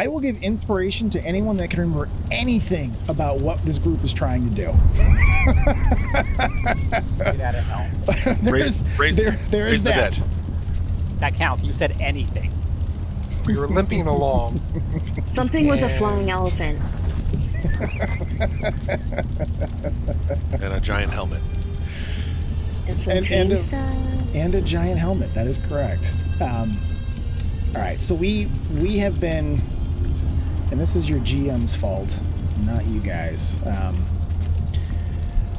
I will give inspiration to anyone that can remember anything about what this group is trying to do. Get out of hell. there is that. That counts. You said anything. We were limping along. Something with a flying elephant. And a giant helmet. And some training stars. And a giant helmet. That is correct. All right, so we have been, and this is your GM's fault, not you guys.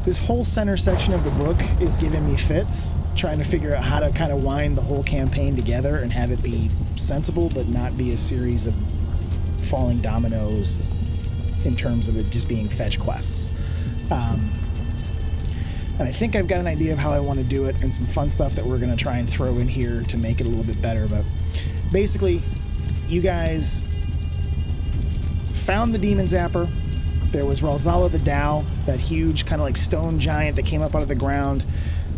This whole center section of the book is giving me fits, trying to figure out how to kind of wind the whole campaign together and have it be sensible, but not be a series of falling dominoes in terms of it just being fetch quests. And I think I've got an idea of how I want to do it and some fun stuff that we're going to try and throw in here to make it a little bit better. But basically, you guys found the demon zapper. There was Ralzala the Dow, that huge kind of like stone giant that came up out of the ground.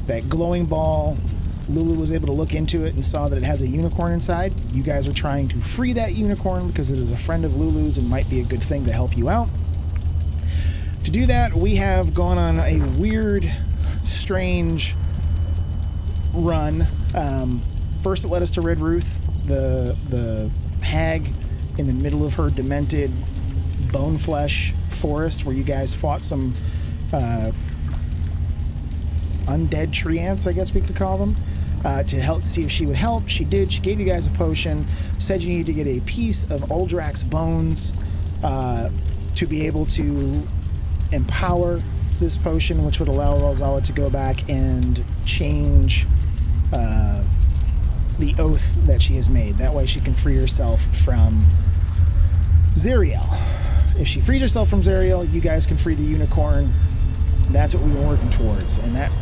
That glowing ball, Lulu was able to look into it and saw that it has a unicorn inside. You guys are trying to free that unicorn because it is a friend of Lulu's and might be a good thing to help you out. To do that, we have gone on a weird, strange run. First it led us to Red Ruth, the hag in the middle of her demented bone flesh forest where you guys fought some undead tree ants, I guess we could call them, to help see if she would help. She did. She gave you guys a potion, said you need to get a piece of Uldrak's bones to be able to empower this potion, which would allow Ralzala to go back and change the oath that she has made. That way she can free herself from Zariel. If she frees herself from Zariel, you guys can free the unicorn. That's what we've been working towards. And that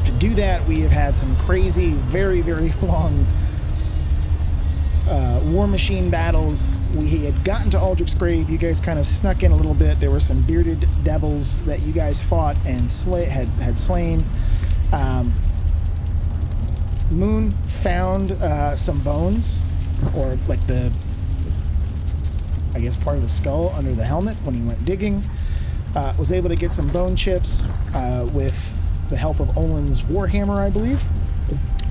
to do that, we have had some crazy, very, very long war machine battles. We had gotten to Uldrak's grave. You guys kind of snuck in a little bit. There were some bearded devils that you guys fought and had slain. Moon found some bones, or like the, I guess, part of the skull under the helmet when he went digging. Was able to get some bone chips with the help of Olin's Warhammer, I believe.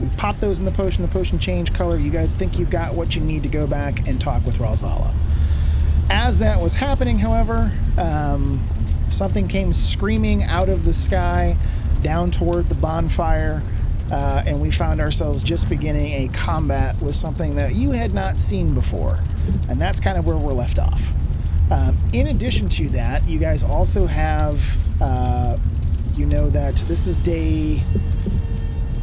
We popped those in the potion. The potion changed color. You guys think you've got what you need to go back and talk with Ralzala. As that was happening, however, something came screaming out of the sky down toward the bonfire, and we found ourselves just beginning a combat with something that you had not seen before. And that's kind of where we're left off. In addition to that, you guys also have, you know that this is day,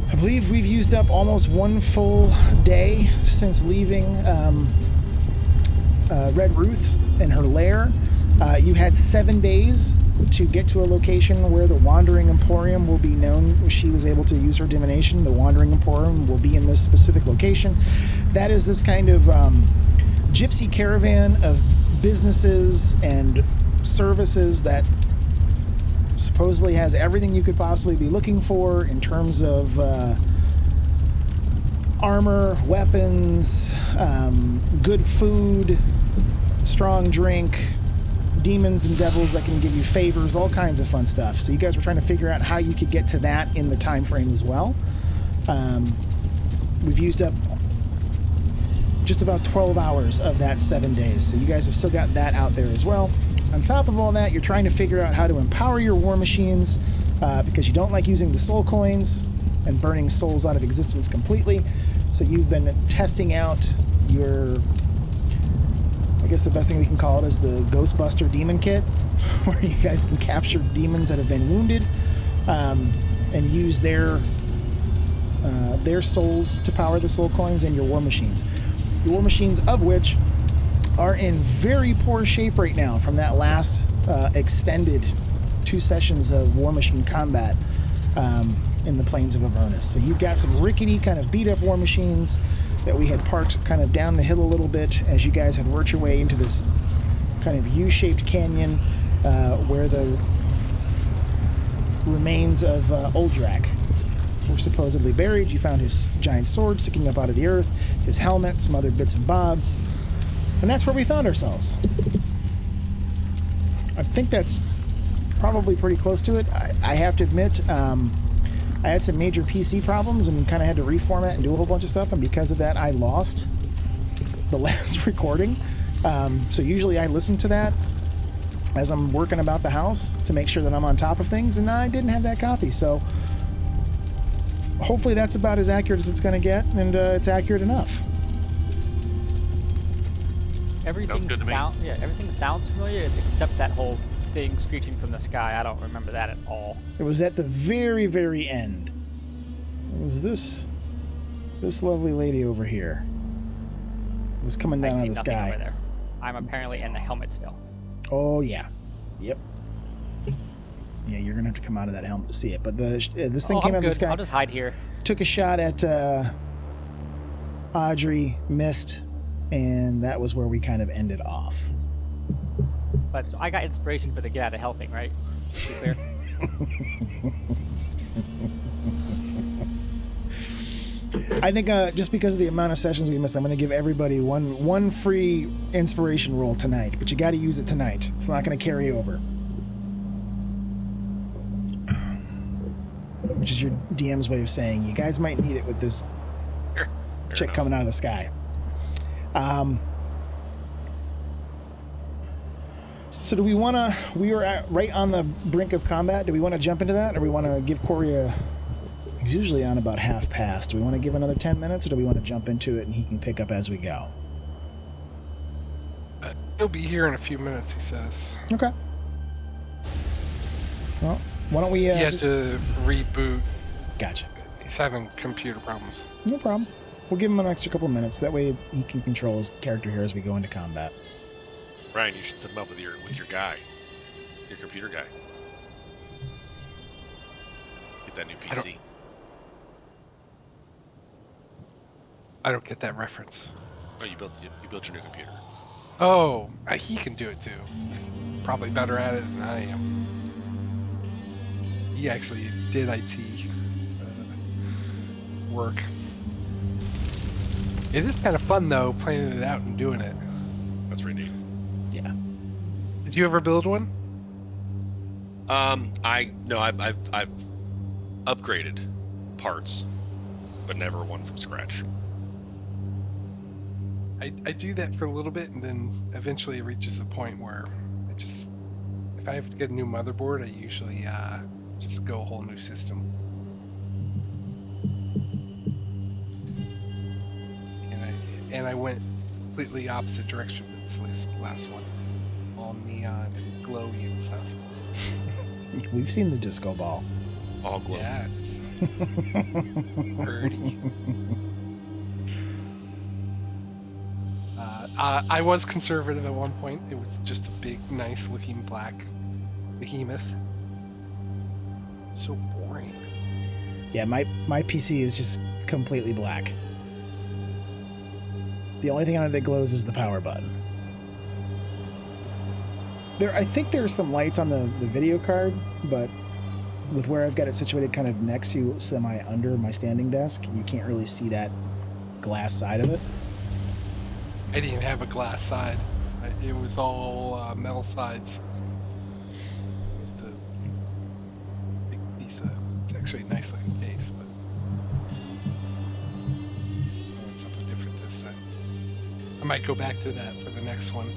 I believe we've used up almost one full day since leaving Red Ruth and her lair. You had 7 days to get to a location where the Wandering Emporium will be known. She was able to use her divination. The Wandering Emporium will be in this specific location. That is this kind of gypsy caravan of businesses and services that supposedly has everything you could possibly be looking for in terms of armor, weapons, good food, strong drink, demons and devils that can give you favors, all kinds of fun stuff. So you guys were trying to figure out how you could get to that in the time frame as well. We've used up just about 12 hours of that 7 days, so you guys have still got that out there as well. On top of all that, you're trying to figure out how to empower your war machines because you don't like using the soul coins and burning souls out of existence completely. So you've been testing out your, I guess the best thing we can call it is the Ghostbuster Demon Kit, where you guys can capture demons that have been wounded and use their souls to power the soul coins and your war machines. The war machines of which are in very poor shape right now from that last extended 2 sessions of war machine combat in the plains of Avernus. So you've got some rickety kind of beat up war machines that we had parked kind of down the hill a little bit as you guys had worked your way into this kind of U-shaped canyon where the remains of Uldrak were supposedly buried. You found his giant sword sticking up out of the earth, his helmet, some other bits and bobs. And that's where we found ourselves. I think that's probably pretty close to it. I have to admit, I had some major PC problems and kind of had to reformat and do a whole bunch of stuff, and because of that, I lost the last recording. So usually I listen to that as I'm working about the house to make sure that I'm on top of things, and I didn't have that copy, so hopefully that's about as accurate as it's going to get, and it's accurate enough. Everything Sounds good to me. everything sounds familiar except that whole thing screeching from the sky. I don't remember that at all. It was at the very, very end. It was this lovely lady over here. It was coming I down see out of the nothing over sky. there. I'm apparently in the helmet still. Oh, yeah. Yep. Yeah, you're going to have to come out of that helmet to see it. But this thing came out of the sky. I'll just hide here. Took a shot at Audrey, missed, and that was where we kind of ended off. But so I got inspiration for the get out of helping, right? To be clear. I think just because of the amount of sessions we missed, I'm going to give everybody one free inspiration roll tonight. But you got to use it tonight. It's not going to carry over. Which is your DM's way of saying you guys might need it with this chick coming out of the sky. So do we want to? We were right on the brink of combat. Do we want to jump into that, or we want to give Corey a? He's usually on about half past. Do we want to give another 10 minutes, or do we want to jump into it and he can pick up as we go? He'll be here in a few minutes, he says. Okay. Well, why don't we? He has to reboot. Gotcha. He's having computer problems. No problem. We'll give him an extra couple minutes. That way he can control his character here as we go into combat. Ryan, you should set him up with your guy, your computer guy. Get that new PC. I don't get that reference. Oh, you built your new computer. Oh, he can do it too. He's probably better at it than I am. He actually did IT work. It is kind of fun though, planning it out and doing it. That's pretty neat. Yeah. Did you ever build one? I've upgraded parts, but never one from scratch. I do that for a little bit, and then eventually it reaches a point where if I have to get a new motherboard, I usually just go a whole new system. And I went completely opposite direction with this last one. All neon and glowy and stuff. We've seen the disco ball. All glow. Yeah, it's pretty. I was conservative at one point. It was just a big, nice-looking black behemoth. So boring. Yeah, my PC is just completely black. The only thing on it that glows is the power button. I think there are some lights on the video card, but with where I've got it situated kind of next to under my standing desk, you can't really see that glass side of it. I didn't have a glass side. It was all metal sides. Just a big piece of... It's actually a nice looking case, but... I want something different this time. I might go back to that for the next one.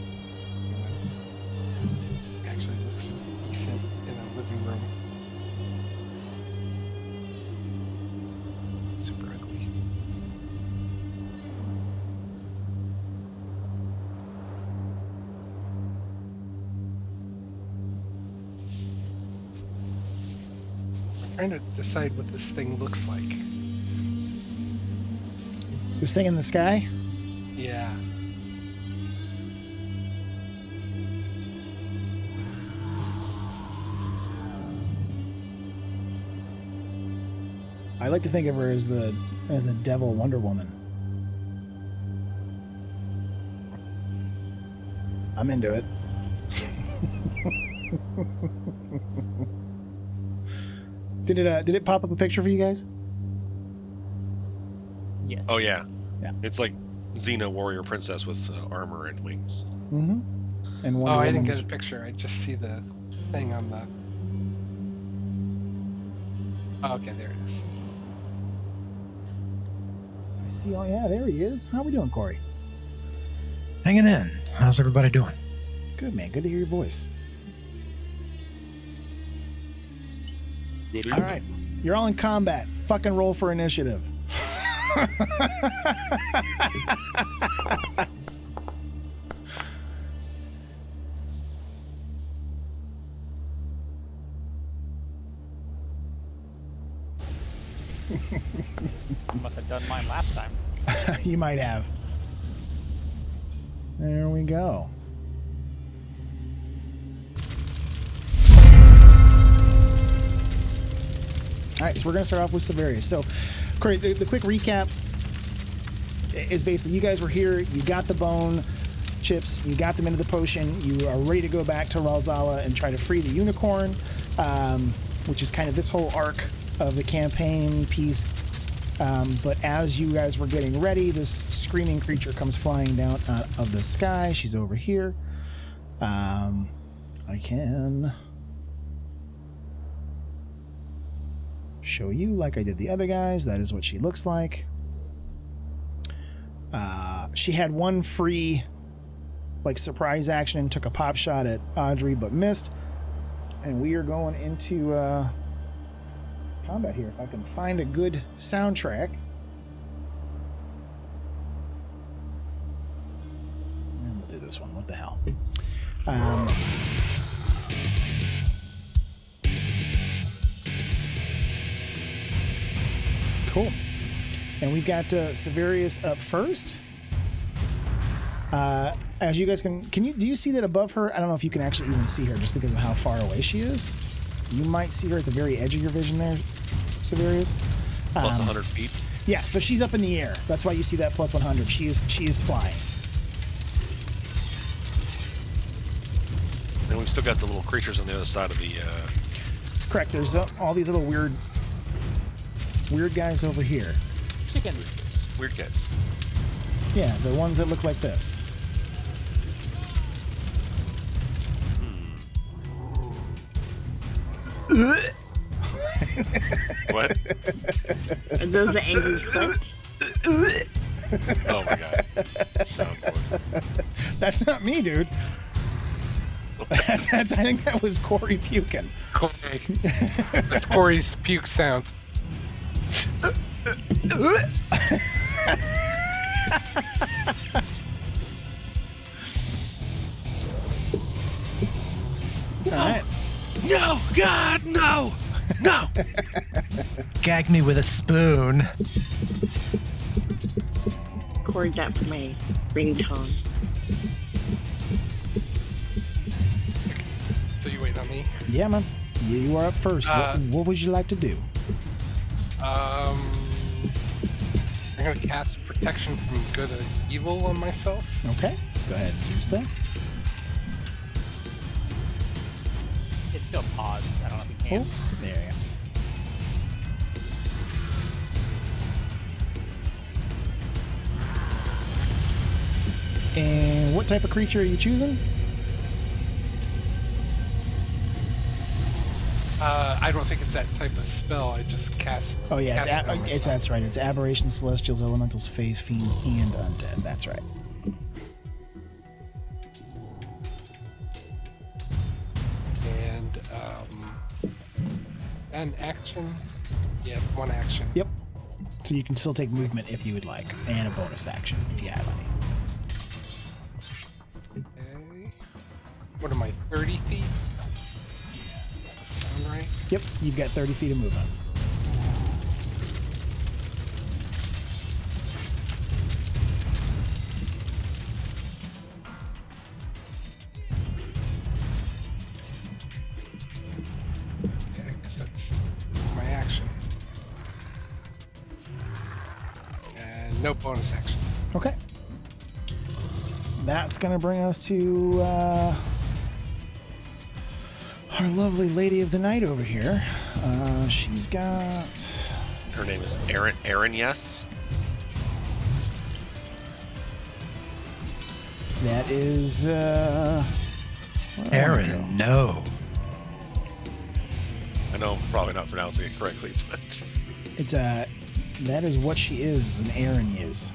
It actually looks decent in a living room. Super ugly. Trying to decide what this thing looks like. This thing in the sky? Yeah. I like to think of her as a devil Wonder Woman. I'm into it. Did it pop up a picture for you guys? Yes. Oh yeah. Yeah. It's like Xena warrior princess with armor and wings. Mm-hmm. And Oh, Wonder I didn't Woman's- get a picture. I just see the thing on the... Oh, okay, there it is. I see. Oh yeah, there he is. How we doing, Corey? Hanging in. How's everybody doing? Good, man. Good to hear your voice. Good All right, you're all in combat. Fucking roll for initiative. Must have done mine last time. You might have. There we go. All right, so we're going to start off with Severius. So, Corey, the quick recap is basically you guys were here, you got the bone chips, you got them into the potion, you are ready to go back to Ralzala and try to free the unicorn, which is kind of this whole arc of the campaign piece. But as you guys were getting ready, this screaming creature comes flying down out of the sky. She's over here. I can show you like I did the other guys. That is what she looks like. She had one free surprise action and took a pop shot at Audrey but missed. And we are going into combat here. If I can find a good soundtrack. And we'll do this one. What the hell? Cool. And we've got Severius up first. As you guys do you see that above her? I don't know if you can actually even see her just because of how far away she is. You might see her at the very edge of your vision there, Severius. Plus 100 feet. Yeah, so she's up in the air. That's why you see that plus 100. She is flying. And we've still got the little creatures on the other side of the... Correct. There's all these little weird guys over here. Chickens. Weird kids. Yeah, the ones that look like this. What? Are those the angry clicks? Oh my god. Soundboard. That's not me, dude. I think that was Corey puking. Corey. That's Corey's puke sound. All right. No! God, no! No! Gag me with a spoon. Record that for my ringtone. So you wait on me? Yeah, man. You are up first. What would you like to do? I'm gonna cast protection from good and evil on myself. Okay. Go ahead and do so. It's still paused. I don't know if you can. Oh, there you go. And what type of creature are you choosing? I don't think it's that type of spell. I just cast. Oh yeah, cast it on myself. that's right. It's aberrations, celestials, elementals, fays, fiends, and undead. That's right. And an action. Yeah, it's one action. Yep. So you can still take movement if you would like, and a bonus action if you have any. Okay. What am I? 30 feet. Does that sound right? Yep, you've got 30 feet of movement. Yeah, I guess that's my action. And no bonus action. Okay. That's going to bring us to our lovely lady of the night over here. She's got... Her name is Erinyes. That is, Aaron, no. I know I'm probably not pronouncing it correctly, but it's that is what she is an Erinyes.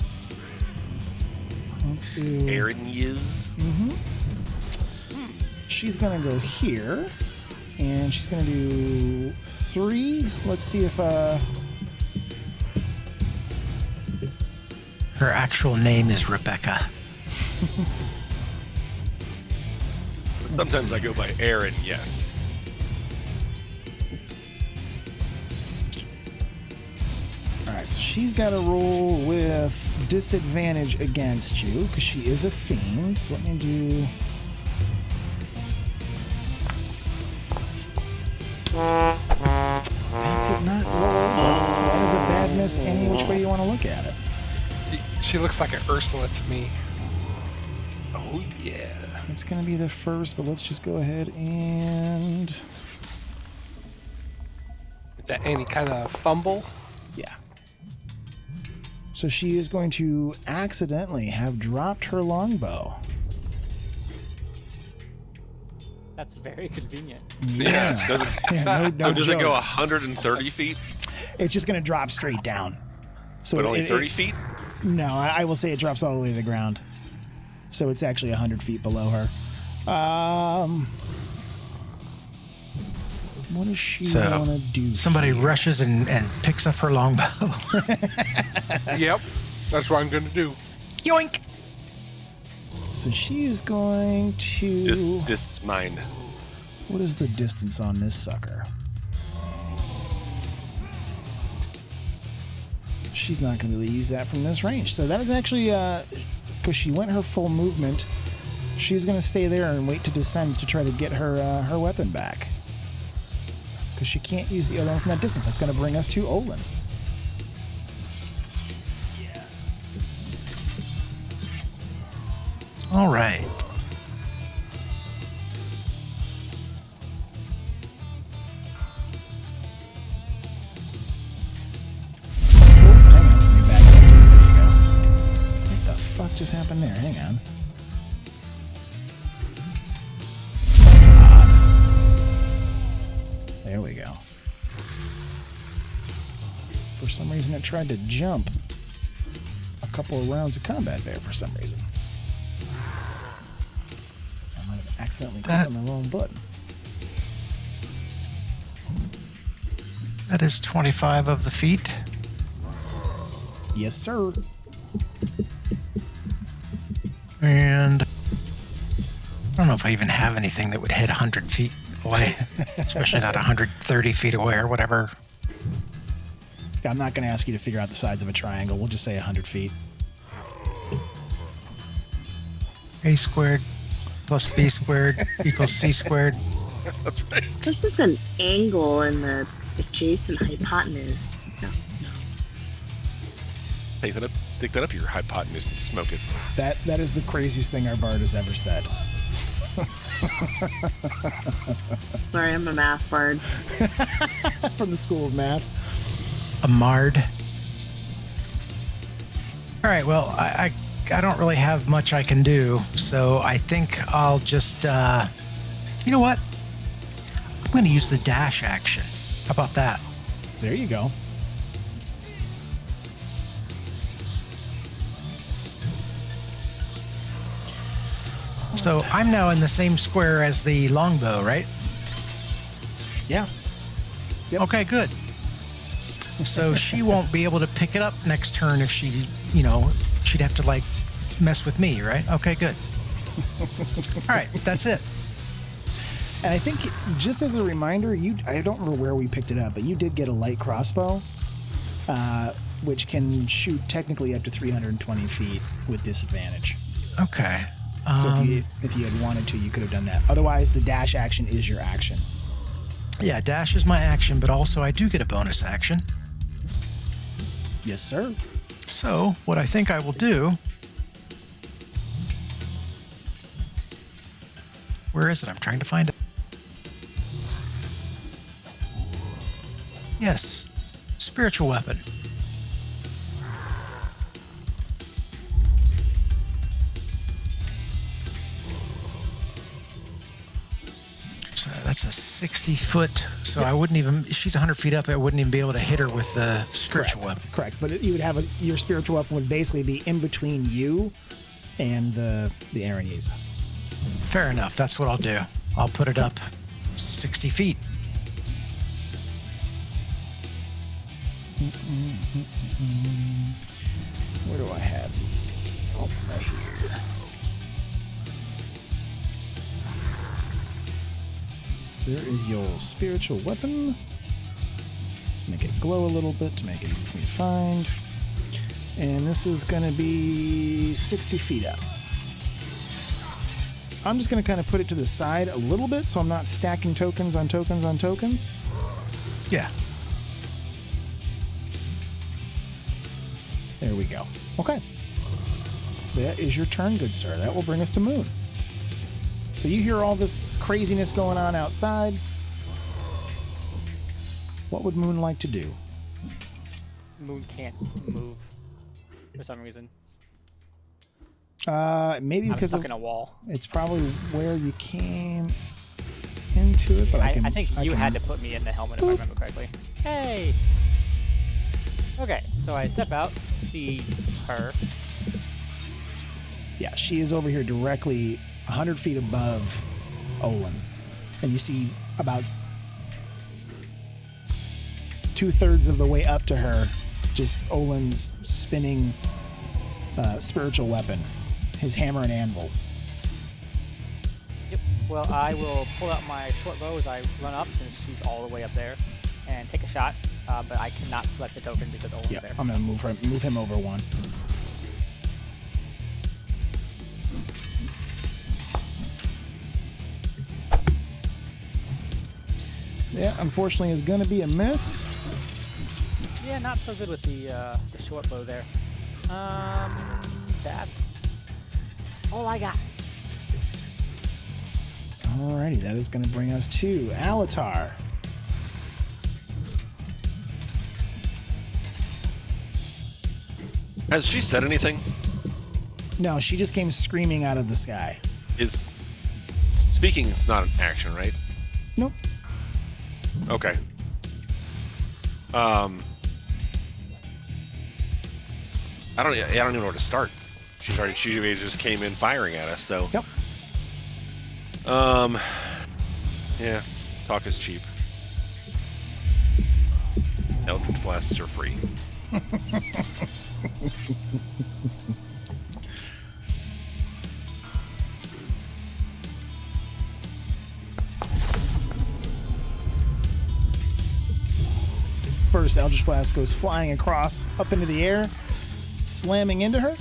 Let's do. Erinyes. She's gonna go here, and she's gonna do 3. Let's see if Her actual name is Rebecca. Sometimes I go by Aaron. Yes. All right, so she's got to roll with disadvantage against you because she is a fiend. So let me do. That did not roll, but that is a bad miss any which way you want to look at it. She looks like an Ursula to me. Oh yeah. It's going to be the first, but let's just go ahead and. Is that any kind of fumble? Yeah. So she is going to accidentally have dropped her longbow. That's very convenient. Yeah. Does it, Yeah, no so does it joke. go 130 feet? It's just going to drop straight down. So But only it- 30 it- feet? No, I will say it drops all the way to the ground. So it's actually 100 feet below her. What does she So, want to do? Somebody here? rushes and picks up her longbow. Yep. That's what I'm going to do. Yoink! So she is going to. This is mine. What is the distance on this sucker? She's not going to really use that from this range. So that is actually, because she went her full movement, she's going to stay there and wait to descend to try to get her weapon back. Because she can't use the other one from that distance. That's going to bring us to Olin. All right. Hang on, let me back up. There you go. What the fuck just happened there? Hang on. That's odd. There we go. For some reason, it tried to jump a couple of rounds of combat there for some reason. I might have accidentally clicked on the wrong button. That is 25 of the feet. Yes, sir. And I don't know if I even have anything that would hit 100 feet away, especially not 130 feet away or whatever. I'm not going to ask you to figure out the sides of a triangle. We'll just say 100 feet. A squared plus B squared equals C squared. That's right. This is an angle in the adjacent hypotenuse. No. Stick that up your hypotenuse and smoke it. That is the craziest thing our bard has ever said. Sorry, I'm a math bard. From the School of Math. A mard. All right, well, I don't really have much I can do, so I think I'll just, you know what? I'm going to use the dash action. How about that? There you go. So I'm now in the same square as the longbow, right? Yeah. Yep. Okay, good. So she won't be able to pick it up next turn if she, she'd have to, mess with me, right? Okay, good. All right, that's it. And I think, just as a reminder, I don't remember where we picked it up, but you did get a light crossbow, which can shoot technically up to 320 feet with disadvantage. Okay. So if you had wanted to, you could have done that. Otherwise, the dash action is your action. Yeah, dash is my action, but also I do get a bonus action. Yes, sir. So what I think I will do... Where is it? I'm trying to find it. Yes. Spiritual weapon. 60 foot, so I wouldn't even. She's 100 feet up. I wouldn't even be able to hit her with the spiritual weapon. Correct. But you would have your spiritual weapon would basically be in between you and the Erinyes. Fair enough. That's what I'll do. I'll put it up 60 feet. Where do I have you? Oh, right here. There is your spiritual weapon. Just make it glow a little bit to make it easy for me to find. And this is going to be 60 feet up. I'm just going to kind of put it to the side a little bit so I'm not stacking tokens on tokens on tokens. Yeah. There we go. Okay. That is your turn, good sir. That will bring us to Moon. So you hear all this craziness going on outside. What would Moon like to do? Moon can't move for some reason. Maybe I'm because stuck in a wall. it's probably where you came into it. But I think you had to put me in the helmet if I remember correctly. Hey! Okay, so I step out, see her. Yeah, she is over here directly 100 feet above Olin. And you see about 2/3 of the way up to her, just Olin's spinning spiritual weapon, his hammer and anvil. Yep. Well, I will pull out my short bow as I run up, since she's all the way up there, and take a shot. But I cannot select the token because Olin's Yeah, there. I'm gonna move him over one. Yeah, unfortunately, is gonna be a miss. Yeah, not so good with the short bow there. That's all I got. Alrighty, that is gonna bring us to Alatar. Has she said anything? No, she just came screaming out of the sky. Speaking is not an action, right? Nope. Okay. I don't even know where to start. She just came in firing at us, so. Yep. Yeah, talk is cheap. Eldritch blasts are free. First Eldritch Blast goes flying across up into the air, slamming into her.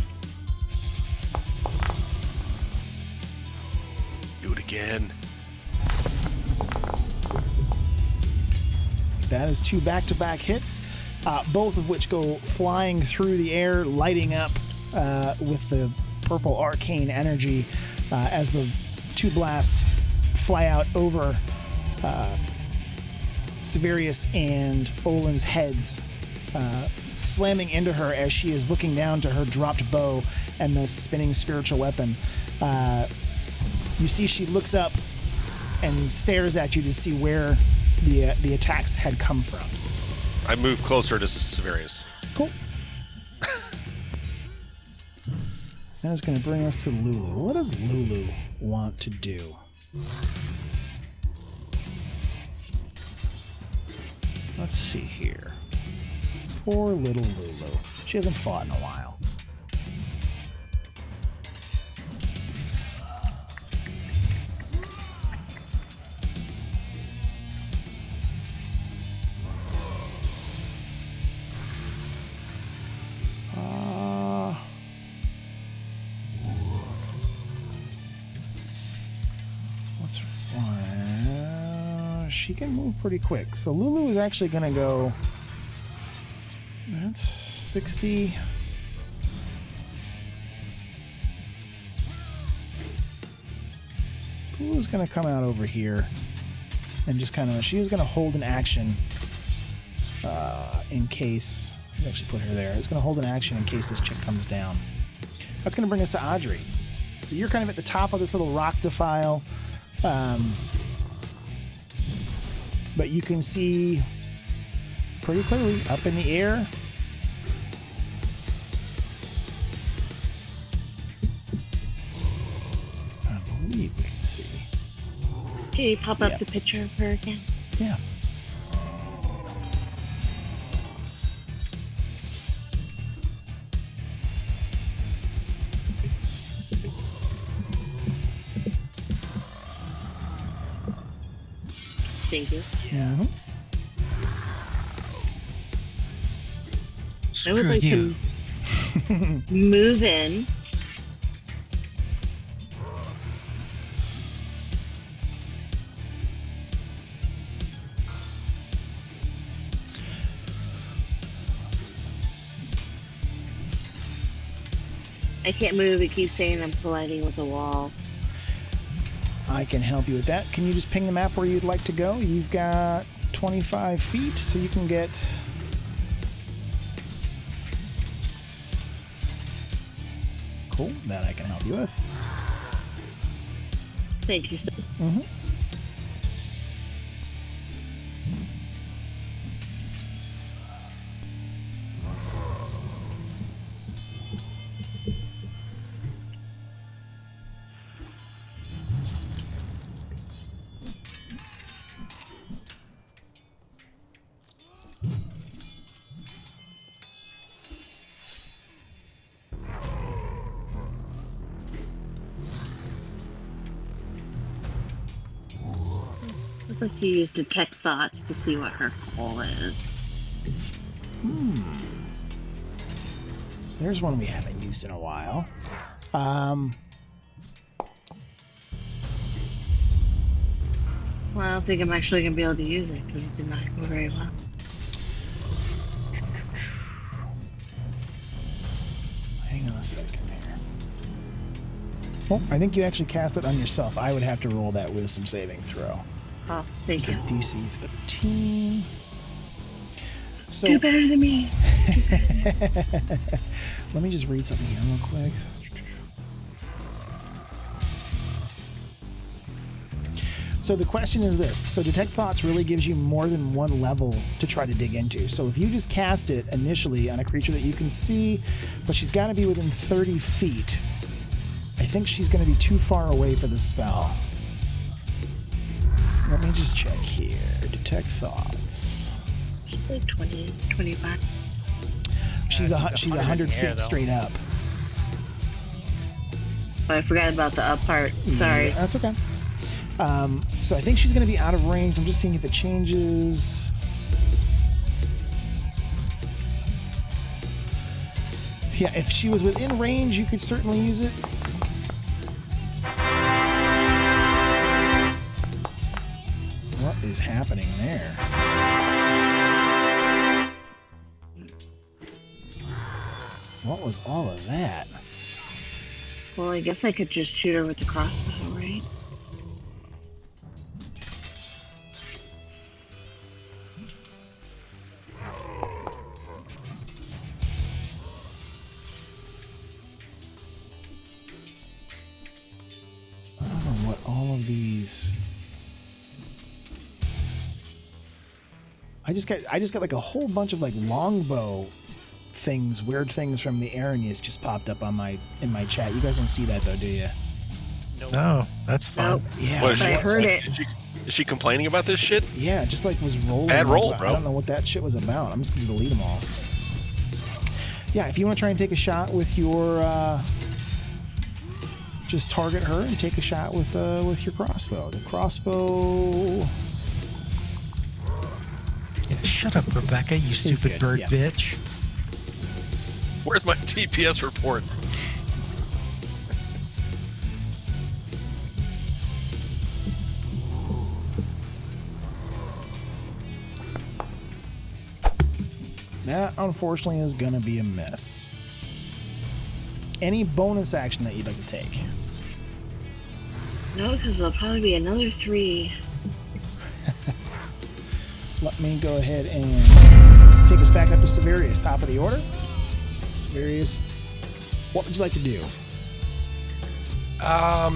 Do it again. That is 2 back-to-back hits, both of which go flying through the air, lighting up with the purple arcane energy as the 2 blasts fly out over Severius and Olin's heads, slamming into her as she is looking down to her dropped bow and the spinning spiritual weapon. You see she looks up and stares at you to see where the attacks had come from. I move closer to Severius. Cool. That is going to bring us to Lulu. What does Lulu want to do? Let's see here. Poor little Lulu. She hasn't fought in a while. She can move pretty quick. So Lulu is actually going to go... That's 60... Lulu's going to come out over here and just kind of... She is going to hold an action in case... Let's actually put her there. It's going to hold an action in case this chick comes down. That's going to bring us to Audrey. So you're kind of at the top of this little rock defile. but you can see pretty clearly up in the air. I believe we can see. Can you pop up Yeah. the picture of her again? Yeah. Thank you. Mhm. I would Screw like you. to move in. I can't move. It keeps saying I'm colliding with a wall. I can help you with that. Can you just ping the map where you'd like to go? You've got 25 feet, so you can get... Cool, that I can help you with. Thank you so Mm-hmm. I'd like to use detect thoughts to see what her call is. There's one we haven't used in a while. Well, I don't think I'm actually going to be able to use it because it did not go very well. Hang on a second here. Oh, I think you actually cast it on yourself. I would have to roll that wisdom saving throw. Oh, thank you. DC 13. So, Do better than me. let me just read something here real quick. So the question is this. So Detect Thoughts really gives you more than one level to try to dig into. So if you just cast it initially on a creature that you can see, but she's got to be within 30 feet, I think she's going to be too far away for the spell. Let me just check here. Detect Thoughts. She's like 20, 25. She's 100 in the air, feet though. straight up. Oh, I forgot about the up part. Sorry. Yeah, that's okay. So I think she's going to be out of range. I'm just seeing if it changes. Yeah, if she was within range, you could certainly use it. What is happening there? What was all of that? Well, I guess I could just shoot her with the crossbow, right? I don't know what all of these. I just got like a whole bunch of like longbow things, weird things from the Erinyes just popped up on in my chat. You guys don't see that though, do you? No, that's fine. Nope. Yeah. What is But I heard it. Is she complaining about this shit? Yeah, it just like was rolling. Bad roll, I bro. don't know what that shit was about. I'm just gonna delete them all. Yeah, if you want to try and take a shot with your, just target her and take a shot with your crossbow. The crossbow. Yeah, shut up, Rebecca, you It's stupid good, bird yeah. bitch. Where's my TPS report? That unfortunately is gonna be a miss. Any bonus action that you'd like to take? No, because there'll probably be another 3. Let me go ahead and take us back up to Severius, top of the order. Severius, what would you like to do? I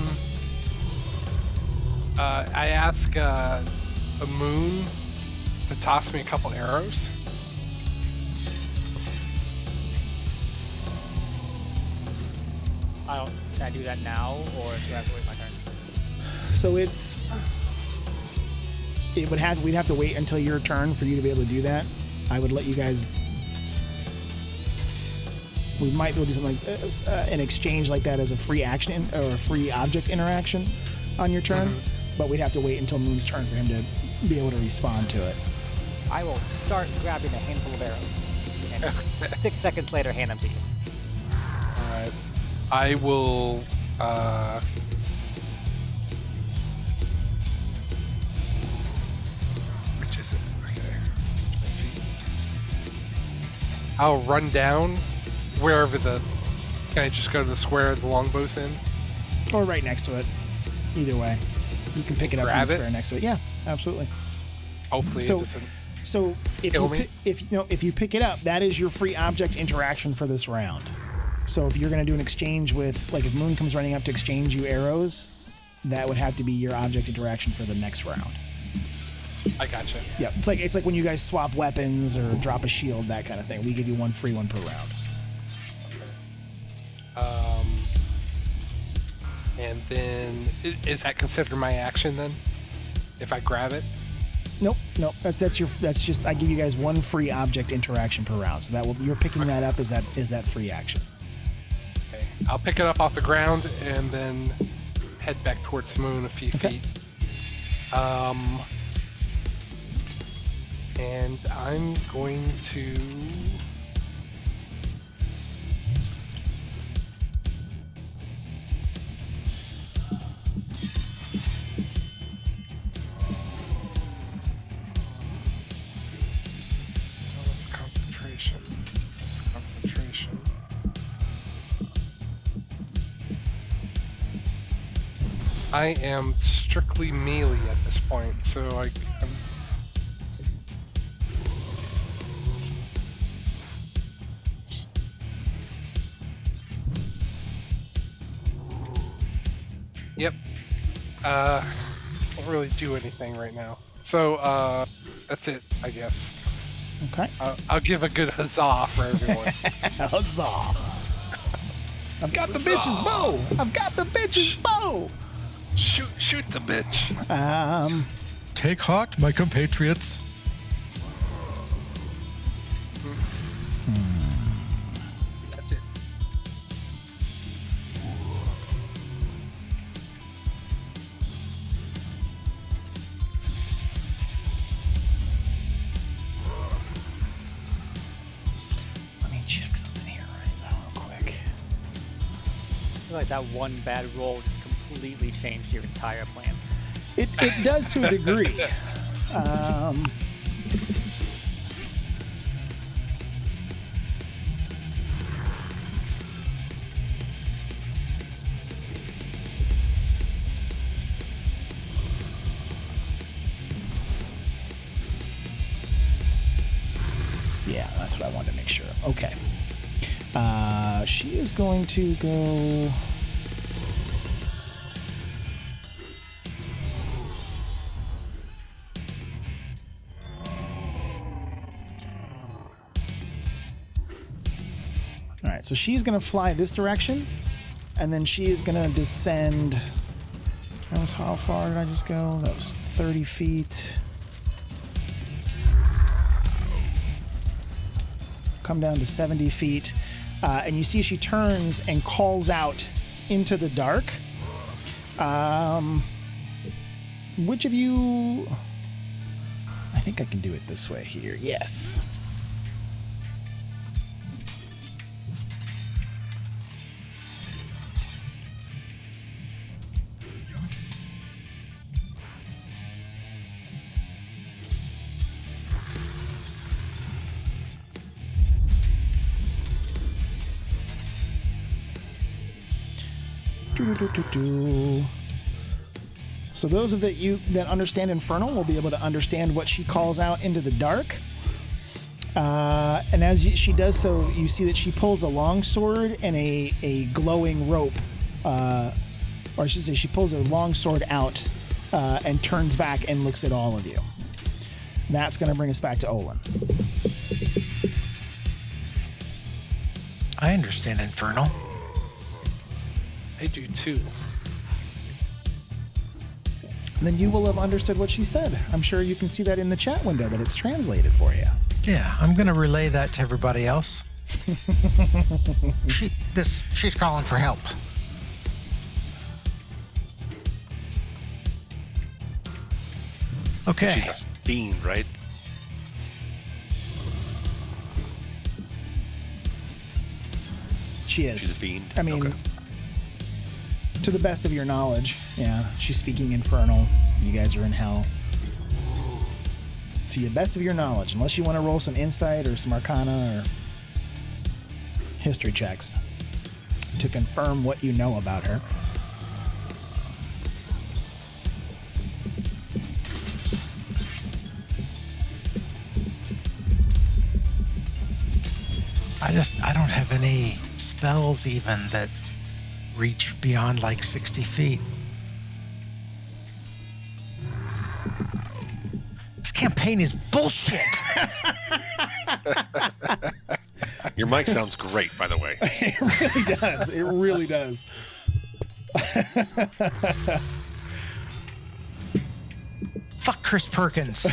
ask a moon to toss me a couple arrows? Can I do that now, or do I have to wait my turn? So we'd have to wait until your turn for you to be able to do that. I would let you guys. We might do something like an exchange like that as a free action or a free object interaction on your turn, but we'd have to wait until Moon's turn for him to be able to respond to it. I will start grabbing a handful of arrows, and 6 seconds later, hand them to you. Alright. I will, which is it? Okay. I'll run down wherever can I just go to the square the longbow's in? Or right next to it. Either way. You can pick it up from the Grab it? square next to it. Yeah, absolutely. Hopefully So- it doesn't. So if Kill you, me? if you pick it up, that is your free object interaction for this round. So if you're going to do an exchange with, like if Moon comes running up to exchange you arrows, that would have to be your object interaction for the next round. I gotcha. Yeah, it's like when you guys swap weapons or drop a shield, that kind of thing. We give you one free one per round. And then is that considered my action then? If I grab it? Nope. That's just I give you guys one free object interaction per round. So you're picking that up as that free action. Okay. I'll pick it up off the ground and then head back towards Moon a few Okay. feet. And I'm going to concentration. I am strictly melee at this point, so I'm Yep. Can't really do anything right now. So, that's it, I guess. Okay. I'll give a good huzzah for everyone. Huzzah! I've got the bitch's bow. I've got the bitch's bow. Shoot the bitch. Take heart, my compatriots. That's it. Let me check something here right now, real quick. I feel like that one bad roll just completely changed your entire plans. It does to a degree. Yeah, that's what I wanted to make sure. Okay. She is going to go. All right, so she's going to fly this direction, and then she is going to descend. That was how far did I just go? That was 30 feet. Come down to 70 feet. And you see she turns and calls out into the dark. Which of you... I think I can do it this way here. Yes. So those of you that understand Infernal will be able to understand what she calls out into the dark. And as she does so, you see that she pulls a long sword and a glowing rope. Or I should say she pulls a long sword out and turns back and looks at all of you. That's going to bring us back to Olin. I understand infernal. I do too. Then you will have understood what she said. I'm sure you can see that in the chat window that it's translated for you. Yeah, I'm going to relay that to everybody else. She's calling for help. Okay. She's a fiend, right? She is. She's a fiend. I mean, okay. To the best of your knowledge, yeah, she's speaking infernal. You guys are in hell. To the best of your knowledge, unless you want to roll some insight or some arcana or history checks to confirm what you know about her. I don't have any spells even that reach beyond like 60 feet. This campaign is bullshit. Your mic sounds great, by the way. It really does. It really does. Fuck Chris Perkins.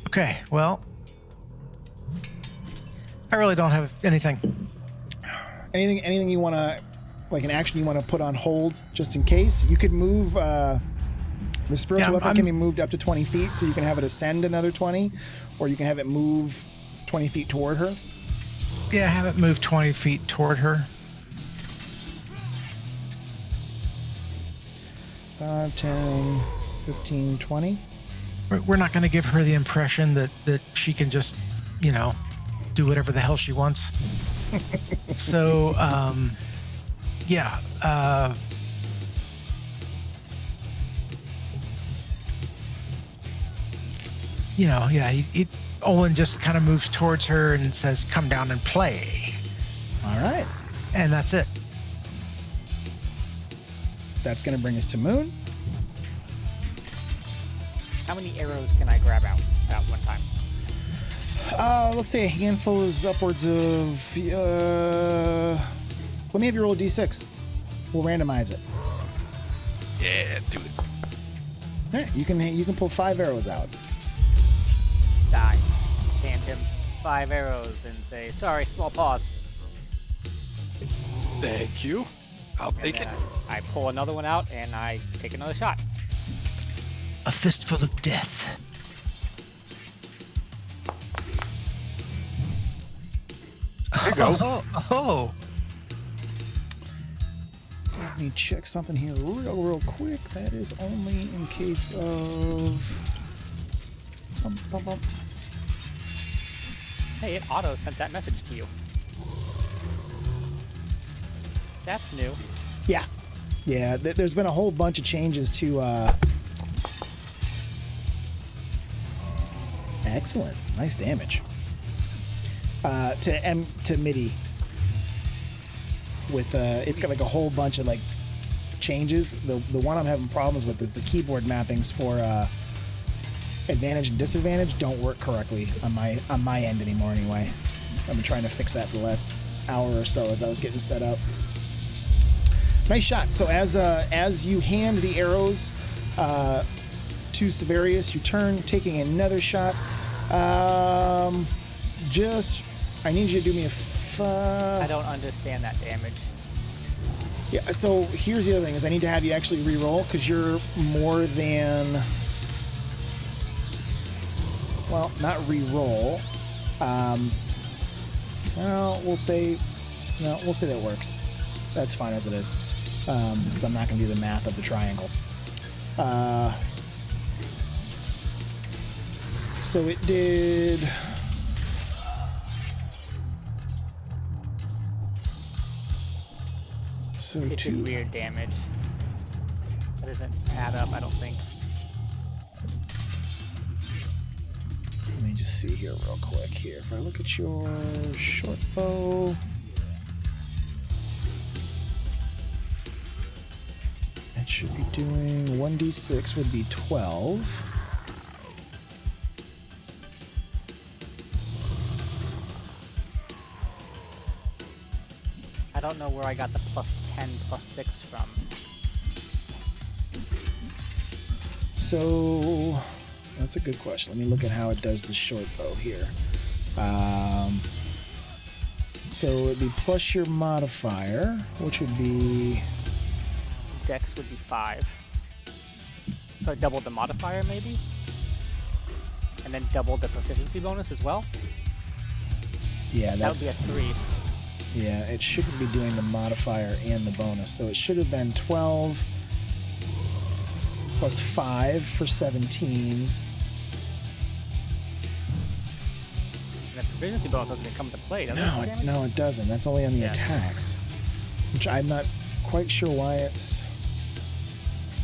Okay, well, I really don't have anything. Anything you want to, like an action you want to put on hold just in case? You could move, the spiritual weapon can be moved up to 20 feet, so you can have it ascend another 20, or you can have it move 20 feet toward her. Yeah, have it move 20 feet toward her. 5, 10, 15, 20. We're not going to give her the impression that she can just, do whatever the hell she wants. So, yeah. Olin just kind of moves towards her and says, "Come down and play." All right. And that's it. That's going to bring us to Moon. How many arrows can I grab out at one time? Let's say a handful is upwards of. Let me have you roll a d6. We'll randomize it. Yeah, do it. All right, you can pull 5 arrows out. Die. Hand him 5 arrows and say, "Sorry, small pause." Thank you. I'll take it. I pull another one out and I take another shot. A fistful of death. There you go. Oh. Let me check something here real quick. That is only in case of. Hey, it auto sent that message to you. That's new. Yeah. There's been a whole bunch of changes to. Excellent. Nice damage. To MIDI. With it's got like a whole bunch of like changes. The one I'm having problems with is the keyboard mappings for advantage and disadvantage don't work correctly on my end anymore. Anyway, I've been trying to fix that for the last hour or so as I was getting set up. Nice shot. So as you hand the arrows to Severius, you turn, taking another shot. I need you to do me a. I don't understand that damage. Yeah. So here's the other thing: is I need to have you actually re-roll because you're more than. Well, not re-roll. Well, we'll say that works. That's fine as it is, because I'm not going to do the math of the triangle. So it did. So It two. did weird damage. That doesn't add up, I don't think. Let me just see here real quick here. If I look at your short bow. should be doing 1d6 would be 12. I don't know where I got the plus 10, plus 6 from. So that's a good question. Let me look at how it does the short bow here. So it would be plus your modifier, which would be... Dex would be 5. So I doubled the modifier, maybe? And then doubled the proficiency bonus as well? Yeah, That would be a 3. Yeah, it shouldn't be doing the modifier and the bonus. So it should have been 12 plus 5 for 17. And the proficiency bonus doesn't even come into play, does it? No, it doesn't. That's only on the Yeah. attacks, which I'm not quite sure why it's...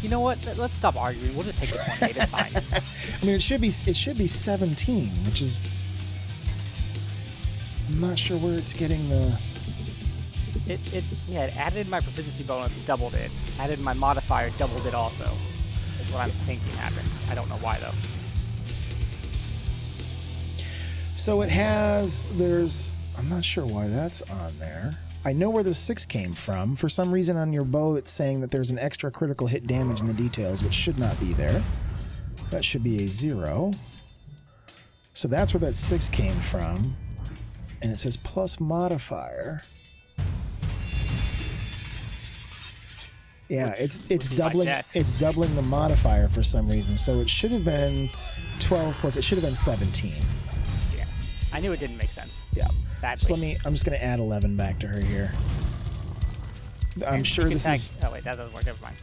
You know what? Let's stop arguing. We'll just take this one. It's fine. I mean, it should be 17, which is... I'm not sure where it's getting the... It added my proficiency bonus, doubled it. Added my modifier, doubled it also. Is what I'm thinking happened. I don't know why though. So it has... I'm not sure why that's on there. I know where the 6 came from. For some reason on your bow, it's saying that there's an extra critical hit damage in the details, which should not be there. That should be a 0. So that's where that 6 came from. And it says plus modifier. Yeah, it's doubling the modifier for some reason. So it should have been 12 plus. It should have been 17. Yeah, I knew it didn't make sense. Yeah. Sadly. So I'm just going to add 11 back to her here. I'm sure this is... Oh wait, that doesn't work. Never mind.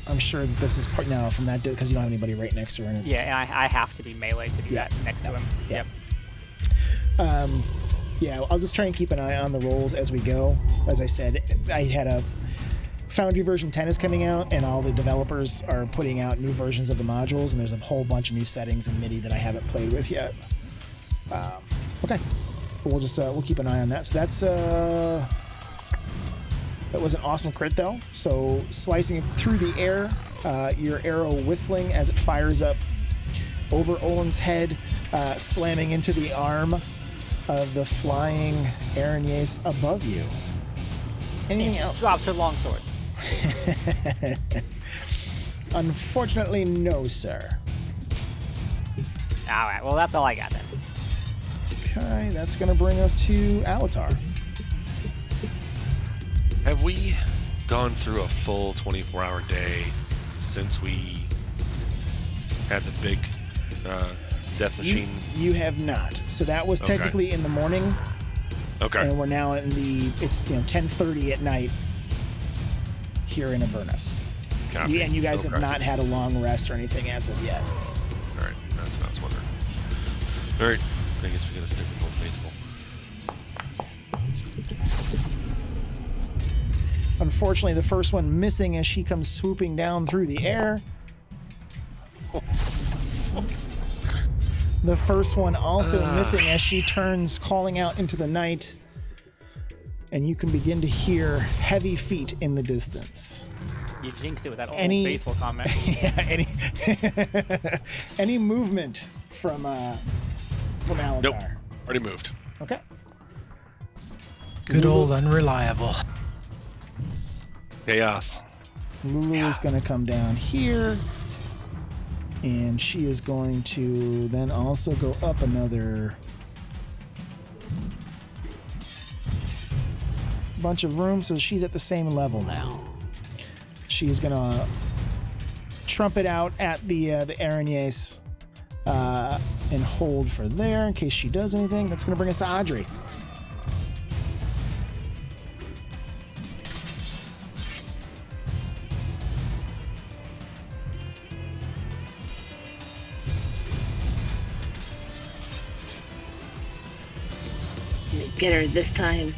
I'm sure this is part now from that because you don't have anybody right next to her. And it's, Yeah, and I have to be melee to do Yeah. that next to him. Yeah. Yep. Yeah, I'll just try and keep an eye on the rolls as we go. As I said, I had a Foundry version 10 is coming out, and all the developers are putting out new versions of the modules, and there's a whole bunch of new settings and MIDI that I haven't played with yet. Okay, but we'll keep an eye on that. So that's that was an awesome crit though. So slicing it through the air, your arrow whistling as it fires up over Olin's head, slamming into the arm of the flying Erinyes above you. Anything else? Drops her longsword. Unfortunately, no, sir. Alright, well that's all I got then. Okay, that's going to bring us to Alatar. Have we gone through a full 24-hour day since we had the big death machine? You have not. So that was Okay. technically in the morning, Okay. and we're now in it's 10:30 at night here in Avernus. Copy. And you guys have Okay. not had a long rest or anything as of yet. All right, that's what I was wondering. All right, I guess we gotta stick with Old Faithful. Unfortunately, the first one missing as she comes swooping down through the air. The first one also missing as she turns, calling out into the night. And you can begin to hear heavy feet in the distance. You jinxed it with that old Any- faithful comment. Yeah, any movement from Alatar? Nope, already moved. Okay. Good old unreliable. Chaos. Lulu is going to come down here, and she is going to then also go up another bunch of rooms, so she's at the same level now. She's going to trumpet out at the Erinyes and hold for there in case she does anything. That's going to bring us to Audrey. Get her this time.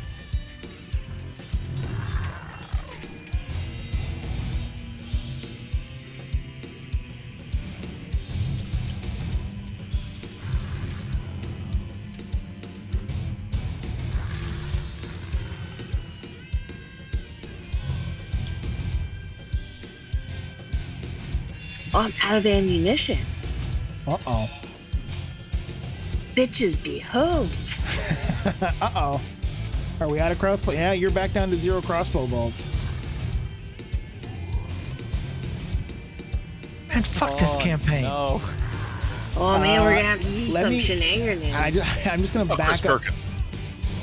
Oh, I'm out of ammunition. Uh-oh. Bitches be hoes. Uh-oh. Are we out of crossbow? Yeah, you're back down to 0 crossbow bolts. Man, fuck this campaign. No. Oh man, we're gonna have to do let some me- shenanigans. I'm just gonna Oh, Chris back up. Kirkin.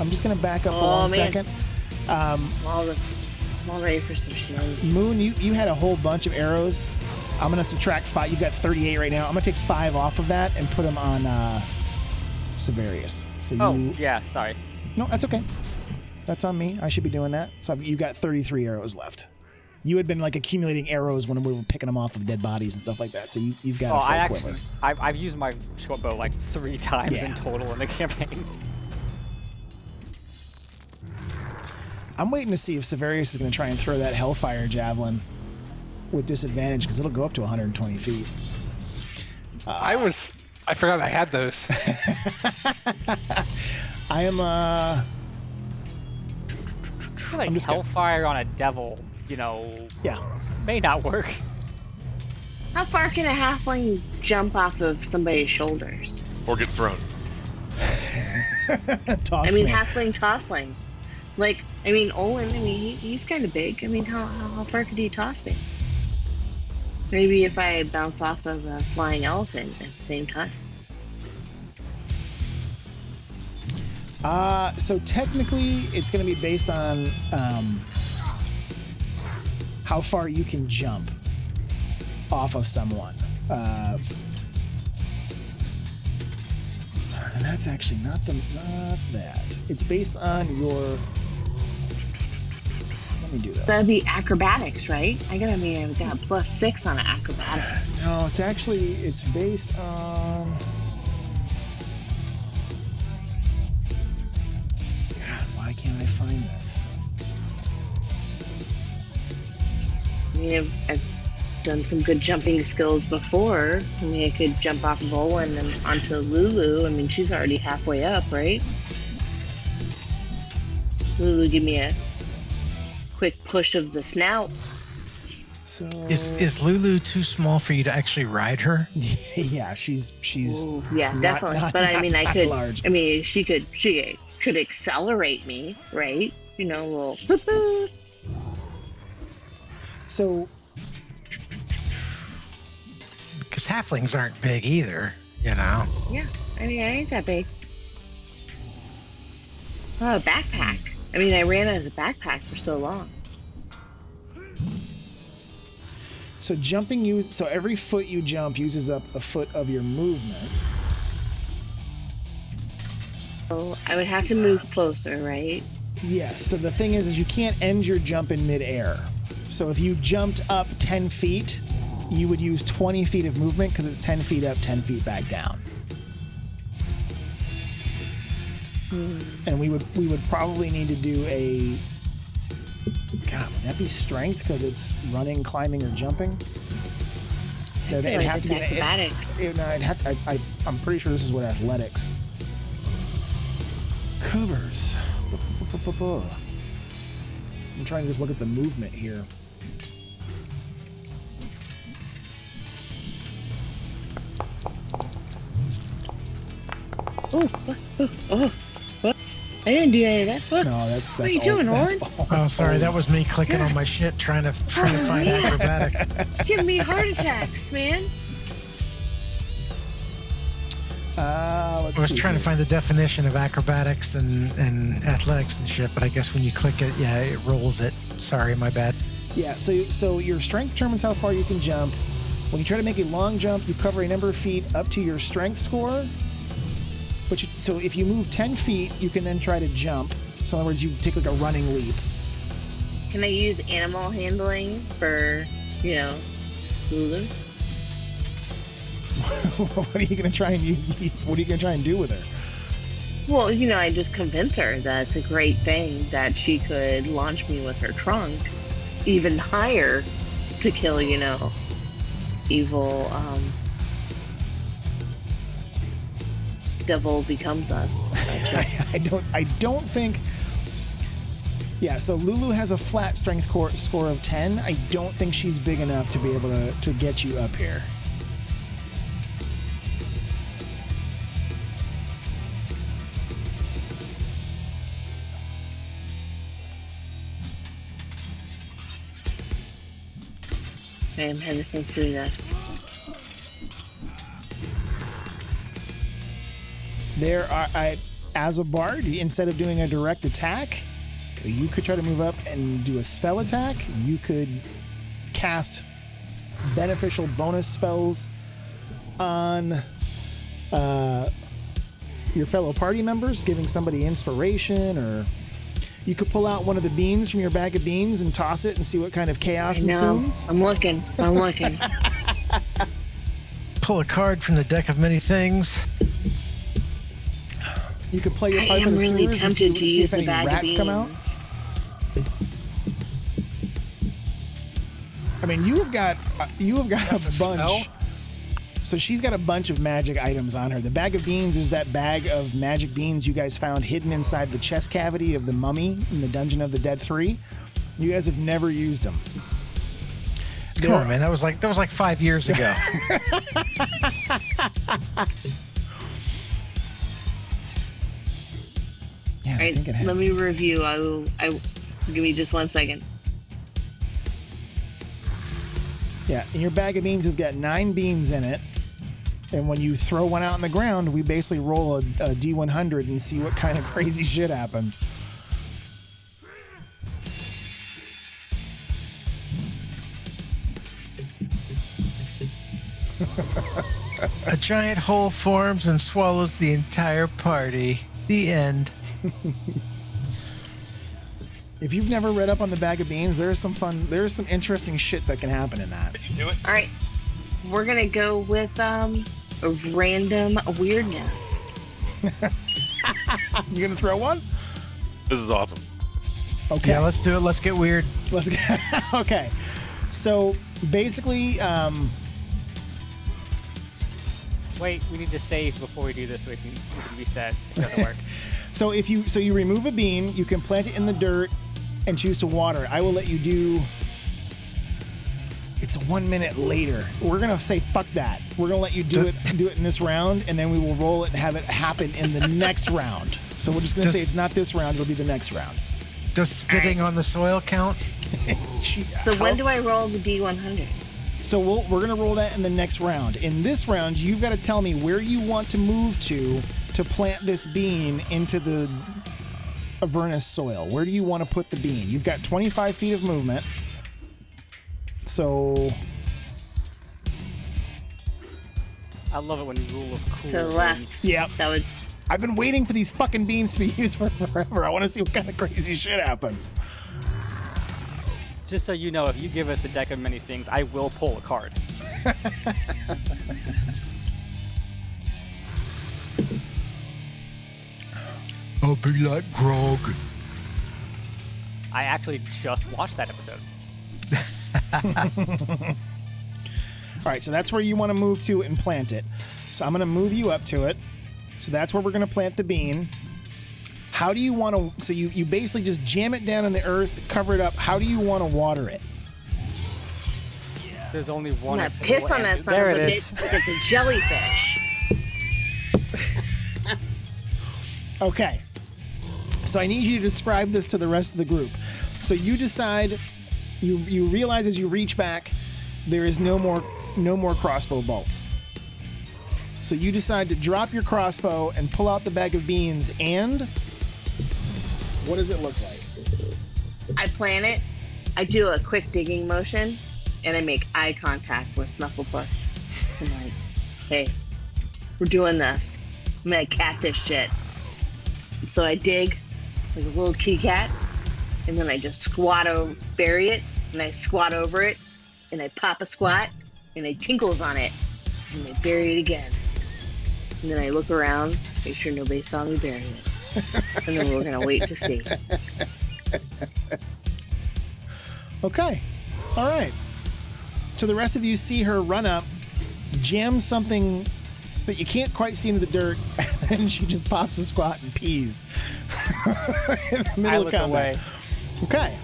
I'm just gonna back up for Oh, 1 man. second. I'm all ready for some shenanigans. Moon, you had a whole bunch of arrows. I'm gonna subtract 5. You've got 38 right now. I'm gonna take 5 off of that and put them on Severius. So you. Oh, yeah, sorry. No, that's okay. That's on me. I should be doing that. So you got 33 arrows left. You had been like accumulating arrows when we were picking them off of dead bodies and stuff like that. So you've got Oh, a I full actually, quiver. I've used my short bow like 3 times Yeah. in total in the campaign. I'm waiting to see if Severius is going to try and throw that Hellfire Javelin with disadvantage because it'll go up to 120 feet. I forgot I had those. I am, I feel like I'm just gonna- Hellfire on a devil, you know, yeah. may not work. How far can a halfling jump off of somebody's shoulders? Or get thrown. Toss I mean, me. halfling tossling. Like, I mean, Olin, I mean, he's kind of big. I mean, how far could he toss me? Maybe if I bounce off of a flying elephant at the same time. So technically, it's going to be based on how far you can jump off of someone. And that's actually not that. It's based on your. Let me do this. That'd be acrobatics, right? I've got +6 on acrobatics. No, it's based on. God, why can't I find this? I mean, I've done some good jumping skills before. I mean, I could jump off of Olin and onto Lulu. I mean, she's already halfway up, right? Lulu, give me a quick push of the snout. So Is Lulu too small for you to actually ride her? yeah, she's Ooh, yeah, not- definitely. not- But I mean, I not could. large. I mean, she could accelerate me, right? You know, a little. Boop, boop. so Because halflings aren't big either, you know. Yeah, I mean, I ain't that big. Oh, a backpack. I mean, I ran as a backpack for so long. So jumping so every foot you jump uses up a foot of your movement. So I would have to move closer, right? Yes. So the thing is you can't end your jump in midair. So if you jumped up 10 feet, you would use 20 feet of movement because it's 10 feet up, 10 feet back down. And we would probably need to do a. God, would that be strength because it's running, climbing, or jumping? No, I feel like it's acrobatics. I'm pretty sure this is what athletics covers. I'm trying to just look at the movement here. What? I didn't do any of that. What? No, that's What are you all- doing, that's Olin? all- Oh, sorry, that was me clicking on my shit trying to find man. acrobatic. Giving me heart attacks, man. Let's I was see trying to here. find the definition of acrobatics and athletics and shit, but I guess when you click it, yeah, it rolls it. Sorry, my bad. Yeah, so your strength determines how far you can jump. When you try to make a long jump, you cover a number of feet up to your strength score. So if you move 10 feet, you can then try to jump. So in other words, you take like a running leap. Can I use animal handling for, Lulu? What are you gonna try and do with her? Well, I just convince her that it's a great thing that she could launch me with her trunk even higher to kill, evil, devil becomes us. I don't think. Yeah, so Lulu has a flat strength score of 10. I don't think she's big enough to be able to get you up here. Okay, I'm heading through this. There are, as a bard, instead of doing a direct attack, you could try to move up and do a spell attack. You could cast beneficial bonus spells on your fellow party members, giving somebody inspiration, or you could pull out one of the beans from your bag of beans and toss it and see what kind of chaos ensues. I'm looking. Pull a card from the deck of many things. You could play your I pipe in am the really sewers and tempted to see use if the any bag of rats come out. beans. I mean, you have got That's a bunch. spell? So she's got a bunch of magic items on her. The bag of beans is that bag of magic beans you guys found hidden inside the chest cavity of the mummy in the Dungeon of the Dead 3. You guys have never used them. Come on, man. That was like 5 years ago. Yeah, All I think it right, had. let me review. I give me just 1 second. Yeah, and your bag of beans has got 9 beans in it. And when you throw one out on the ground, we basically roll a D100 and see what kind of crazy shit happens. A giant hole forms and swallows the entire party. The end. If you've never read up on the bag of beans, there's some interesting shit that can happen in that. You do it? All right, we're gonna go with a random weirdness. You gonna throw one? This is awesome. Okay. Yeah, let's do it. Let's get weird. Let's go. Okay. So basically, Wait, we need to save before we do this so we can reset. It doesn't work. so you remove a bean, you can plant it in the dirt and choose to water it. I will let you do. It's 1 minute later. We're gonna say fuck that. We're gonna let you do it in this round, and then we will roll it and have it happen in the next round. So we're just gonna say it's not this round. It'll be the next round. Does spitting on the soil count? So when do I roll the D100? So we're gonna roll that in the next round. In this round, you've got to tell me where you want to move to plant this bean into the Avernus soil. Where do you want to put the bean? You've got 25 feet of movement. So I love it when you rule of cool. To the left. Yep. That would. I've been waiting for these fucking beans to be used for forever. I want to see what kind of crazy shit happens. Just so you know, if you give us the deck of many things, I will pull a card. I'll be like Grog. I actually just watched that episode. All right, so that's where you want to move to and plant it. So I'm going to move you up to it. So that's where we're going to plant the bean. How do you want to... So you basically just jam it down in the earth, cover it up. How do you want to water it? There's only one. I'm gonna piss on that son There of a it bitch is. like it's a jellyfish. Okay. So I need you to describe this to the rest of the group. So you decide... You realize as you reach back, there is no more crossbow bolts. So you decide to drop your crossbow and pull out the bag of beans, and what does it look like? I plant it. I do a quick digging motion, and I make eye contact with Snufflepuss. I'm like, "Hey, we're doing this. I'm gonna cat this shit." So I dig like a little kitty cat, and then I just bury it, and I squat over it, and I pop a squat, and I tinkles on it, and I bury it again. And then I look around, make sure nobody saw me bury it. And then we're gonna wait to see. Okay. All right. So the rest of you see her run up, jam something that you can't quite see into the dirt, and then she just pops a squat and pees. In the middle I of look combat. away. Okay.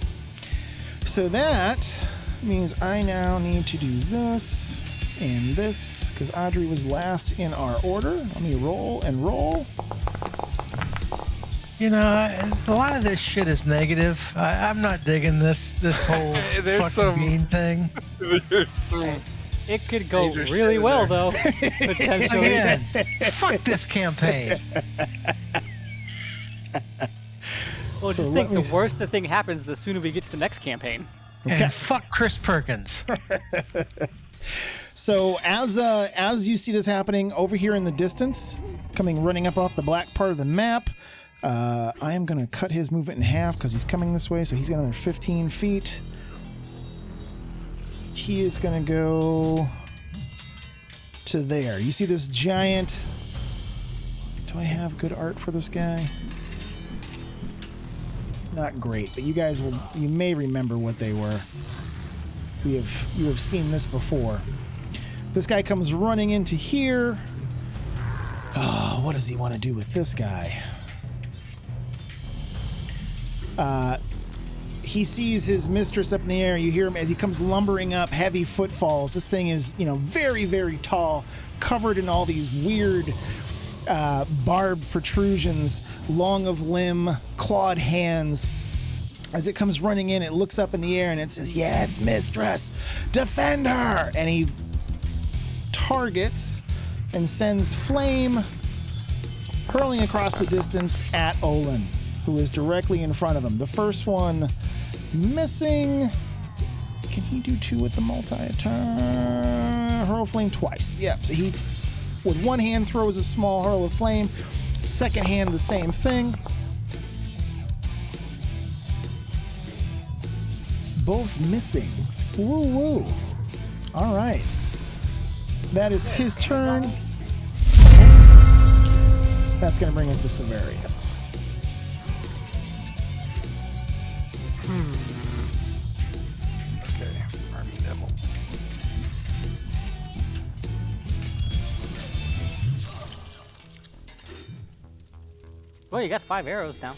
So that means I now need to do this and this because Audrey was last in our order. Let me roll and roll. You know, a lot of this shit is negative. I'm not digging this whole There's fucking some- mean thing. There's some It could go Major really shit well, in though. Potentially. Again, fuck this campaign. Well, So just let think, me- the worse the thing happens, the sooner we get to the next campaign. And fuck Chris Perkins. So as you see this happening over here in the distance, running up off the black part of the map, I am going to cut his movement in half because he's coming this way, so he's got another 15 feet. He is going to go to there. You see this giant... Do I have good art for this guy? Not great, but you may remember what they were. You have seen this before. This guy comes running into here. Oh, what does he want to do with this guy? He sees his mistress up in the air. You hear him as he comes lumbering up, heavy footfalls. This thing is, very, very tall, covered in all these weird barbed protrusions, long of limb, clawed hands. As it comes running in, it looks up in the air and it says, "Yes, mistress, defend her!" And he targets and sends flame hurling across the distance at Olin, who is directly in front of him. The first one missing. Can he do two with the multi-attack? Hurl flame twice. Yeah, so he, with one hand, throws a small hurl of flame. Second hand, the same thing. Both missing. Woo woo. All right. That is his turn. That's going to bring us to Severius. Okay, Army Devil. Well, you got 5 arrows now.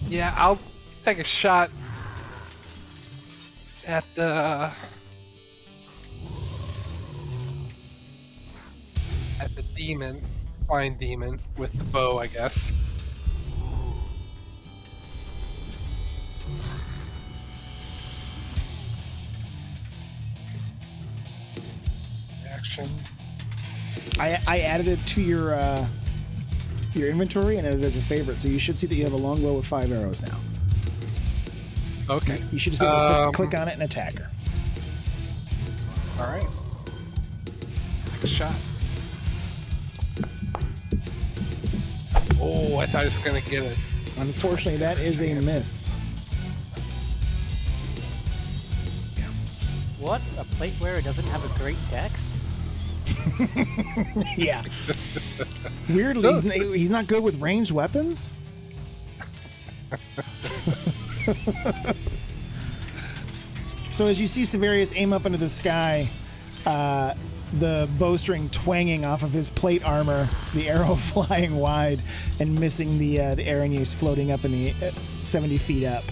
Yeah, I'll take a shot at the demon, flying demon with the bow, I guess. Action. I added it to your inventory and added it as a favorite, so you should see that you have a longbow with 5 arrows now. Okay. You should just be able to click on it and attack her. All right. Take a shot. Oh, I thought I was gonna get it. Unfortunately, that is a miss. What? A plate wearer doesn't have a great dex? Yeah. Weirdly, he's not good with ranged weapons. So as you see Severius aim up into the sky, the bowstring twanging off of his plate armor, the arrow flying wide and missing the Erinyes floating up in the 70 feet up.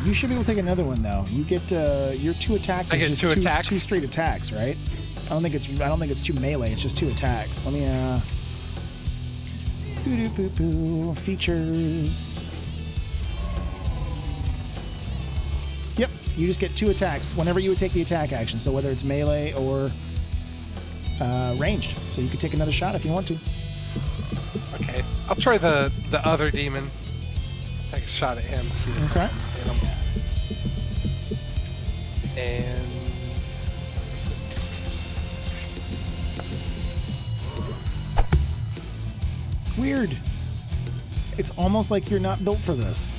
You should be able to take another one though. You get your 2 attacks. I is get just 2 attacks? 2 straight attacks, right? I don't think it's 2 melee. It's just 2 attacks. Let me features. Yep, you just get 2 attacks whenever you would take the attack action. So whether it's melee or ranged, so you could take another shot if you want to. Okay. I'll try the other demon. Take a shot at him. See if Okay. I can hit him. And Weird. It's almost like you're not built for this.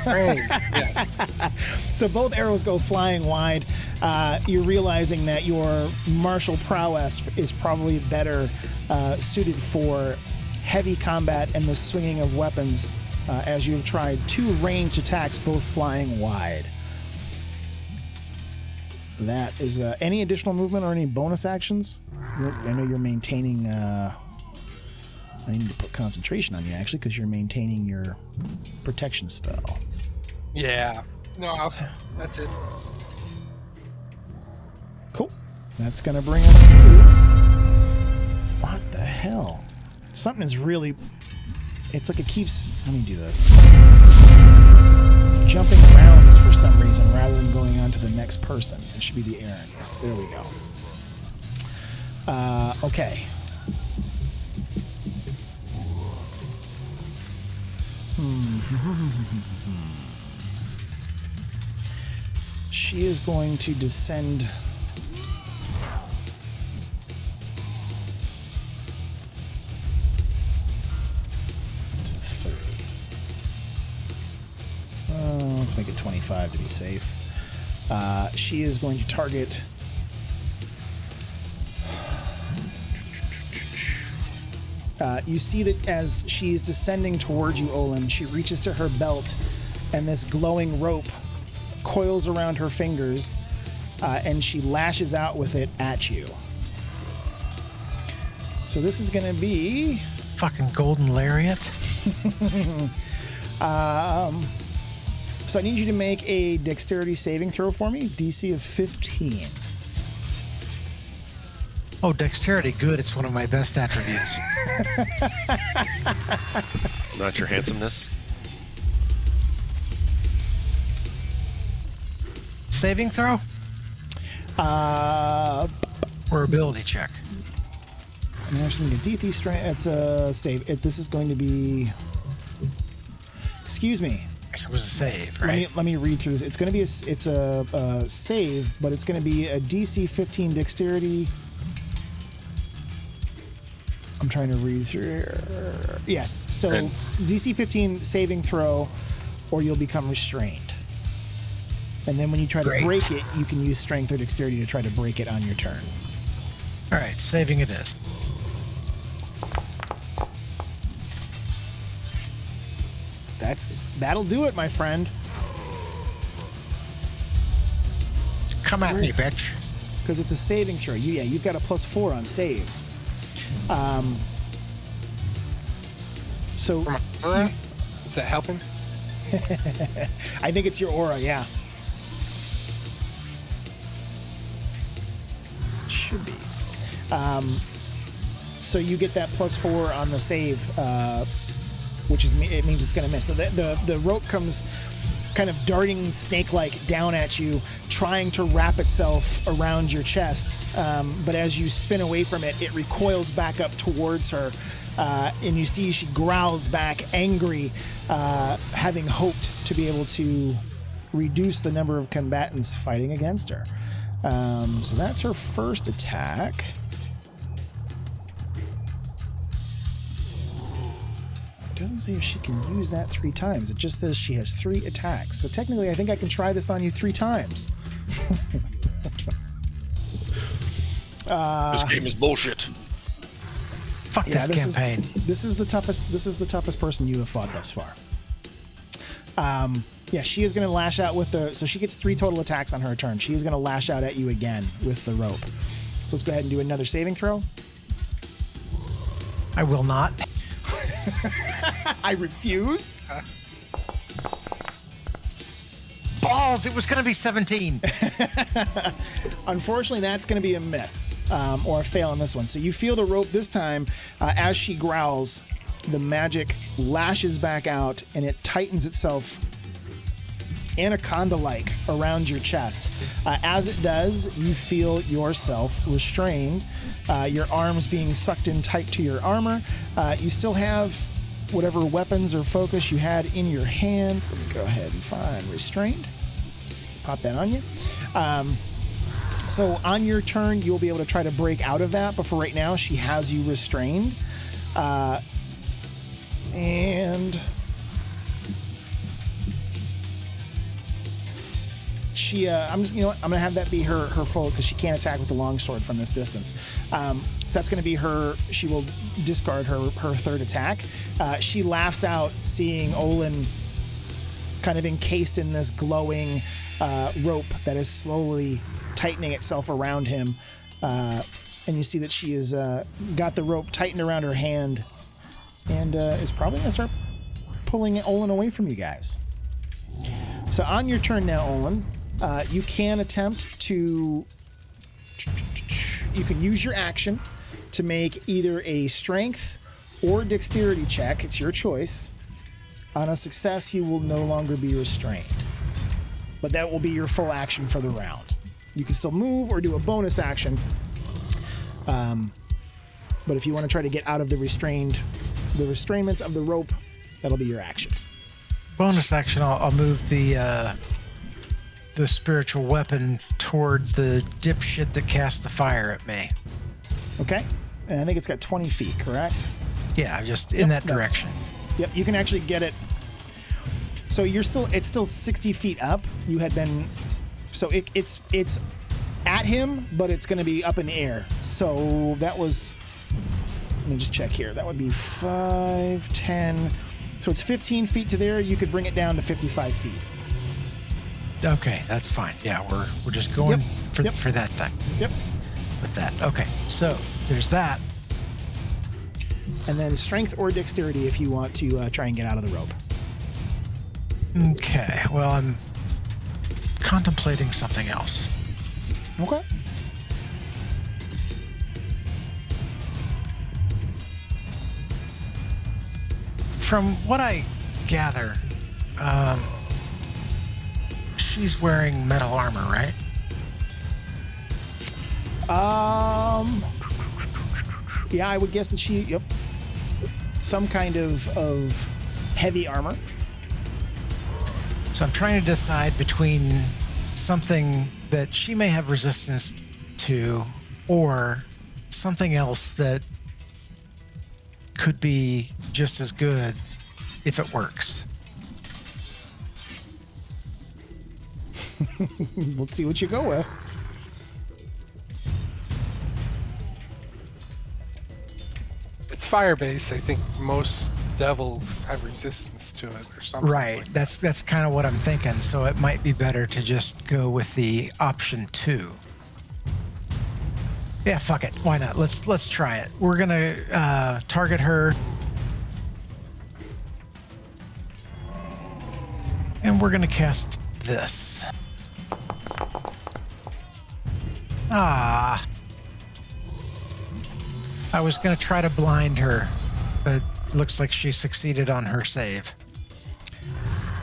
great. Yes. So both arrows go flying wide. You're realizing that your martial prowess is probably better suited for heavy combat and the swinging of weapons as you have tried 2 ranged attacks, both flying wide. That is any additional movement or any bonus actions? I know you're maintaining... I need to put concentration on you, actually, because you're maintaining your protection spell. Yeah. No, that's it. Cool. That's going to bring us to... What the hell? Something is really... It's like it keeps... Let me do this. Jumping rounds for some reason rather than going on to the next person. It should be the Erinyes. There we go. Okay. She is going to descend to 30. Let's make it 25 to be safe. She is going to target... you see that as she is descending towards you, Olin, she reaches to her belt, and this glowing rope coils around her fingers, and she lashes out with it at you. So this is going to be... Fucking golden lariat. So I need you to make a dexterity saving throw for me, DC of 15. Oh, dexterity, good. It's one of my best attributes. Not your handsomeness. Saving throw? Or ability check? I'm actually going to DC strength. It's a save. This is going to be... Excuse me. It was a save, right? Let me read through this. It's going to be a save, but it's going to be a DC 15 dexterity... I'm trying to read through here. Yes. So DC 15 saving throw, or you'll become restrained. And then when you try to break it, you can use strength or dexterity to try to break it on your turn. All right, saving it is. That'll do it, my friend. Come at me, bitch. Because it's a saving throw. You've got a +4 on saves. So is that helping? I think it's your aura, yeah. It should be. So you get that +4 on the save, which is it means it's going to miss. So the rope comes kind of darting snake-like down at you, trying to wrap itself around your chest. But as you spin away from it, it recoils back up towards her. And you see she growls back, angry, having hoped to be able to reduce the number of combatants fighting against her. So that's her first attack. It doesn't say if she can use that 3 times. It just says she has 3 attacks. So technically, I think I can try this on you 3 times. This game is bullshit. Fuck this campaign. This is the toughest person you have fought thus far. She is going to lash out with the... So she gets 3 total attacks on her turn. She is going to lash out at you again with the rope. So let's go ahead and do another saving throw. I will not. I refuse. Balls! It was going to be 17. Unfortunately, that's going to be a miss or a fail on this one. So you feel the rope this time as she growls. The magic lashes back out and it tightens itself anaconda-like around your chest. As it does, you feel yourself restrained. Your arms being sucked in tight to your armor. You still have whatever weapons or focus you had in your hand. Let me go ahead and find restrained. Pop that on you. So on your turn, you'll be able to try to break out of that, but for right now, she has you restrained. And she, I'm just, you know what? I'm gonna have that be her full because she can't attack with the longsword from this distance. So that's gonna be her. She will discard her third attack. She laughs out, seeing Olin kind of encased in this glowing rope that is slowly tightening itself around him. And you see that she has got the rope tightened around her hand and is probably going to start pulling Olin away from you guys. So on your turn now, Olin, you can attempt to... You can use your action to make either a strength or dexterity check. It's your choice. On a success, you will no longer be restrained. But that will be your full action for the round. You can still move or do a bonus action. But if you want to try to get out of the restrainments of the rope, that'll be your action. Bonus action, I'll move the spiritual weapon toward the dipshit that cast the fire at me. Okay. And I think it's got 20 feet, correct? Yeah, just in that direction. Yep, you can actually get it. So it's still 60 feet up. You had been, so it's at him, but it's going to be up in the air. So that was, let me just check here. That would be 5, 10. So it's 15 feet to there. You could bring it down to 55 feet. Okay, that's fine. Yeah, we're just going for that thing. Yep. With that. Okay, so there's that. And then strength or dexterity if you want to try and get out of the rope. Okay, well, I'm contemplating something else. Okay. From what I gather, she's wearing metal armor, right? Yeah, I would guess that she, some kind of heavy armor. So I'm trying to decide between something that she may have resistance to or something else that could be just as good if it works. Let's see what you go with. It's fire-based. I think most devils have resistance to it or something. Right. Like That's kind of what I'm thinking. So it might be better to just go with the option 2. Yeah, fuck it. Why not? Let's try it. We're gonna target her, and we're gonna cast this. I was gonna try to blind her, but looks like she succeeded on her save.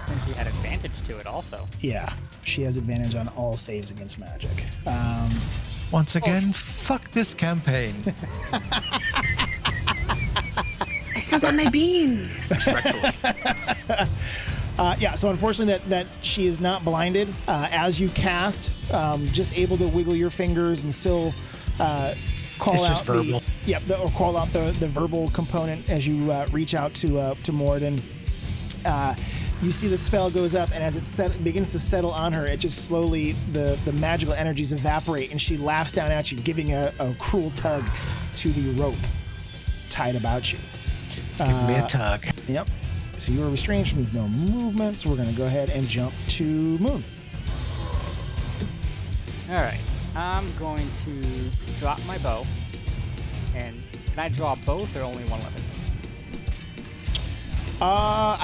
And she had advantage to it also. Yeah, she has advantage on all saves against magic. Once again, fuck this campaign. I still got my beams. Yeah, so unfortunately that she is not blinded. As you cast, just able to wiggle your fingers and still call It's out just verbal. or call out the verbal component as you reach out to Morden. You see the spell goes up, and as it begins to settle on her, it just slowly, the magical energies evaporate, and she laughs down at you, giving a cruel tug to the rope tied about you. Give me a tug. Yep. So you are restrained from these no movements. We're going to go ahead and jump to Moon. Alright, I'm going to drop my bow. And can I draw both or only one weapon? I'll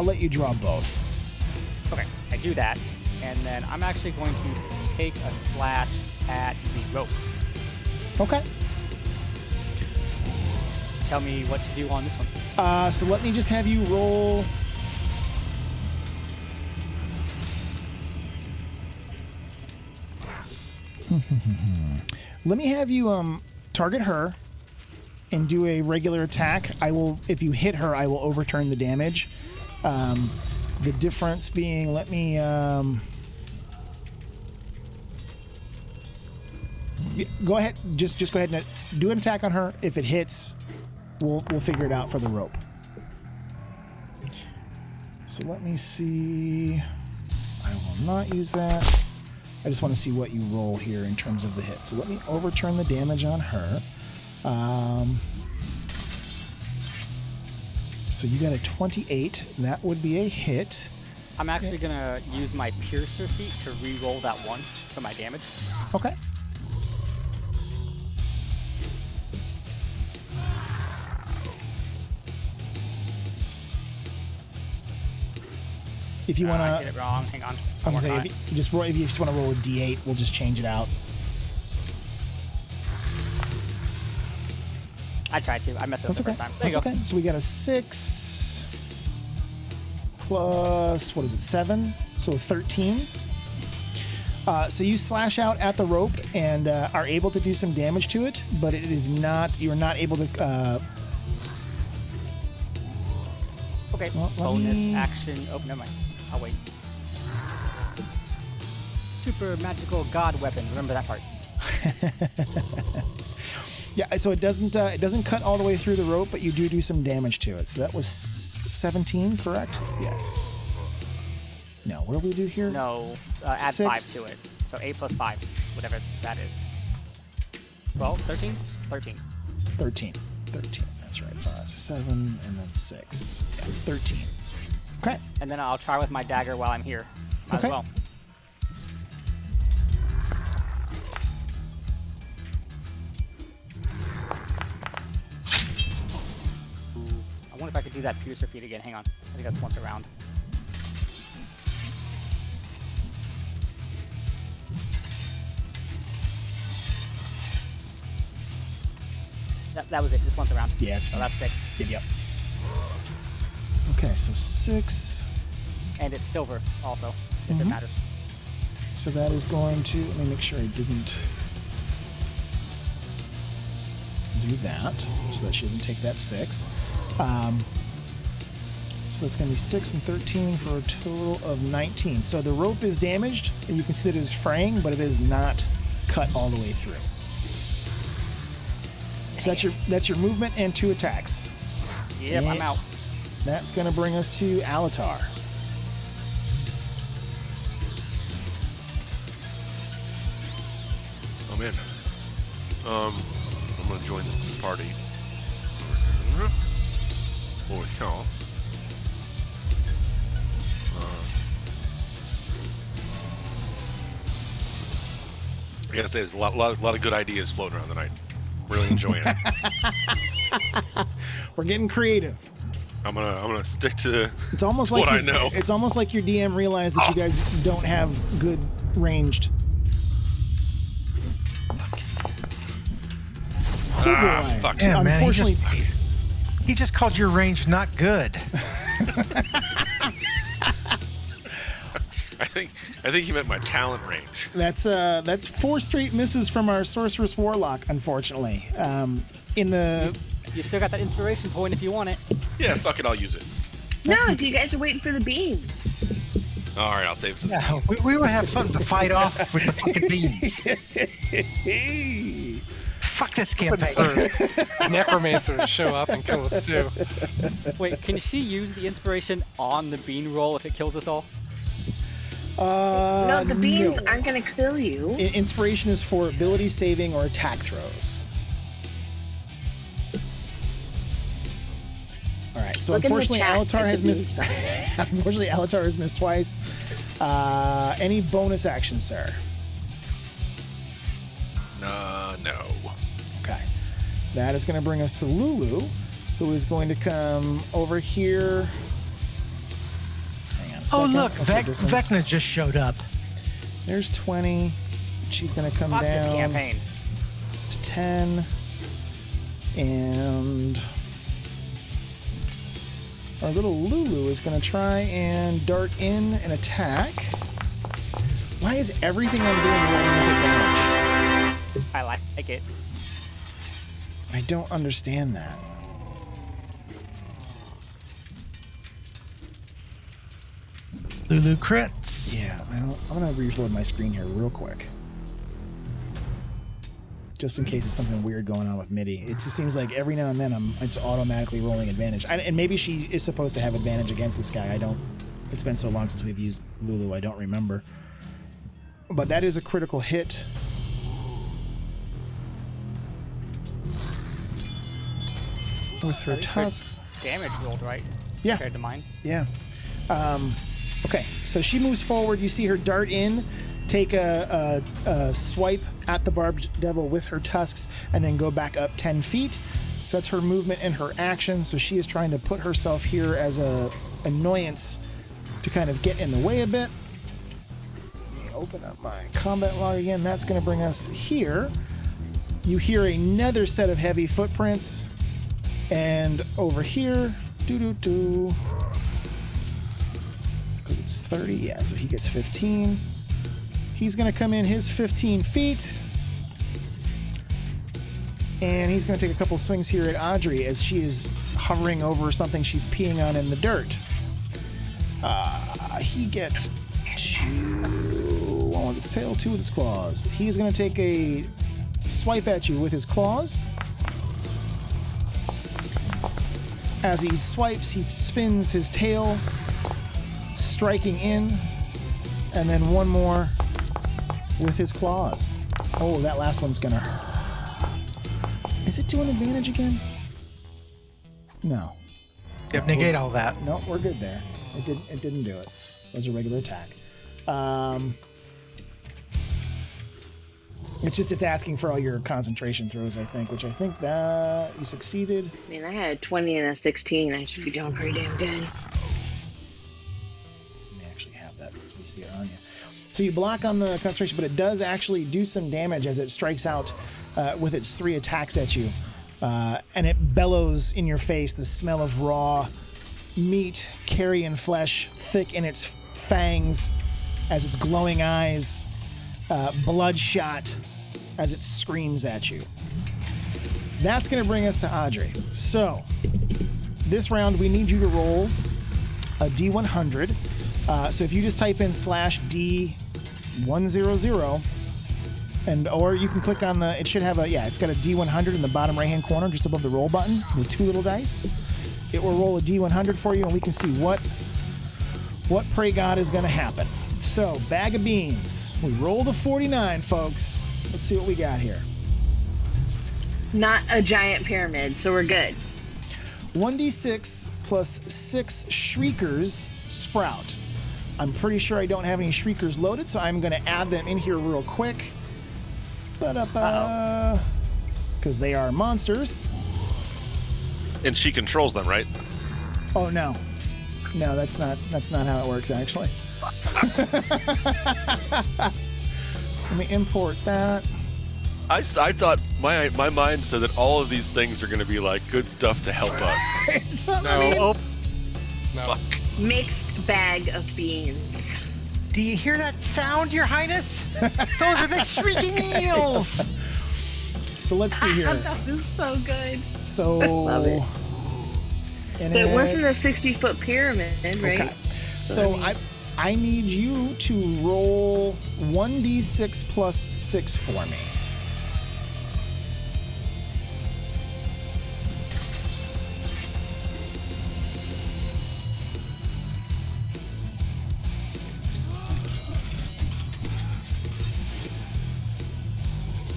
let you draw both. Okay, I do that. And then I'm actually going to take a slash at the rope. Okay. Tell me what to do on this one. So let me just have you roll. Let me have you target her and do a regular attack. I will, if you hit her, I will overturn the damage. The difference being, let me go ahead. Just go ahead and do an attack on her. If it hits, we'll figure it out for the rope. So let me see. I will not use that. I just want to see what you roll here in terms of the hit. So let me overturn the damage on her. So you got a 28. That would be a hit. I'm actually gonna use my Piercer feat to re-roll that one for my damage. Okay. If you want I to, did it wrong. Hang on. I was gonna say, if you just want to roll a d8, we'll just change it out. I tried to. I messed up That's the okay. first time. There That's you go. okay. So we got a 6 plus, what is it, 7? So 13. So you slash out at the rope and are able to do some damage to it, but it is not, you're not able to, Okay. well, let Bonus me- action. Oh, never mind. I'll wait. Super magical god weapon. Remember that part. yeah, so it doesn't cut all the way through the rope, but you do some damage to it. So that was 17, correct? Yes. No, what do we do here? No, add 6. 5 to it. So 8 plus 5, whatever that is. 12, 13? 13. 13. That's right. 7 and then 6. Yeah, 13. Okay. And then I'll try with my dagger while I'm here. Might Okay. as well. Ooh, I wonder if I could do that Piercer feat again. Hang on. I think that's once around. That was it. Just once around. Yeah, it's So fine. that's 6. Yep. Okay, so 6. And it's silver also, if it matters. So that is going to, let me make sure I didn't do that, so that she doesn't take that 6. So that's going to be 6 and 13 for a total of 19. So the rope is damaged, and you can see that it is fraying, but it is not cut all the way through. So that's your movement and 2 attacks. Yep, I'm out. That's going to bring us to Alatar. Oh man. I'm gonna join the party. Holy cow. I gotta say, there's a lot of good ideas floating around tonight. Really enjoying it. We're getting creative. I'm gonna stick to It's almost what like I know. It's almost like your DM realized that you guys don't have good ranged. Oh boy. Fuck. Yeah, man, Unfortunately, he just called your range not good. I think he meant my talent range. that's 4 straight misses from our sorceress warlock. Unfortunately, in the You still got that inspiration point if you want it. Yeah, fuck it, I'll use it. No, you guys are waiting for the beans. All right, I'll save it for the Yeah, we would have something to fight off with the fucking beans. Fuck this campaign. For Necromancer to show up and kill us too. Wait, can she use the inspiration on the bean roll if it kills us all? No, the beans no. aren't going to kill you. Inspiration is for ability saving or attack throws. All right, so Look in the unfortunately, chat Alatar at has the missed. beans. Unfortunately, Alatar has missed twice. Any bonus action, sir? No. Okay. That is going to bring us to Lulu, who is going to come over here. Hang on a Oh, second. look, What's the distance? Vecna just showed up. There's 20. She's going to come Fuck this down campaign. to 10. And our little Lulu is going to try and dart in and attack. Why is everything I'm doing rolling with advantage? I like it. I don't understand that. Lulu crits. Yeah, I'm gonna reload my screen here real quick. Just in case there's something weird going on with MIDI. It just seems like every now and then it's automatically rolling advantage. And maybe she is supposed to have advantage against this guy. I don't It's been so long since we've used Lulu, I don't remember. But that is a critical hit. With her tusks. Damage rolled, right? Yeah. Compared to mine. Yeah. Okay, so she moves forward. You see her dart in, take a swipe at the barbed devil with her tusks, and then go back up 10 feet. So that's her movement and her action. So she is trying to put herself here as a annoyance to kind of get in the way a bit. Let me open up my combat log again. That's going to bring us here. You hear another set of heavy footprints. And over here, because it's 30, yeah, so he gets 15. He's gonna come in his 15 feet. And he's gonna take a couple swings here at Audrey as she is hovering over something she's peeing on in the dirt. He gets 2, 1 with its tail, 2 with its claws. He's gonna take a swipe at you with his claws. As he swipes, he spins his tail, striking in, and then one more with his claws. Oh, that last one's gonna hurt. Is it doing advantage again? No. Yep, negate all that. No, we're good there. It didn't do it. It was a regular attack. It's asking for all your concentration throws, I think, which I think that you succeeded. I mean, I had a 20 and a 16. I should be doing pretty damn good. Let me actually have that as we see it on you. So you block on the concentration, but it does actually do some damage as it strikes out with its 3 attacks at you. And it bellows in your face, the smell of raw meat, carrion flesh, thick in its fangs, as its glowing eyes, bloodshot, as it screams at you. That's going to bring us to Audrey. So, this round we need you to roll a D100. So if you just type in /D100, or you can click on it should have it's got a D100 in the bottom right-hand corner, just above the roll button, with 2 little dice. It will roll a D100 for you, and we can see what pray God is going to happen. So, bag of beans. We rolled a 49, folks. Let's see what we got here. Not a giant pyramid, so we're good. 1d6 plus 6 shriekers sprout. I'm pretty sure I don't have any shriekers loaded, so I'm going to add them in here real quick. Because they are monsters. And she controls them, right? Oh, no. No, that's not how it works, actually. Let me import that. I thought my mind said that all of these things are going to be like good stuff to help us. No. No. Fuck. Mixed bag of beans. Do you hear that sound, Your Highness? Those are the shrieking eels! So let's see here. That was so good. So, Love it. and But it wasn't a it's- 60-foot pyramid, right? Okay. So I need you to roll 1d6 plus 6 for me.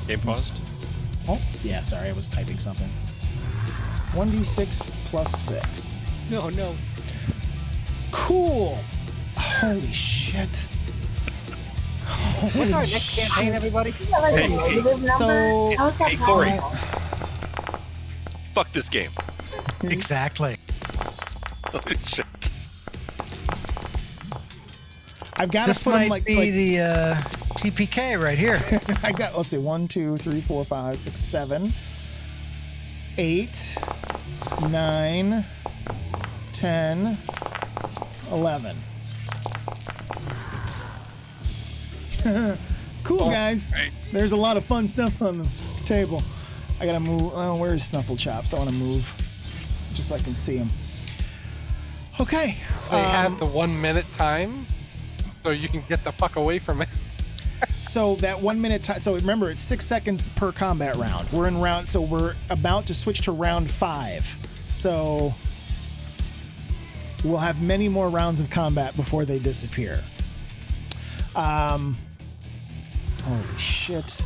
Game paused. Oh, yeah, sorry, I was typing something. 1d6 plus 6. No, no. Cool. Holy shit. What's our next campaign, everybody? So, Hey, Corey. Fuck this game. Exactly. Holy shit. I've got This to put them might be the TPK right here. I got, let's see, 1, 2, 3, 4, 5, 6, 7, 8, 9, 10, 11. Cool, guys. Right. There's a lot of fun stuff on the table. I gotta move. Oh, where's Snuffle Chops? I want to move just so I can see him. Okay. They have the 1 minute time, so you can get the fuck away from it. So that 1 minute time. So remember, it's 6 seconds per combat round. We're in round. So we're about to switch to round 5. So we'll have many more rounds of combat before they disappear. Holy shit.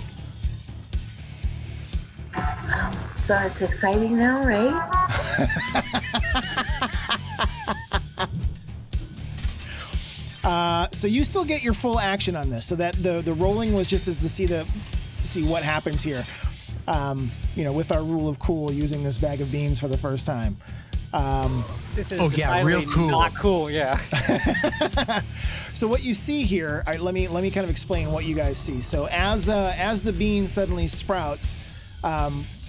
So it's exciting now, right? So you still get your full action on this. So that the rolling was just as to see what happens here. With our rule of cool, using this bag of beans for the first time. This is Oh, yeah, real decidedly cool. Not cool, yeah. So what you see here, all right, let me kind of explain what you guys see. So as the bean suddenly sprouts,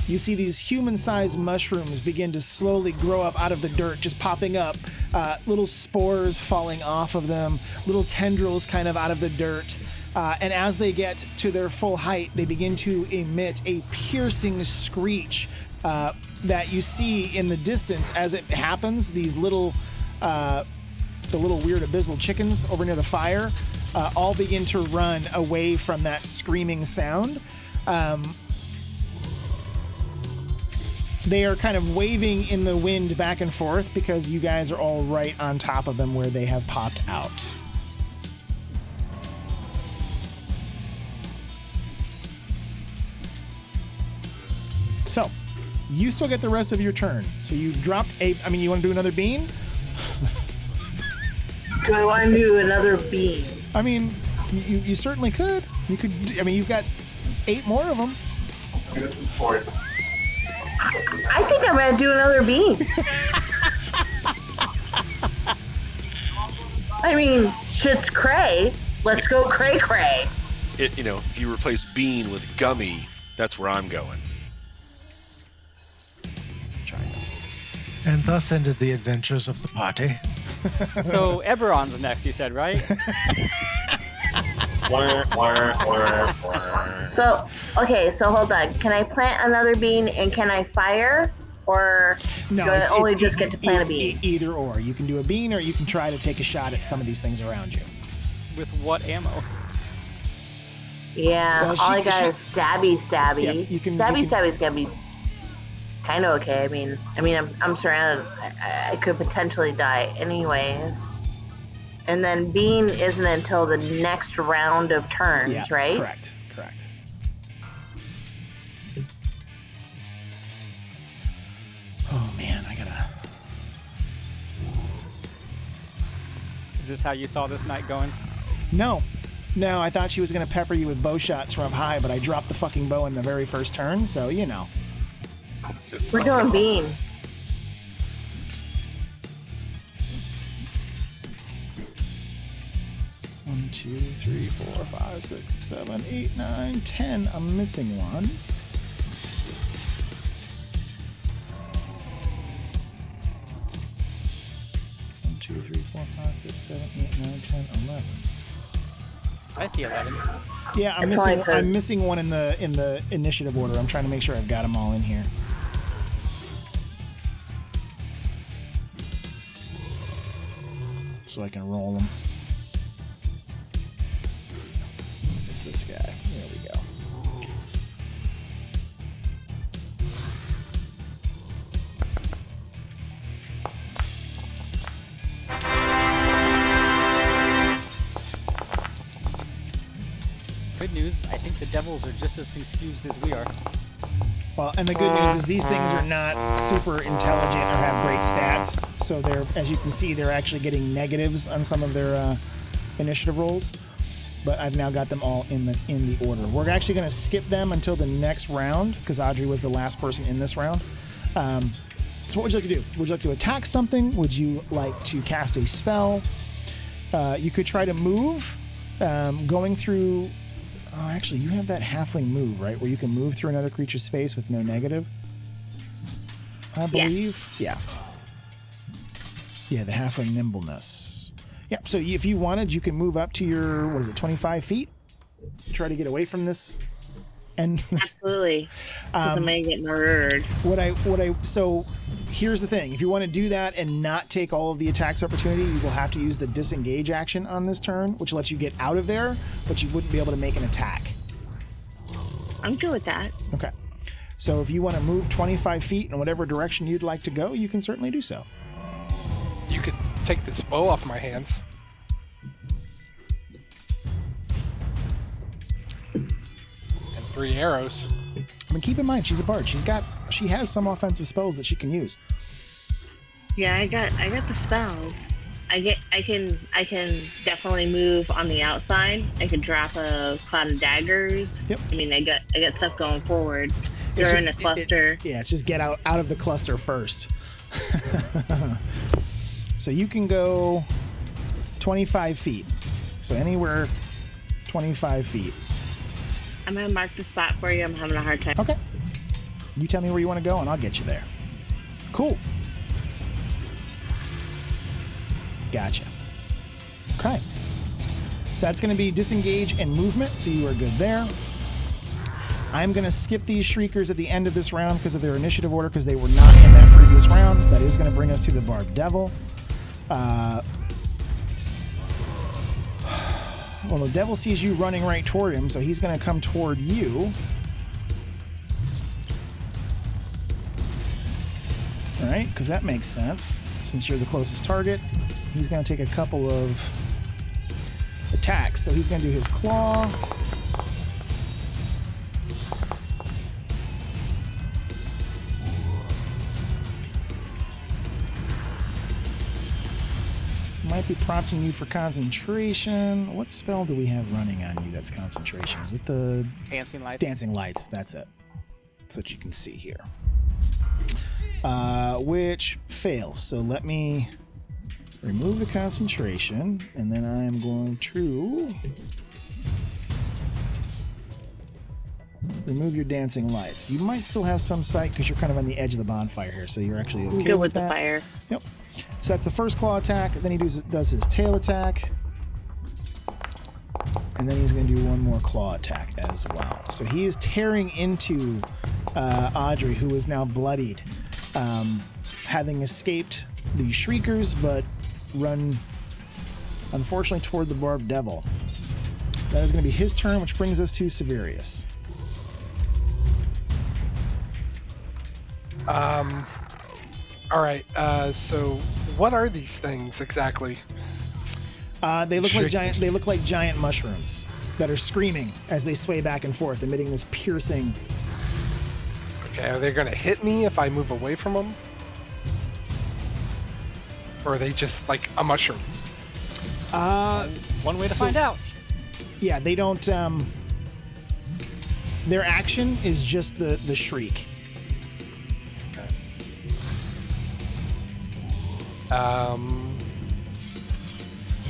you see these human-sized mushrooms begin to slowly grow up out of the dirt, just popping up, little spores falling off of them, little tendrils kind of out of the dirt. And as they get to their full height, they begin to emit a piercing screech that you see in the distance. As it happens, these the little weird abyssal chickens over near the fire all begin to run away from that screaming sound. They are kind of waving in the wind back and forth because you guys are all right on top of them where they have popped out. So, you still get the rest of your turn. So you dropped you want to do another bean? Do I want to do another bean? I mean, you certainly could. You could, you've got 8 more of them. I think I'm going to do another bean. I mean, shit's cray. Let's go cray cray. If you replace bean with gummy, that's where I'm going. And thus ended the adventures of the party. So Eberron's next, you said, right? So hold on. Can I plant another bean and can I fire? Or No, do I only just get to plant a bean? Either or. You can do a bean or you can try to take a shot at some of these things around you. With what ammo? Yeah, Well, all I got is stabby. Yeah, you can- Stabby's gonna be kind of okay. I mean, I'm surrounded. I could potentially die anyways. And then bean isn't until the next round of turns, Yeah, right? Correct. Oh man, I gotta. Is this how you saw this night going? No, I thought she was gonna pepper you with bow shots from up high, but I dropped the fucking bow in the very first turn, so you know. Just We're doing bean. One, 2, 3, 4, 5, 6, 7, 8, 9, 10. I'm missing one. One, 2, 3, 4, 5, 6, 7, 8, 9, 10, 11. I see 11. Yeah, I'm It's only missing. 'cause- I'm missing one in the initiative order. I'm trying to make sure I've got them all in here. So I can roll them. It's this guy. There we go. Good news, I think the devils are just as confused as we are. Well, and the good news is these things are not super intelligent or have great stats. So they're, as you can see, they're actually getting negatives on some of their initiative rolls. But I've now got them all in the order. We're actually going to skip them until the next round because Audrey was the last person in this round. So what would you like to do? Would you like to attack something? Would you like to cast a spell? You could try to move, going through. Oh, actually, you have that halfling move, right? Where you can move through another creature's space with no negative. I believe. Yeah. Yeah, the halfling nimbleness. Yeah, so if you wanted, you can move up to your, 25 feet? Try to get away from this. And Absolutely. Because I may get murdered. So here's the thing. If you want to do that and not take all of the attacks opportunity, you will have to use the disengage action on this turn, which lets you get out of there, but you wouldn't be able to make an attack. I'm good with that. Okay. So if you want to move 25 feet in whatever direction you'd like to go, you can certainly do so. You could take this bow off my hands. And 3 arrows. I mean, keep in mind, she's a bard. She has some offensive spells that she can use. Yeah, I got the spells. I can definitely move on the outside. I could drop a cloud of daggers. Yep. I mean, I got stuff going forward. They're in a cluster. It's just get out of the cluster first. So you can go 25 feet. So anywhere 25 feet. I'm gonna mark the spot for you. I'm having a hard time. Okay. You tell me where you want to go, and I'll get you there. Cool. Gotcha. Okay. So that's going to be disengage and movement, so you are good there. I'm going to skip these Shriekers at the end of this round because of their initiative order, because they were not in that previous round. That is going to bring us to the Barbed Devil. Well, the devil sees you running right toward him, so he's going to come toward you. All right, because that makes sense. Since you're the closest target, he's going to take a couple of attacks. So he's going to do his claw. Might be prompting you for concentration. What spell do we have running on you that's concentration? Is it the Dancing lights. Dancing lights? That's it. So that you can see here. Which fails. So let me remove the concentration, and then I am going to remove your dancing lights. You might still have some sight because you're kind of on the edge of the bonfire here, so you're actually okay Good with the that. fire. Yep. So that's the first claw attack. Then he does his tail attack. And then he's going to do one more claw attack as well. So he is tearing into Audrey, who is now bloodied, having escaped the Shriekers, but run, unfortunately, toward the Barbed Devil. That is going to be his turn, which brings us to Severius. All right. So what are these things exactly? They look like giant. They look like giant mushrooms that are screaming as they sway back and forth, emitting this piercing. Okay. Are they going to hit me if I move away from them? Or are they just like a mushroom? One way to find out. Yeah, they don't. Their action is just the shriek.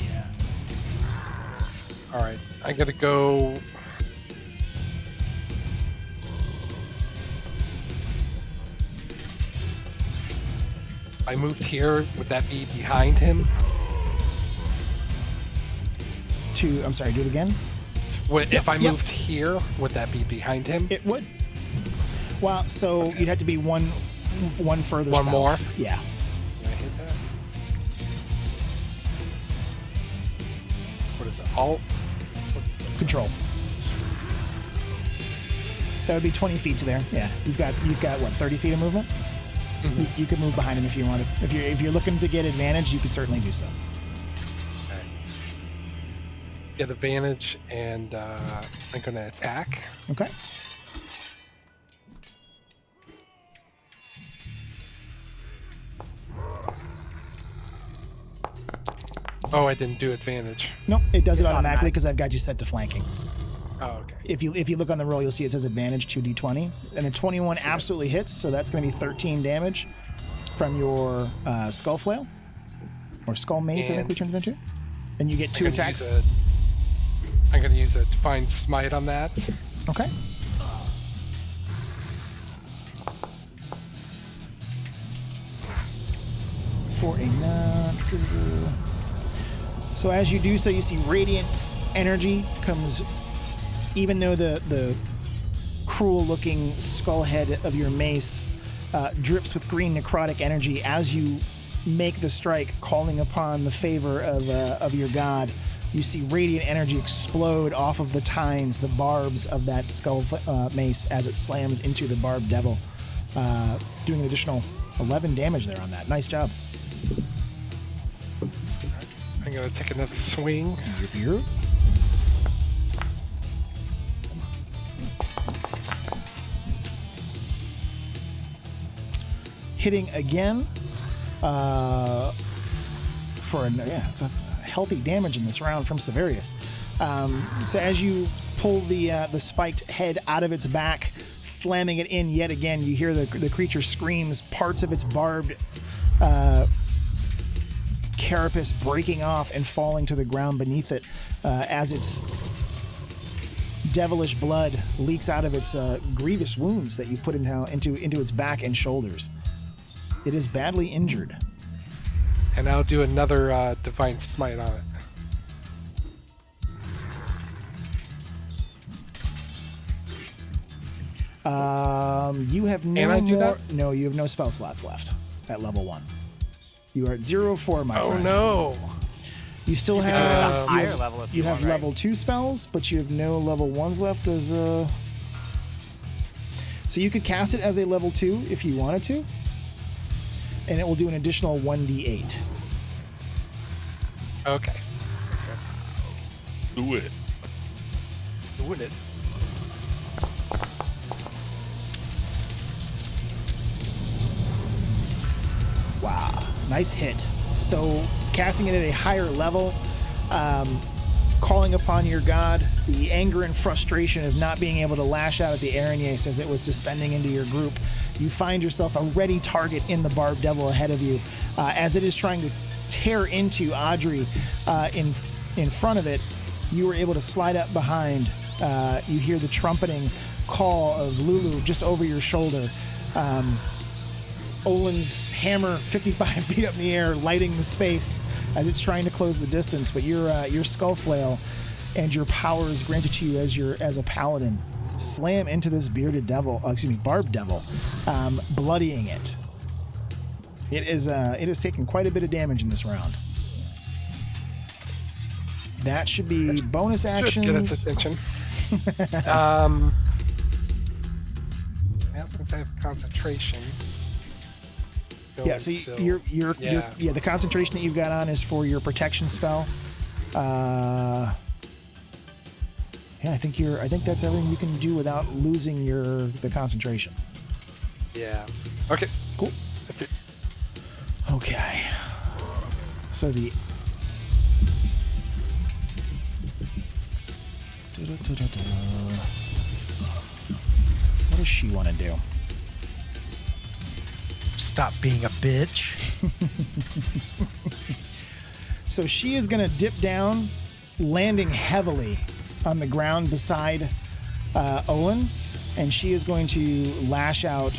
Yeah. All right, I gotta go. I moved here. Would that be behind him? I'm sorry, do it again. If I Yep. moved here, would that be behind him? It would. Well, so Okay. you'd have to be one further One south. more? Yeah. Can I hit that? What is it? Alt? Control. That would be 20 feet to there. Yeah. You've got what, 30 feet of movement? Mhm. You could move behind him if you wanted. If you're looking to get advantage, you could certainly do so. Okay. Get advantage, and I'm gonna attack. Okay. Oh, I didn't do advantage. Nope, it does it It's automatically automatic. because I've got you set to flanking. Oh, okay. If you look on the roll, you'll see it says advantage 2d20, and a 21 absolutely hits, so that's going to be 13 damage from your skull flail or skull mace. I think And we turned it into, and you get 2 attacks. I'm gonna use a divine smite on that. Okay. For a non-trigger. So as you do so, you see radiant energy comes, even though the cruel-looking skull head of your mace drips with green necrotic energy as you make the strike, calling upon the favor of your god. You see radiant energy explode off of the tines, the barbs of that skull mace as it slams into the Barbed Devil, doing an additional 11 damage there on that. Nice job. gonna take another swing. Yep. Hitting again it's a healthy damage in this round from Severius. So as you pull the spiked head out of its back, slamming it in yet again, you hear the creature screams, parts of its barbed carapace breaking off and falling to the ground beneath it as its devilish blood leaks out of its grievous wounds that you put into its back and shoulders. It is badly injured. And I'll do another Divine Smite on it. You have no Can I do more. that? No, you have no spell slots left at level 1. You are at 0-4, my Oh friend. no! You still A have higher level if you you have want, right? level 2 spells, but you have no level 1s left as So you could cast it as a level 2 if you wanted to, and it will do an additional 1d8. Okay. Do it. Doing it. Wow, nice hit. So casting it at a higher level, calling upon your god, the anger and frustration of not being able to lash out at the Erinyes as it was descending into your group, you find yourself a ready target in the barbed devil ahead of you. As it is trying to tear into Audrey in front of it, you were able to slide up behind. You hear the trumpeting call of Lulu just over your shoulder. Olin's hammer 55 feet up in the air, lighting the space as it's trying to close the distance. But your skull flail and your powers granted to you as a paladin slam into this barbed devil, bloodying it. It is taking quite a bit of damage in this round. That should be bonus actions. Should get its attention. Now since I have concentration. Yeah, so the concentration that you've got on is for your protection spell. I think that's everything you can do without losing the concentration. Yeah. Okay. Cool. That's it. Okay. So the what does she want to do? Stop being a bitch. So she is going to dip down, landing heavily on the ground beside Olin, and she is going to lash out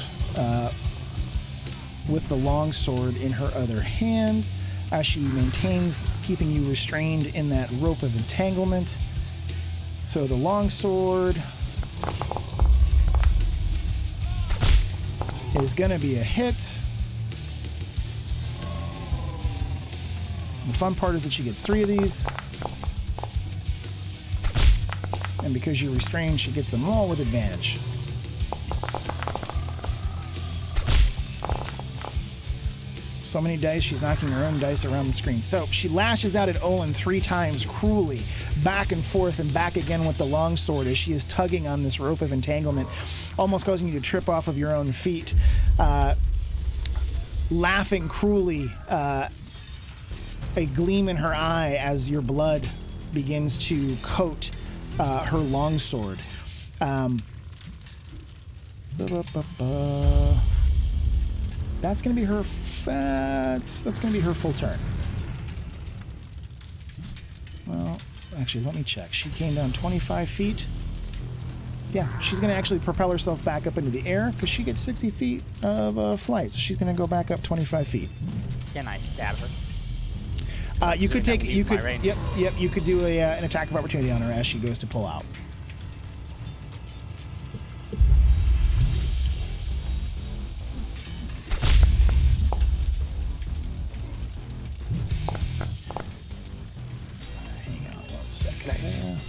with the long sword in her other hand as she maintains keeping you restrained in that rope of entanglement. So the long sword is going to be a hit. The fun part is that she gets 3 of these. And because you're restrained, she gets them all with advantage. So many dice, she's knocking her own dice around the screen. So she lashes out at Olin 3 times cruelly, back and forth and back again with the longsword as she is tugging on this rope of entanglement, almost causing you to trip off of your own feet. Laughing cruelly, a gleam in her eye as your blood begins to coat her longsword. That's going to be her. That's going to be her full turn. Well, actually, let me check. She came down 25 feet. Yeah, she's going to actually propel herself back up into the air because she gets 60 feet of flight. So she's going to go back up 25 feet. Can I stab her? You could take. You could. Range. Yep. You could do an attack of opportunity on her as she goes to pull out. Hang on 1 second. Nice.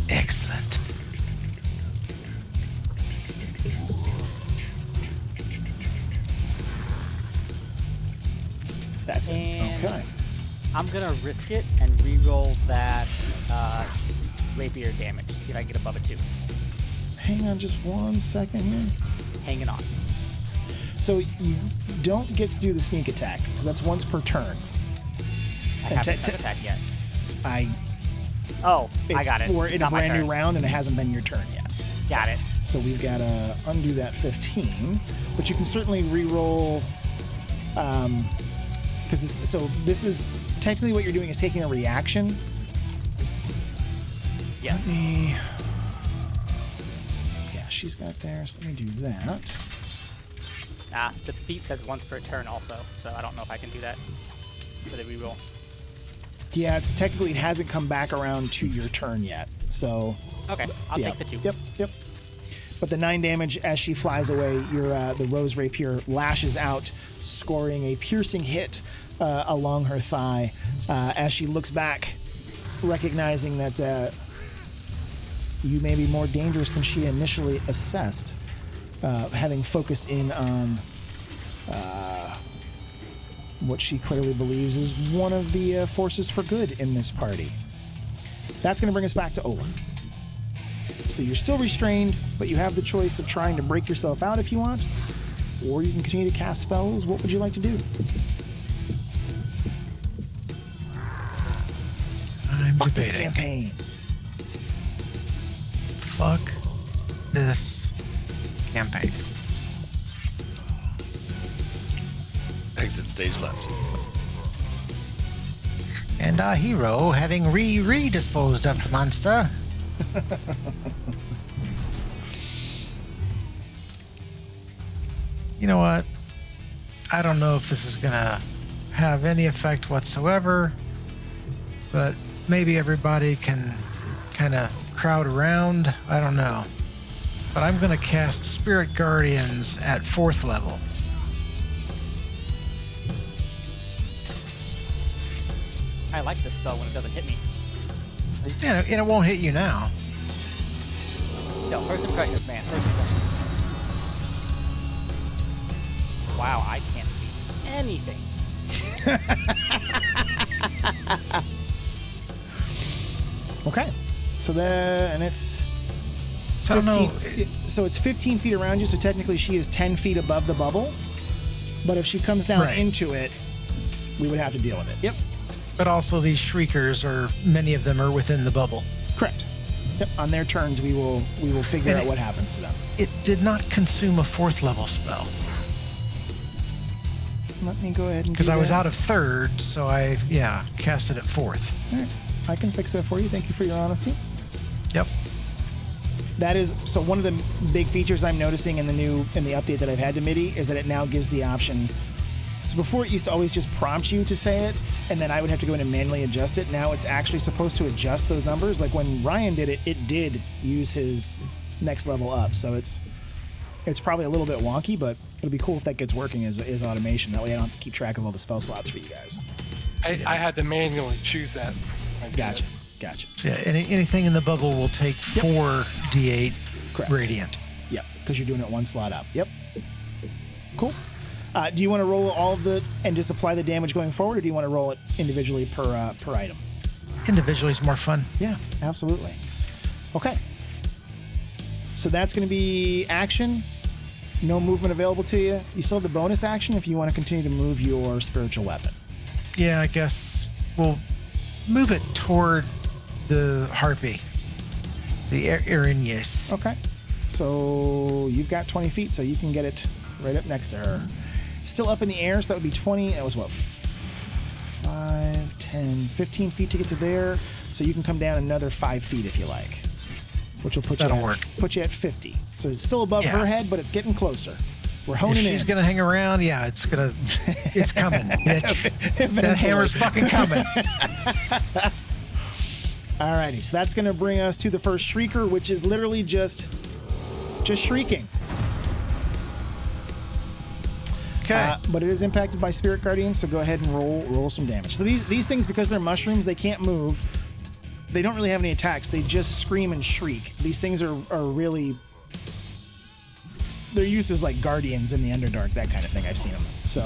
Excellent. That's it. And Okay. I'm gonna risk it and re-roll that rapier damage. See if I can get above a 2. Hang on just 1 second here. Hanging on. So you don't get to do the sneak attack. That's once per turn. I haven't done attack yet. I got it. We're in a Not my brand new turn. round, and it hasn't been your turn yet. Got it. So we've got to undo that 15, but you can certainly re-roll. Because this is technically what you're doing is taking a reaction. Yeah. Let me. Yeah, she's got there. So let me do that. The feat says once per turn also, so I don't know if I can do that for the reroll. Yeah, it's technically it hasn't come back around to your turn yet. So. Okay, I'll Yeah. take the 2. Yep. But the 9 damage as she flies away, the rose rapier lashes out, scoring a piercing hit along her thigh as she looks back, recognizing that you may be more dangerous than she initially assessed, having focused in on what she clearly believes is one of the forces for good in this party. That's going to bring us back to Ola. So you're still restrained, but you have the choice of trying to break yourself out if you want, or you can continue to cast spells. What would you like to do? I'm Fuck this debating. campaign. Fuck this campaign. Exit stage left. And our hero, having re-disposed of the monster, you know what? I don't know if this is gonna have any effect whatsoever, but maybe everybody can kind of crowd around. I don't know. But I'm gonna cast Spirit Guardians at 4th level. I like this spell when it doesn't hit me. Yeah, and it won't hit you now. No, first impressions, man. First impressions. Wow, I can't see anything. Okay. So it's So I don't know. 15 so it's 15 feet around you, so technically she is 10 feet above the bubble. But if she comes down Right. into it, we would have to deal with it. Yep. But also these shriekers many of them are within the bubble. Correct. Yep. On their turns, we will figure And out what happens to them. It did not consume a 4th level spell Let me go ahead and because do I was that. out of 3rd, so I cast it at 4th. All right. I can fix that for you. Thank you for your honesty. Yep. That is so one of the big features I'm noticing in the update that I've had to MIDI is that it now gives the option. So before it used to always just prompt you to say it, and then I would have to go in and manually adjust it. Now it's actually supposed to adjust those numbers. Like when Ryan did it, it did use his next level up. So it's probably a little bit wonky, but it'll be cool if that gets working as automation. That way I don't have to keep track of all the spell slots for you guys. I had to manually choose that. I did Gotcha. it. Gotcha. So yeah, anything in the bubble will take 4d8 Correct. radiant. Yep, because you're doing it one slot up. Yep. Cool. Do you want to roll all of and just apply the damage going forward, or do you want to roll it individually per item? Individually is more fun. Yeah, absolutely. Okay. So that's going to be action. No movement available to you. You still have the bonus action if you want to continue to move your spiritual weapon. Yeah, I guess we'll move it toward the harpy, the Erinyes. Okay. So you've got 20 feet, so you can get it right up next to her. Still up in the air, so that would be 20. That was what? 5, 10, 15 feet to get to there. So you can come down another 5 feet if you like, which will put That'll you work. Put you at 50. So it's still above Yeah. her head, but it's getting closer. We're If honing she's in. gonna hang around, it's coming. That hammer's fucking coming. Alrighty, so that's going to bring us to the first shrieker, which is literally just shrieking. Okay. But it is impacted by Spirit Guardians, so go ahead and roll some damage. So these things, because they're mushrooms, they can't move. They don't really have any attacks. They just scream and shriek. These things are really... They're used as like guardians in the Underdark, that kind of thing. I've seen them. So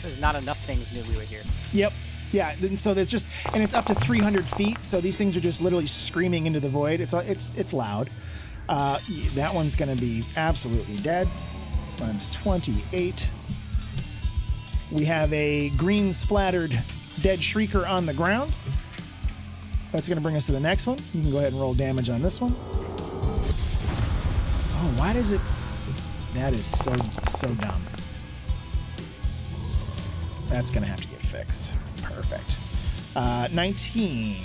There's not enough things knew we were here. Yep. Yeah. And so there's just, and it's up to 300 feet. So these things are just literally screaming into the void. It's loud. That one's going to be absolutely dead. Times 28. We have a green splattered dead shrieker on the ground. That's going to bring us to the next one. You can go ahead and roll damage on this one. Oh, why does it? That is so dumb. That's going to have to get fixed. Perfect. 19.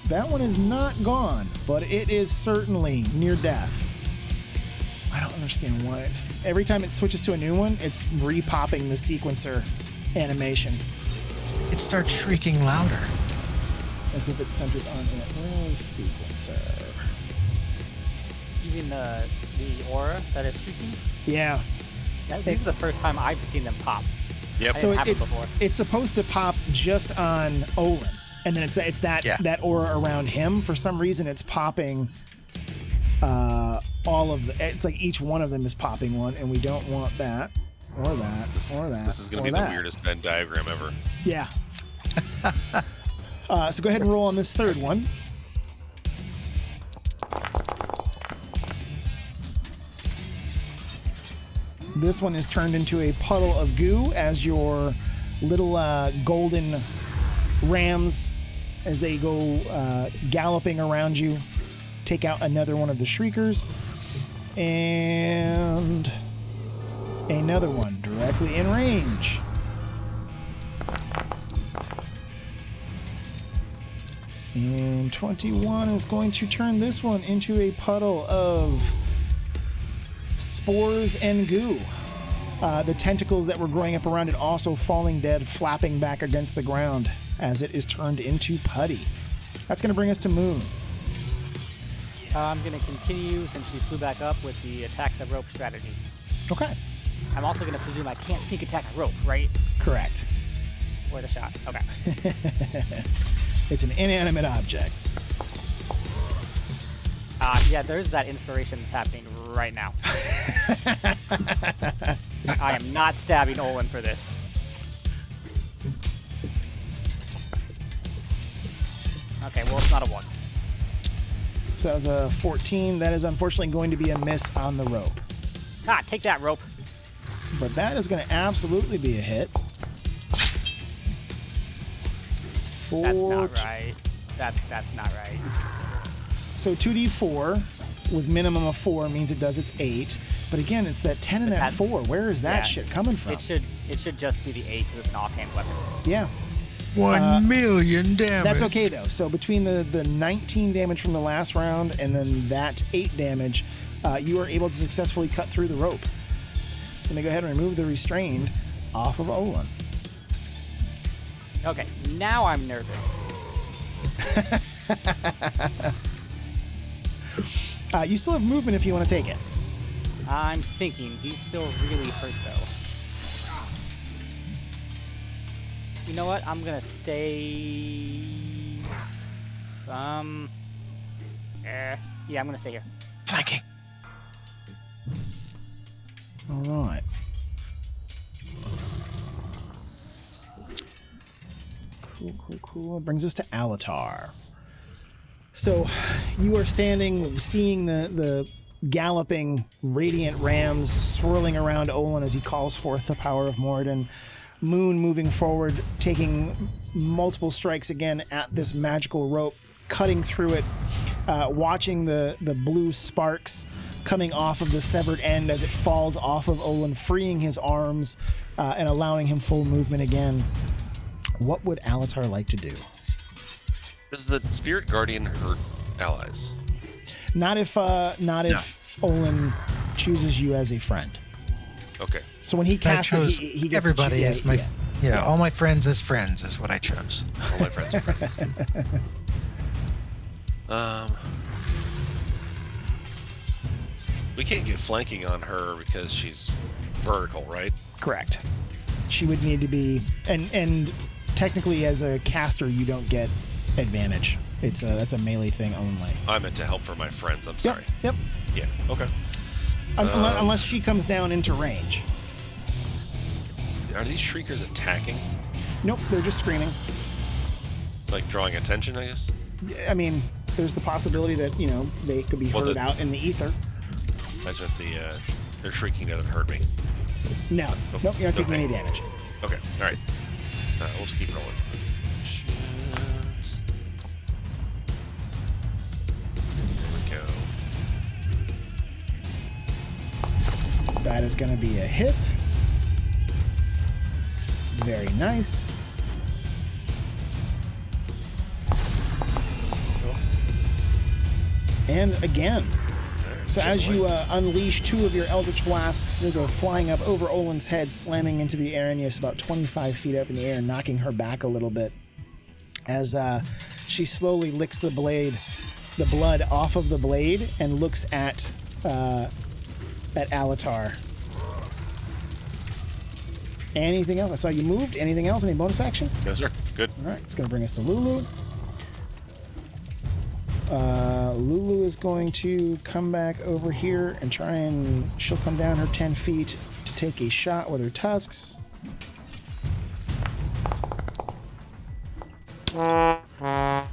That one is not gone, but it is certainly near death. I don't understand why it's... Every time it switches to a new one, it's re-popping the sequencer animation. It starts shrieking louder. As if it's centered on it. Where is sequencer? You mean the aura that is shrieking? Yeah. This is the first time I've seen them pop. Yep. I So didn't have it it's before. it's supposed to pop just on Olin, and then it's that aura around him. For some reason, it's popping all of the. It's like each one of them is popping one, and we don't want that or that or that. This is going to be or the that. weirdest Venn diagram ever. Yeah. So go ahead and roll on this third one. This one is turned into a puddle of goo as your little golden rams, as they go galloping around you, take out another one of the shriekers. And another one directly in range. And 21 is going to turn this one into a puddle of spores and goo. The tentacles that were growing up around it also falling dead, flapping back against the ground as it is turned into putty. That's going to bring us to Moon. I'm going to continue, since she flew back up, with the attack the rope strategy. Okay. I'm also going to presume I can't sneak attack a rope, right? Correct. Or the shot. Okay. It's an inanimate object. Yeah, there's that inspiration that's happening right now. I am not stabbing Olin for this. Okay, well, it's not a 1. So that was a 14. That is unfortunately going to be a miss on the rope. Ah, take that rope. But that is going to absolutely be a hit. That's not right. That's not right. So 2d4 with minimum of 4 means it does its 8. But again, it's that 10 and that 4. Where is that shit coming from? It should just be the 8 because it's an offhand weapon. Yeah. 1 million damage. That's okay, though. So between the 19 damage from the last round and then that 8 damage, you are able to successfully cut through the rope. So let me go ahead and remove the restrained off of Olin. Okay, now I'm nervous. You still have movement if you want to take it. I'm thinking he's still really hurt though. You know what? I'm gonna stay. Yeah, I'm gonna stay here. Flanking. All right. Cool. Brings us to Alatar. So you are standing, seeing the galloping, radiant rams swirling around Olin as he calls forth the power of Moradin. Moon moving forward, taking multiple strikes again at this magical rope, cutting through it, watching the blue sparks coming off of the severed end as it falls off of Olin, freeing his arms and allowing him full movement again. What would Alatar like to do? Does the Spirit Guardian hurt allies? Not if Olin chooses you as a friend. Okay. So when he I casts it, chose he gets everybody to as my all my friends as friends is what I chose. All my friends are friends. We can't get flanking on her because she's vertical, right? Correct. She would need to be, and technically as a caster, you don't get advantage. That's a melee thing only. I meant to help for my friends. I'm sorry. Yep. Yeah. Okay. Unless she comes down into range. Are these shriekers attacking? Nope, they're just screaming. Like drawing attention, I guess? I mean, there's the possibility that, they could be heard out in the ether. That's just their shrieking doesn't hurt me. No. Nope, you're not taking any damage. Okay, alright. We'll just keep rolling. Shit. There we go. That is going to be a hit. Very nice. And again. So as you unleash 2 of your Eldritch Blasts, they go flying up over Olin's head, slamming into the Erinyes about 25 feet up in the air, knocking her back a little bit. As she slowly licks the blood off of the blade, and looks at Alatar. Anything else? I saw you moved. Anything else? Any bonus action? No, sir. Good. All right, it's going to bring us to Lulu. Lulu is going to come back over here and she'll come down her 10 feet to take a shot with her tusks. Oh, that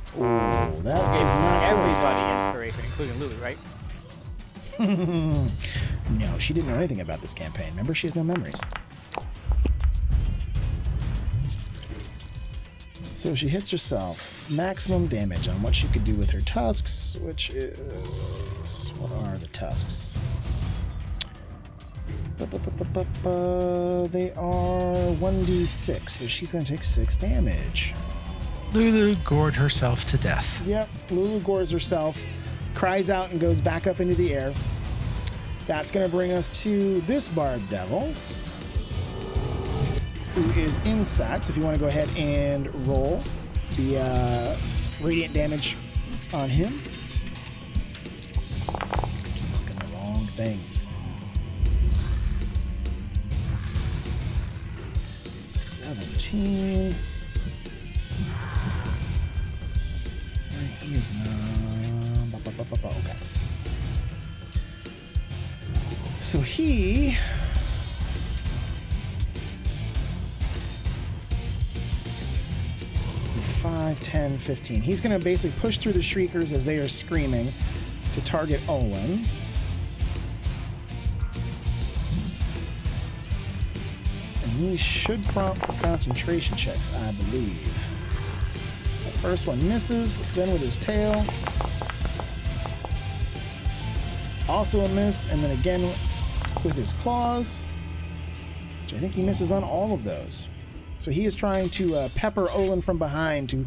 is not Everybody inspiration, including Lulu, right? No, she didn't know anything about this campaign. Remember, she has no memories. So she hits herself. Maximum damage on what she could do with her tusks, which is... What are the tusks? They are 1d6, so she's going to take 6 damage. Lulu gored herself to death. Yep, Lulu gores herself, cries out, and goes back up into the air. That's going to bring us to this Barb Devil, who is inside. So if you want to go ahead and roll the radiant damage on him. Looking the wrong thing. 17. He is not. Okay. So he. 5, 10, 15. He's going to basically push through the Shriekers as they are screaming to target Olin. And he should prompt for concentration checks, I believe. The first one misses, then with his tail. Also a miss, and then again with his claws, which I think he misses on all of those. So he is trying to pepper Olin from behind to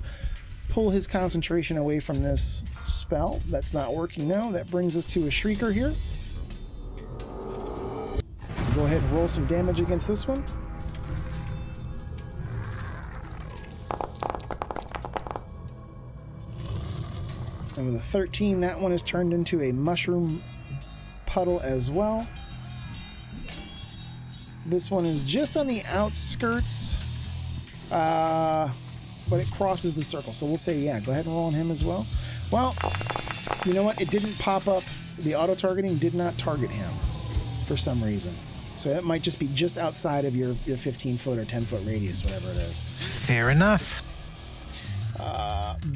pull his concentration away from this spell. That's not working now. That brings us to a Shrieker here. Go ahead and roll some damage against this one. And with a 13, that one is turned into a mushroom puddle as well. This one is just on the outskirts. But it crosses the circle. So we'll say, yeah, go ahead and roll on him as well. Well, you know what? It didn't pop up. The auto-targeting did not target him for some reason. So it might just be just outside of your 15-foot or 10-foot radius, whatever it is. Fair enough.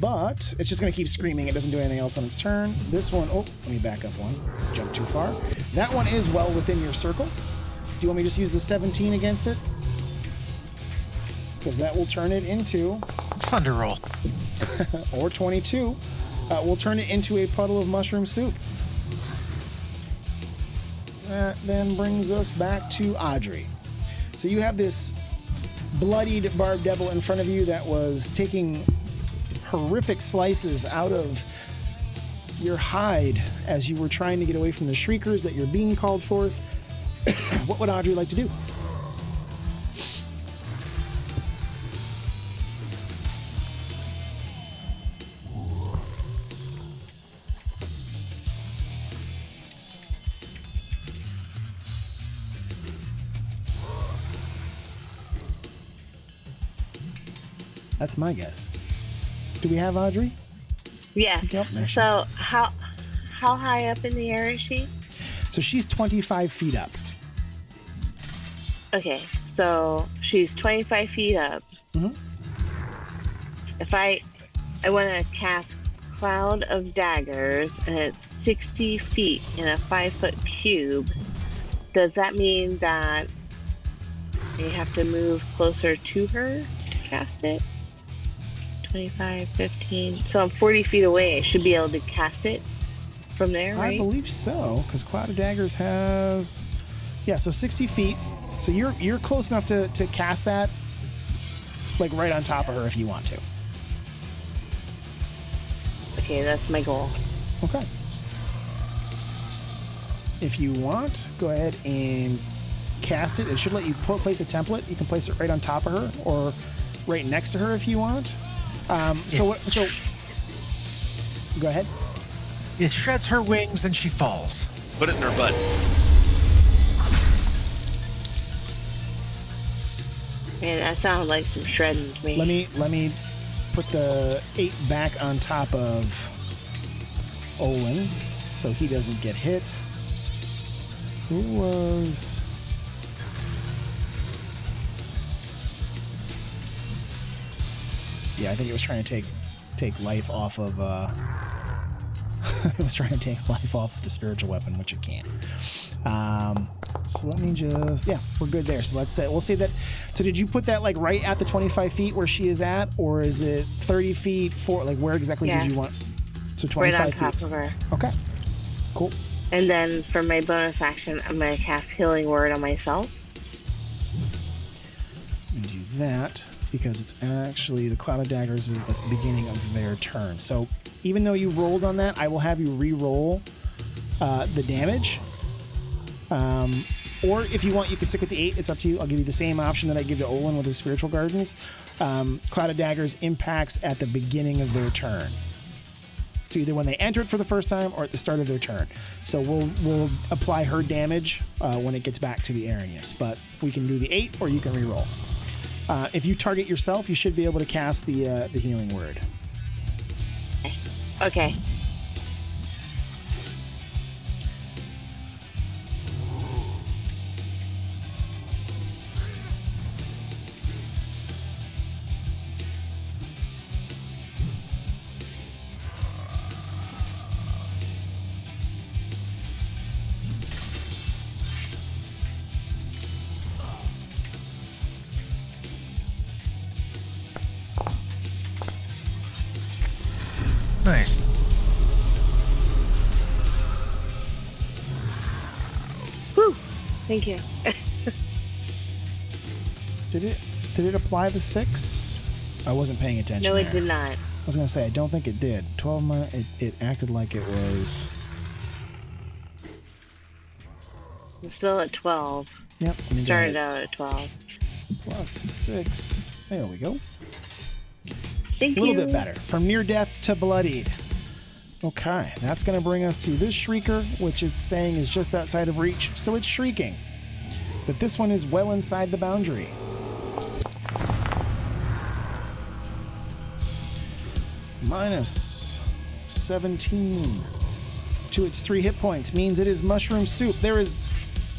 But it's just going to keep screaming. It doesn't do anything else on its turn. This one, oh, let me back up one. Jump too far. That one is well within your circle. Do you want me to just use the 17 against it? Because that will turn it into... It's fun to roll. or 22. We'll turn it into a puddle of mushroom soup. That then brings us back to Audrey. So you have this bloodied Barb Devil in front of you that was taking horrific slices out of your hide as you were trying to get away from the Shriekers that you're being called forth. What would Audrey like to do? That's my guess. Do we have Audrey? Yes. Yep. So how high up in the air is she? So she's 25 feet up. Okay. So she's 25 feet up. Mhm. If I want to cast Cloud of Daggers, and it's 60 feet in a 5-foot cube, does that mean that you have to move closer to her to cast it? 25, 15. So I'm 40 feet away. I should be able to cast it from there, right? I believe so, because Cloud of Daggers has... Yeah, so 60 feet. So you're close enough to cast that, like, right on top of her if you want to. Okay, that's my goal. Okay. If you want, go ahead and cast it. It should let you place a template. You can place it right on top of her or right next to her if you want. So go ahead. It shreds her wings and she falls. Put it in her butt. Man, that sounded like some shredding to me. Let me put the 8 back on top of Olin so he doesn't get hit. Who was... Yeah, I think it was trying to take life off of it was trying to take life off the spiritual weapon, which it can't. So let me just... Yeah, we're good there. So let's say... We'll say that... So did you put that, like, right at the 25 feet where she is at? Or is it 30 feet, like, where exactly did you want... So 25 right on feet. top of her. Okay. Cool. And then for my bonus action, I'm going to cast Healing Word on myself. And do that because it's actually... The Cloud of Daggers is at the beginning of their turn. So even though you rolled on that, I will have you re-roll the damage. Or if you want, you can stick with the 8. It's up to you. I'll give you the same option that I give to Olin with his Spiritual Gardens. Cloud of Daggers impacts at the beginning of their turn. So either when they enter it for the first time or at the start of their turn. So we'll apply her damage when it gets back to the Erinyes. But we can do the 8 or you can re-roll. If you target yourself, you should be able to cast the Healing Word. Okay. Nice. Whew. Thank you. Did it apply the 6? I wasn't paying attention. No, it there. did not. I was going to say, I don't think it did. 12 months, it acted like it was... I'm still at 12. Yep. Started out at 12. Plus 6. There we go. Thank you. A little bit better. From near death to bloodied. Okay, that's going to bring us to this Shrieker, which it's saying is just outside of reach, so it's shrieking. But this one is well inside the boundary. Minus 17 to its 3 hit points means it is mushroom soup. There is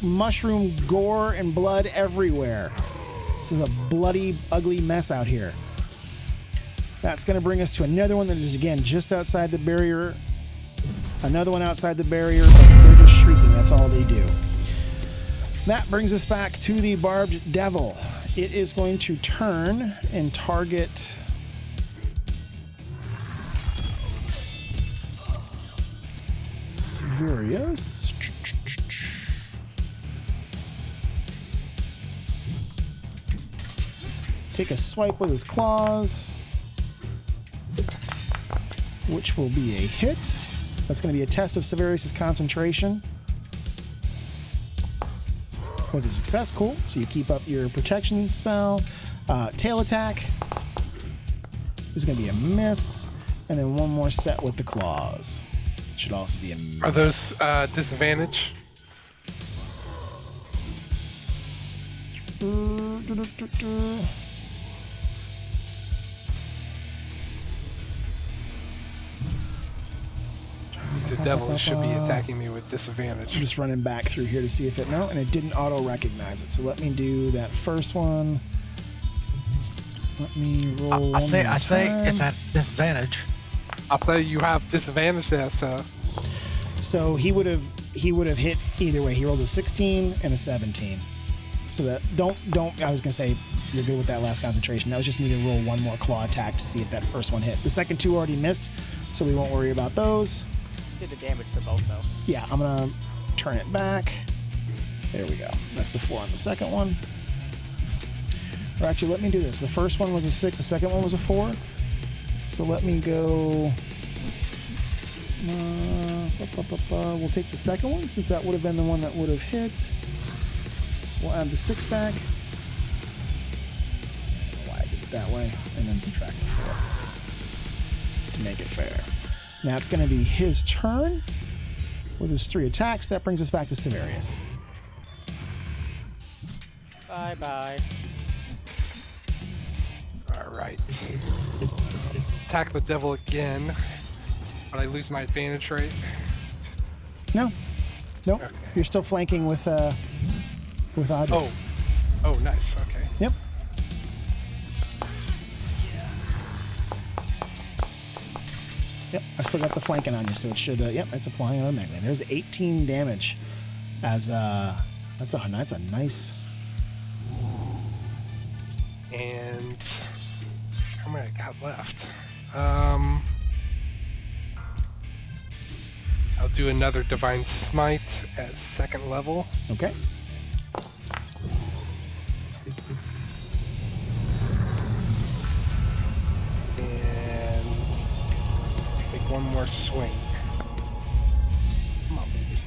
mushroom gore and blood everywhere. This is a bloody, ugly mess out here. That's going to bring us to another one that is, again, just outside the barrier. Another one outside the barrier, but they're just shrieking. That's all they do. That brings us back to the Barbed Devil. It is going to turn and target... Severius. Take a swipe with his claws, which will be a hit. That's going to be a test of Severius' concentration. With a success, cool. So you keep up your protection spell. Tail attack is going to be a miss. And then one more set with the claws. Should also be a miss. Are those disadvantage? The devil should be attacking me with disadvantage. I'm just running back through here to see if it and it didn't auto recognize it. So let me do that first one. Let me roll. I say it's at disadvantage. I'll say you have disadvantage there, so. So he would have hit either way. He rolled a 16 and a 17. So that don't. I was gonna say you're good with that last concentration. That was just me to roll one more claw attack to see if that first one hit. The second two already missed, so we won't worry about those. Did the damage to both though. Yeah, I'm gonna turn it back. There we go. That's the 4 on the second one. Or actually, let me do this. The first one was a 6. The second one was a 4. So let me go. We'll take the second one since that would have been the one that would have hit. We'll add the 6 back. Why I did it that way, and then subtract the 4 to make it fair. Now it's going to be his turn with his 3 attacks. That brings us back to Severius. Bye bye. All right. Attack the devil again. But I lose my advantage, right? No, nope. Okay. You're still flanking with Audrey. Oh, nice. Okay. Yep. Yep, I still got the flanking on you, so it should. Yep, it's applying automatically. There's 18 damage. As that's a nice. And how many I got left? I'll do another Divine Smite at 2nd level. Okay. And take one more swing. Come on, baby.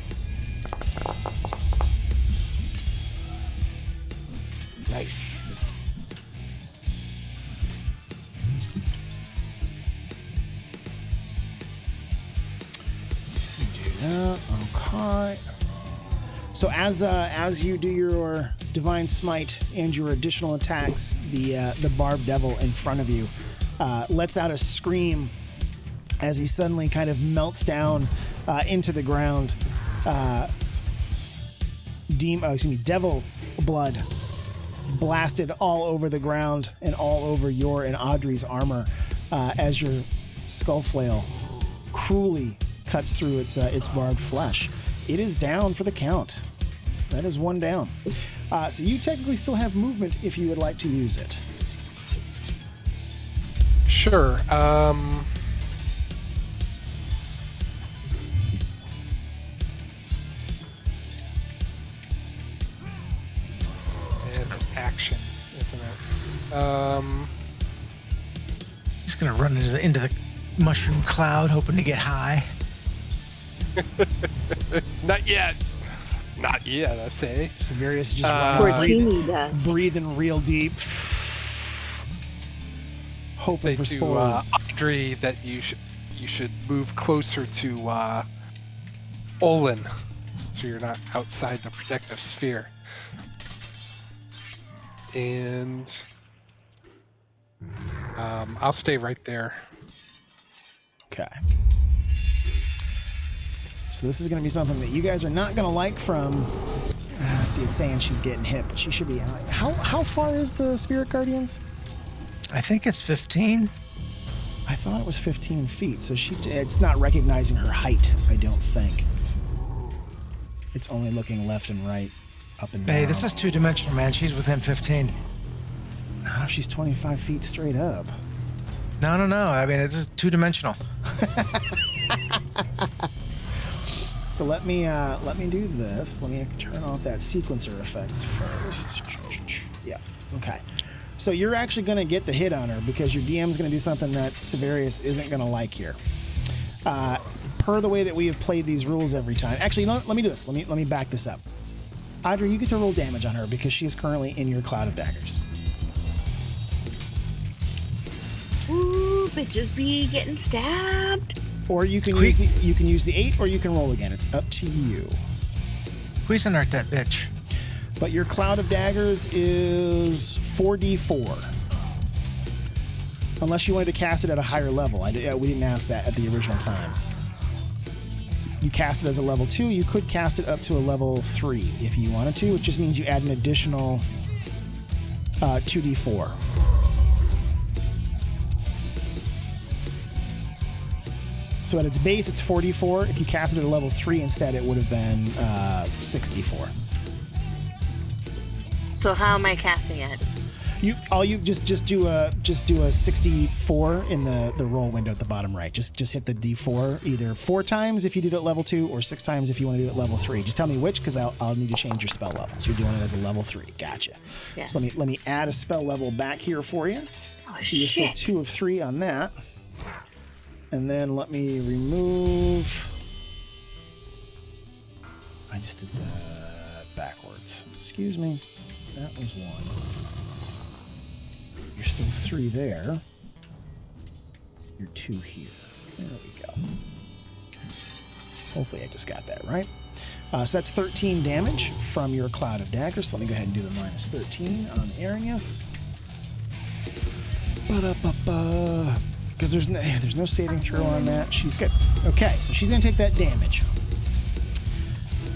Nice. Okay. So as you do your Divine Smite and your additional attacks, the Barb Devil in front of you lets out a scream as he suddenly kind of melts down into the ground. Devil blood blasted all over the ground and all over your and Audrey's armor as your skull flail cruelly cuts through its barbed flesh. It is down for the count. That is one down. So you technically still have movement if you would like to use it. Sure. And action, isn't it? He's gonna run into the mushroom cloud, hoping to get high. Not yet. Not yet, I say. Severius just Portini does. breathing real deep, hoping Say for to spores. Audrey that you should move closer to Olin, so you're not outside the protective sphere. And I'll stay right there. Okay. So this is going to be something that you guys are not going to like from... see, it's saying she's getting hit, but she should be... How far is the Spirit Guardians? I think it's 15. I thought it was 15 feet, so it's not recognizing her height, I don't think. It's only looking left and right, up and down. Hey, this is two-dimensional, man. She's within 15. Oh, she's 25 feet straight up. No. I mean, it's just two-dimensional. So let me do this. Let me turn off that sequencer effects first. Yeah. Okay. So you're actually going to get the hit on her because your DM's going to do something that Severius isn't going to like here. Per the way that we have played these rules every time. Actually, let me do this. Let me back this up. Audrey, you get to roll damage on her because she is currently in your cloud of daggers. Ooh, bitches be getting stabbed. Or you can use the 8, or you can roll again. It's up to you. Cuisinart that bitch. But your cloud of daggers is 4d4. Unless you wanted to cast it at a higher level. We didn't ask that at the original time. you cast it as a level 2. You could cast it up to a level 3 if you wanted to. It just means you add an additional 2d4. So at its base, it's 4d4. If you cast it at a level 3 instead, it would have been 6d4. So how am I casting it? You just do a 64 in the roll window at the bottom right. Just hit the D4 either 4 times if you did it at level 2 or 6 times if you want to do it at level 3. Just tell me which, because I'll need to change your spell level. So you're doing it as a level 3. Gotcha. Yes. So let me add a spell level back here for you. Oh, So you're still 2 of 3 on that. And then let me remove. I just did that backwards. Excuse me. That was 1. You're still 3 there. You're 2 here. There we go. Hopefully I just got that right. So that's 13 damage from your cloud of daggers. Let me go ahead and do the minus 13 on Erinyes. Because there's no saving throw on that. She's good. Okay, so she's going to take that damage.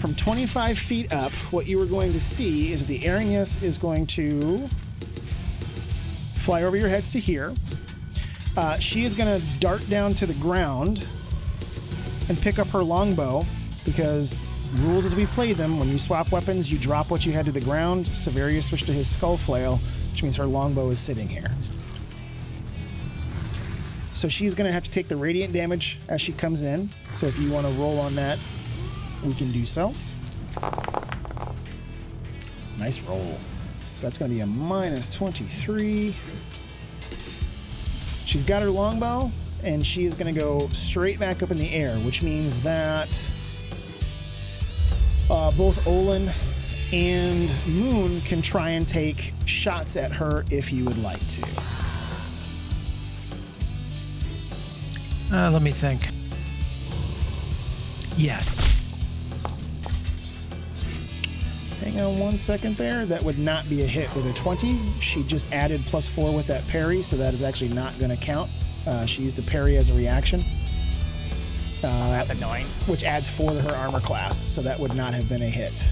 From 25 feet up, what you are going to see is that the Erinyes is going to fly over your heads to here. She is going to dart down to the ground and pick up her longbow, because rules as we play them, when you swap weapons, you drop what you had to the ground. Severius switched to his skull flail, which means her longbow is sitting here. So she's going to have to take the radiant damage as she comes in. So if you want to roll on that, we can do so. Nice roll. So that's going to be a minus 23. She's got her longbow, and she is going to go straight back up in the air, which means that both Olin and Moon can try and take shots at her if you would like to. Let me think. Yes. Hang on 1 second there. That would not be a hit with a 20. She just added +4 with that parry, so that is actually not going to count. She used a parry as a reaction. That's annoying. Which adds 4 to her armor class, so that would not have been a hit.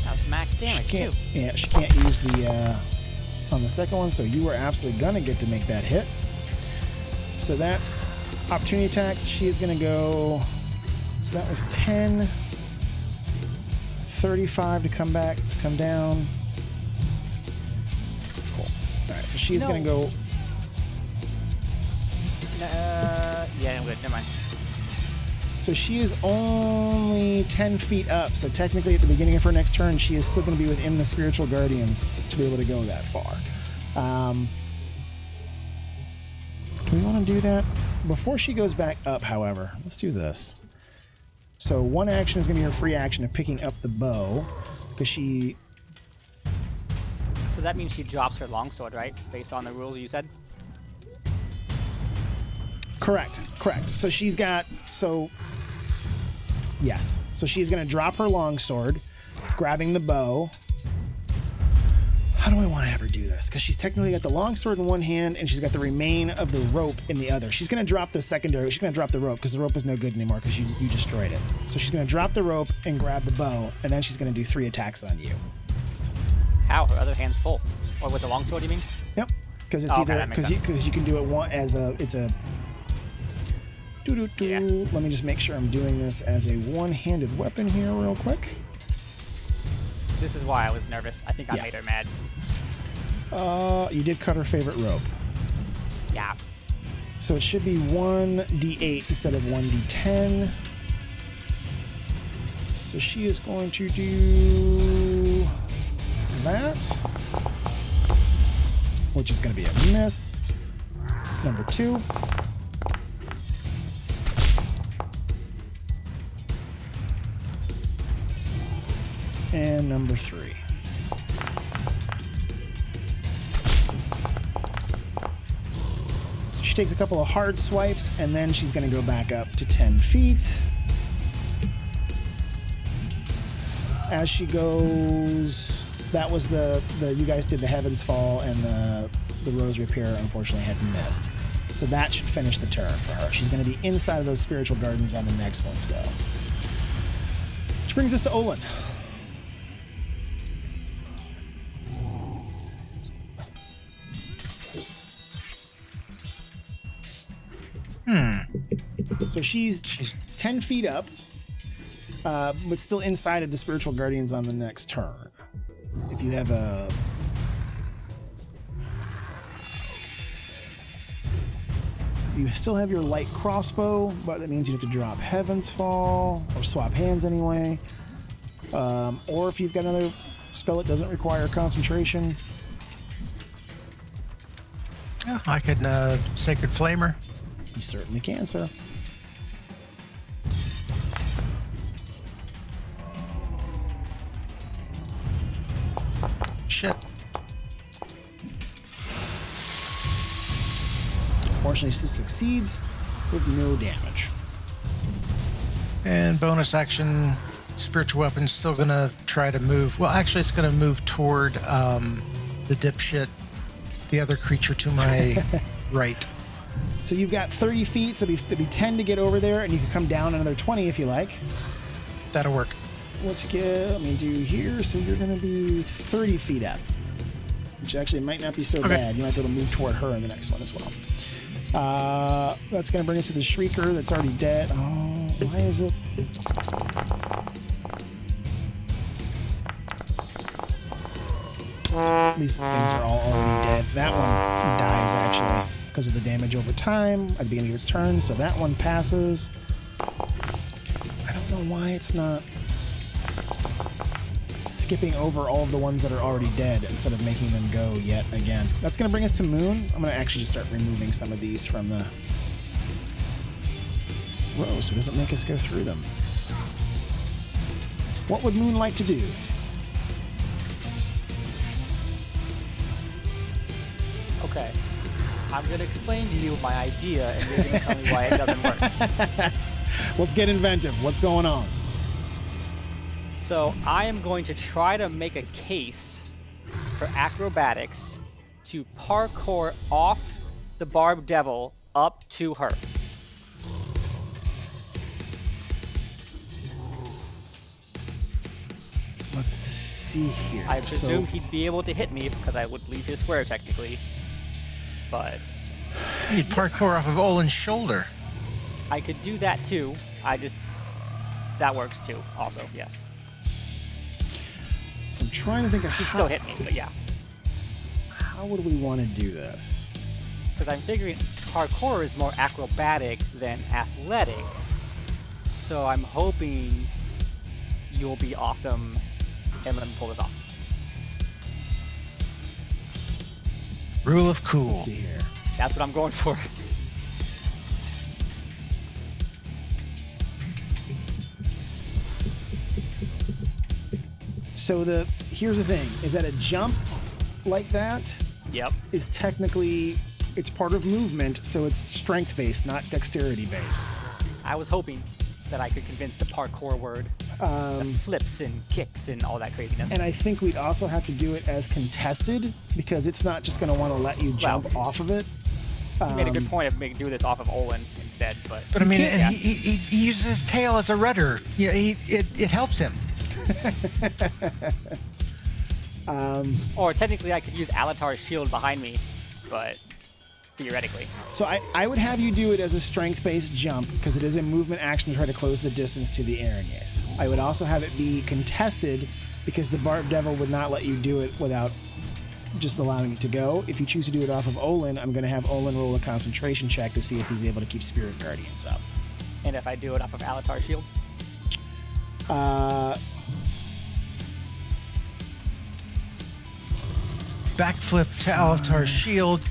That's max damage, too. Yeah, she can't use the on the second one, so you were absolutely going to get to make that hit. So that's opportunity attacks. She is going to go... So that was 10... 35 to come back, to come down. Cool. All right, so she's going to go... Yeah, I'm good. Never mind. So she is only 10 feet up, so technically at the beginning of her next turn, she is still going to be within the Spiritual Guardians to be able to go that far. Do we want to do that? Before she goes back up, however, let's do this. So one action is going to be her free action of picking up the bow, because she... So that means she drops her longsword, right? Based on the rules you said? Correct. So she's got... So... Yes. So she's going to drop her longsword, grabbing the bow. How do I want to have her do this? Because she's technically got the longsword in one hand, and she's got the remain of the rope in the other. She's going to drop the secondary. She's going to drop the rope, because the rope is no good anymore, because you destroyed it. So she's going to drop the rope and grab the bow, and then she's going to do 3 attacks on you. How? Her other hand's full. Or with the longsword, you mean? Yep. Because it's Okay, either... Because you can do it one as a... It's a... Yeah. Let me just make sure I'm doing this as a one-handed weapon here real quick. This is why I was nervous. I think I made her mad. You did cut her favorite rope. Yeah. So it should be 1d8 instead of 1d10. So she is going to do that, which is going to be a miss. Number 2. And number 3. So she takes a couple of hard swipes, and then she's going to go back up to 10 feet. As she goes, that was the you guys did the Heavens Fall, and the Rose Repair unfortunately had missed. So that should finish the turn for her. She's going to be inside of those Spiritual Gardens on the next one, so. Which brings us to Olin. So she's 10 feet up, but still inside of the spiritual guardians on the next turn. If you have a... You still have your light crossbow, but that means you have to drop Heaven's Fall, or swap hands anyway. Or if you've got another spell that doesn't require concentration. Yeah, I could Sacred Flamer. You certainly can, sir. Shit. Fortunately, she succeeds with no damage. And bonus action, spiritual weapon's still gonna try to move. Well, actually, it's gonna move toward the dipshit, the other creature to my right. So you've got 30 feet, so it'd be 10 to get over there, and you can come down another 20 if you like. That'll work. Let me do here. So you're going to be 30 feet up, which actually might not be so bad. You might be able to move toward her in the next one as well. That's going to bring us to the Shrieker that's already dead. Oh, why is it? These things are all already dead. That one dies, actually, because of the damage over time at the beginning of its turn. So that one passes. I don't know why it's not skipping over all of the ones that are already dead instead of making them go yet again. That's going to bring us to Moon. I'm going to actually just start removing some of these from the row so it doesn't make us go through them. What would Moon like to do? Okay. I'm going to explain to you my idea, and you're going to tell me why it doesn't work. Let's get inventive. What's going on? So I am going to try to make a case for acrobatics to parkour off the Barb Devil up to her. Let's see here. I presume he'd be able to hit me because I would leave his square technically, but You'd parkour off of Olin's shoulder. I could do that too. That works too. Also, yes. So I'm trying to think of He'd how, still hit me, but yeah. how would we want to do this? Because I'm figuring parkour is more acrobatic than athletic. So I'm hoping you'll be awesome and let me pull this off. Rule of cool. Let's see here. That's what I'm going for. So here's the thing, is that a jump like that Yep. is technically, it's part of movement, so it's strength-based, not dexterity-based. I was hoping that I could convince the parkour word. The flips and kicks and all that craziness. And I think we'd also have to do it as contested, because it's not just going to want to let you jump off of it. You made a good point of do this off of Olin instead, but... But I mean, Yeah. he uses his tail as a rudder. Yeah, it helps him. Or technically I could use Alatar's shield behind me, but theoretically. So I would have you do it as a strength-based jump, because it is a movement action to try to close the distance to the Erinyes. I would also have it be contested, because the Barb Devil would not let you do it without just allowing it to go. If you choose to do it off of Olin, I'm going to have Olin roll a concentration check to see if he's able to keep Spirit Guardians up. And if I do it off of Alatar's shield? Backflip to Alatar's shield,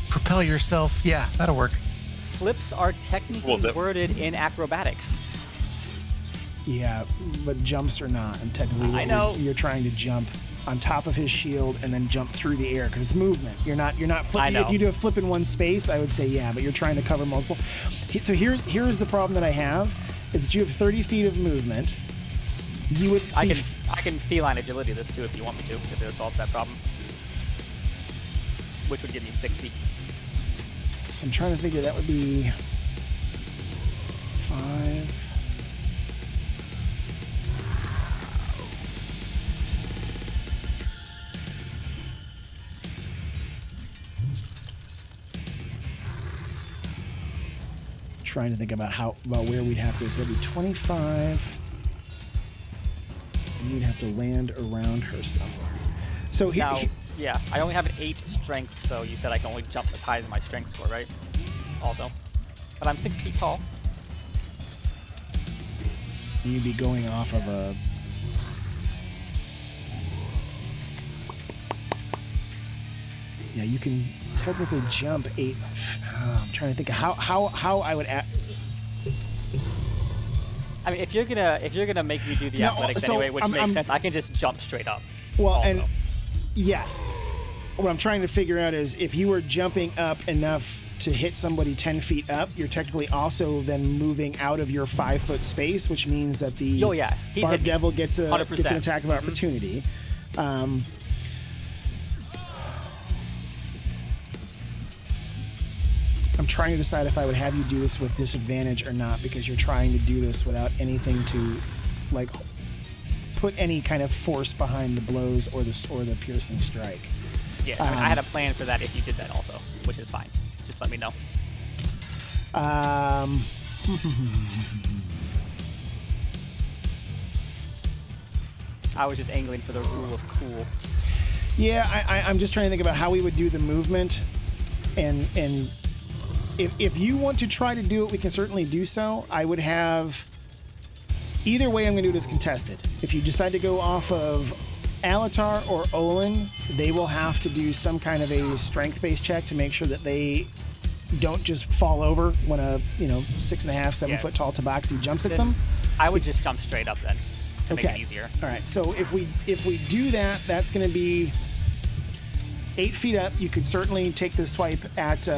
propel yourself. Yeah, that'll work. Flips are technically worded in acrobatics. Yeah, but jumps are not. And technically, I know. You're trying to jump on top of his shield and then jump through the air, because it's movement. You're not flipping. I know. If you do a flip in one space, I would say yeah, but you're trying to cover multiple. So here's the problem that I have, is that you have 30 feet of movement. You would. I can feline agility this too if you want me to, if it solves that problem. Which would give me 60. So I'm trying to figure that would be 5. trying to think about where we'd have to. So it'd be 25. And you'd have to land around her somewhere. So Now, yeah, I only have an 8 strength, so you said I can only jump as high as my strength score, right? Also. But I'm 6 feet tall. you'd be going off of a. Yeah, you can technically jump 8. I'm trying to think of how I would. I mean, if you're gonna make me do the athletics so anyway, which makes I'm- sense, I can just jump straight up. Well, also. and yes, what I'm trying to figure out is if you were jumping up enough to hit somebody 10 feet up, you're technically also then moving out of your 5-foot space, which means that the Oh, yeah. He'd Barb hit me. Devil gets an 100%. attack of opportunity. I'm trying to decide if I would have you do this with disadvantage or not, because you're trying to do this without anything to, like, put any kind of force behind the blows or the piercing strike. Yeah, I mean, I had a plan for that if you did that also, which is fine. Just let me know. I was just angling for the rule of cool. Yeah, I'm just trying to think about how we would do the movement, and if you want to try to do it, we can certainly do so. I would have. Either way, I'm going to do it as contested. If you decide to go off of Alatar or Olin, they will have to do some kind of a strength-based check to make sure that they don't just fall over when a 6.5, 7 foot tall tabaxi jumps at them. I would just jump straight up then to make it easier. All right. So if we do that, that's going to be 8 feet up. You could certainly take the swipe at.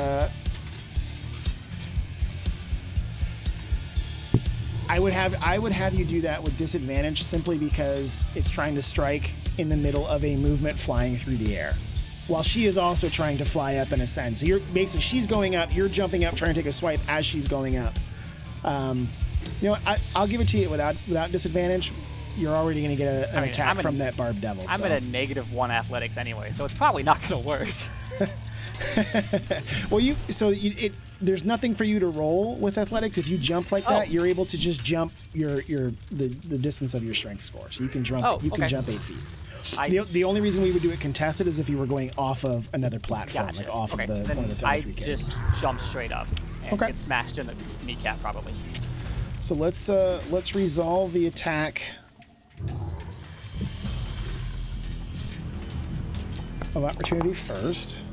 I would have you do that with disadvantage simply because it's trying to strike in the middle of a movement flying through the air, while she is also trying to fly up and ascend. So you're basically, she's going up, you're jumping up, trying to take a swipe as she's going up. I'll give it to you without disadvantage. You're already going to get an attack from that Barb Devil. I'm at a -1 athletics anyway, so it's probably not going to work. Well, there's nothing for you to roll with athletics. If you jump like that, you're able to just jump the distance of your strength score. So you can jump. Can jump 8 feet. The only reason we would do it contested is if you were going off of another platform, Gotcha. like off of Then one of the I 33 just characters. jump straight up and get smashed in the kneecap probably. So let's resolve the attack of opportunity first.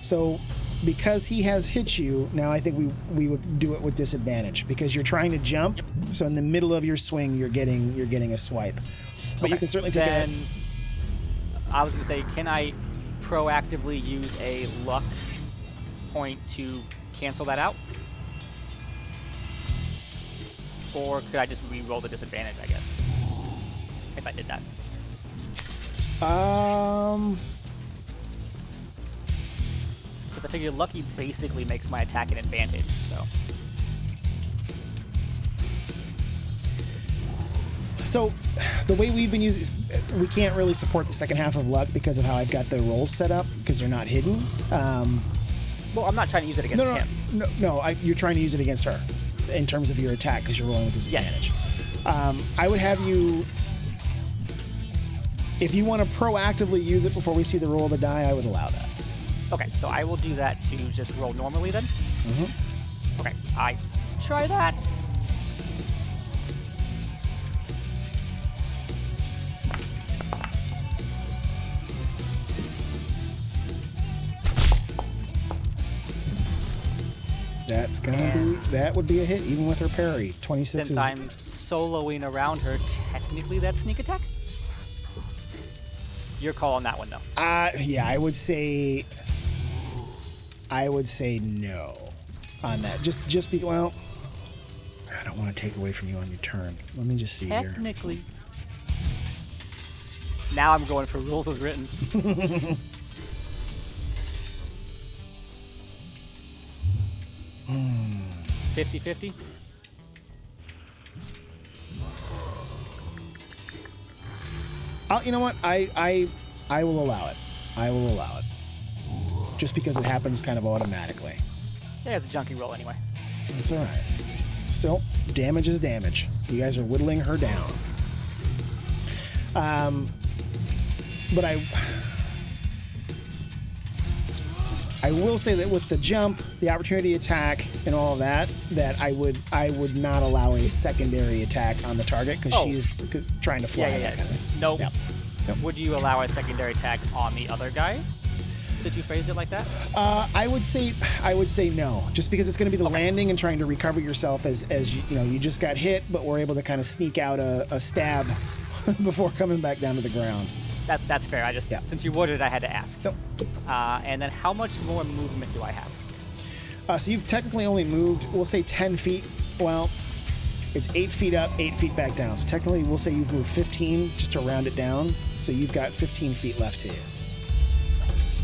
So, because he has hit you, now I think we would do it with disadvantage because you're trying to jump. So in the middle of your swing, you're getting a swipe. But you can certainly take Then I was gonna say, can I proactively use a luck point to cancel that out, or could I just re-roll the disadvantage? I guess if I did that. I figure lucky basically makes my attack an advantage, So the way we've been using is we can't really support the second half of luck because of how I've got the rolls set up because they're not hidden. well, I'm not trying to use it against him. You're trying to use it against her in terms of your attack because you're rolling with disadvantage. Yes. I would have you, if you want to proactively use it before we see the roll of the die, I would allow that. Okay, so I will do that to just roll normally then? Mm-hmm. Okay, I try that. That would be a hit even with her parry. 26 Since is. I'm soloing around her, technically that's sneak attack? Your call on that one though. Yeah, I would say no on that. Just be, well, I don't want to take away from you on your turn. Let me just see here. Technically. Now I'm going for rules as written. 50-50? You know what? I will allow it. I will allow it. just because it happens kind of automatically. Yeah, it's a junkie roll anyway. That's all right. Still, damage is damage. You guys are whittling her down. But I will say that with the jump, the opportunity attack, and all of that, that I would not allow a secondary attack on the target because she's trying to fly. Yeah. Nope. Yep. Would you allow a secondary attack on the other guy? Did you phrase it like that? I would say no, just because it's going to be the landing and trying to recover yourself as you know you just got hit, but we're able to kind of sneak out a stab before coming back down to the ground. That's fair. I just since you wooded, I had to ask. Nope. And then how much more movement do I have? So you've technically only moved, we'll say 10 feet. Well, it's 8 feet up, 8 feet back down. So technically, we'll say you've moved 15 just to round it down. So you've got 15 feet left to you.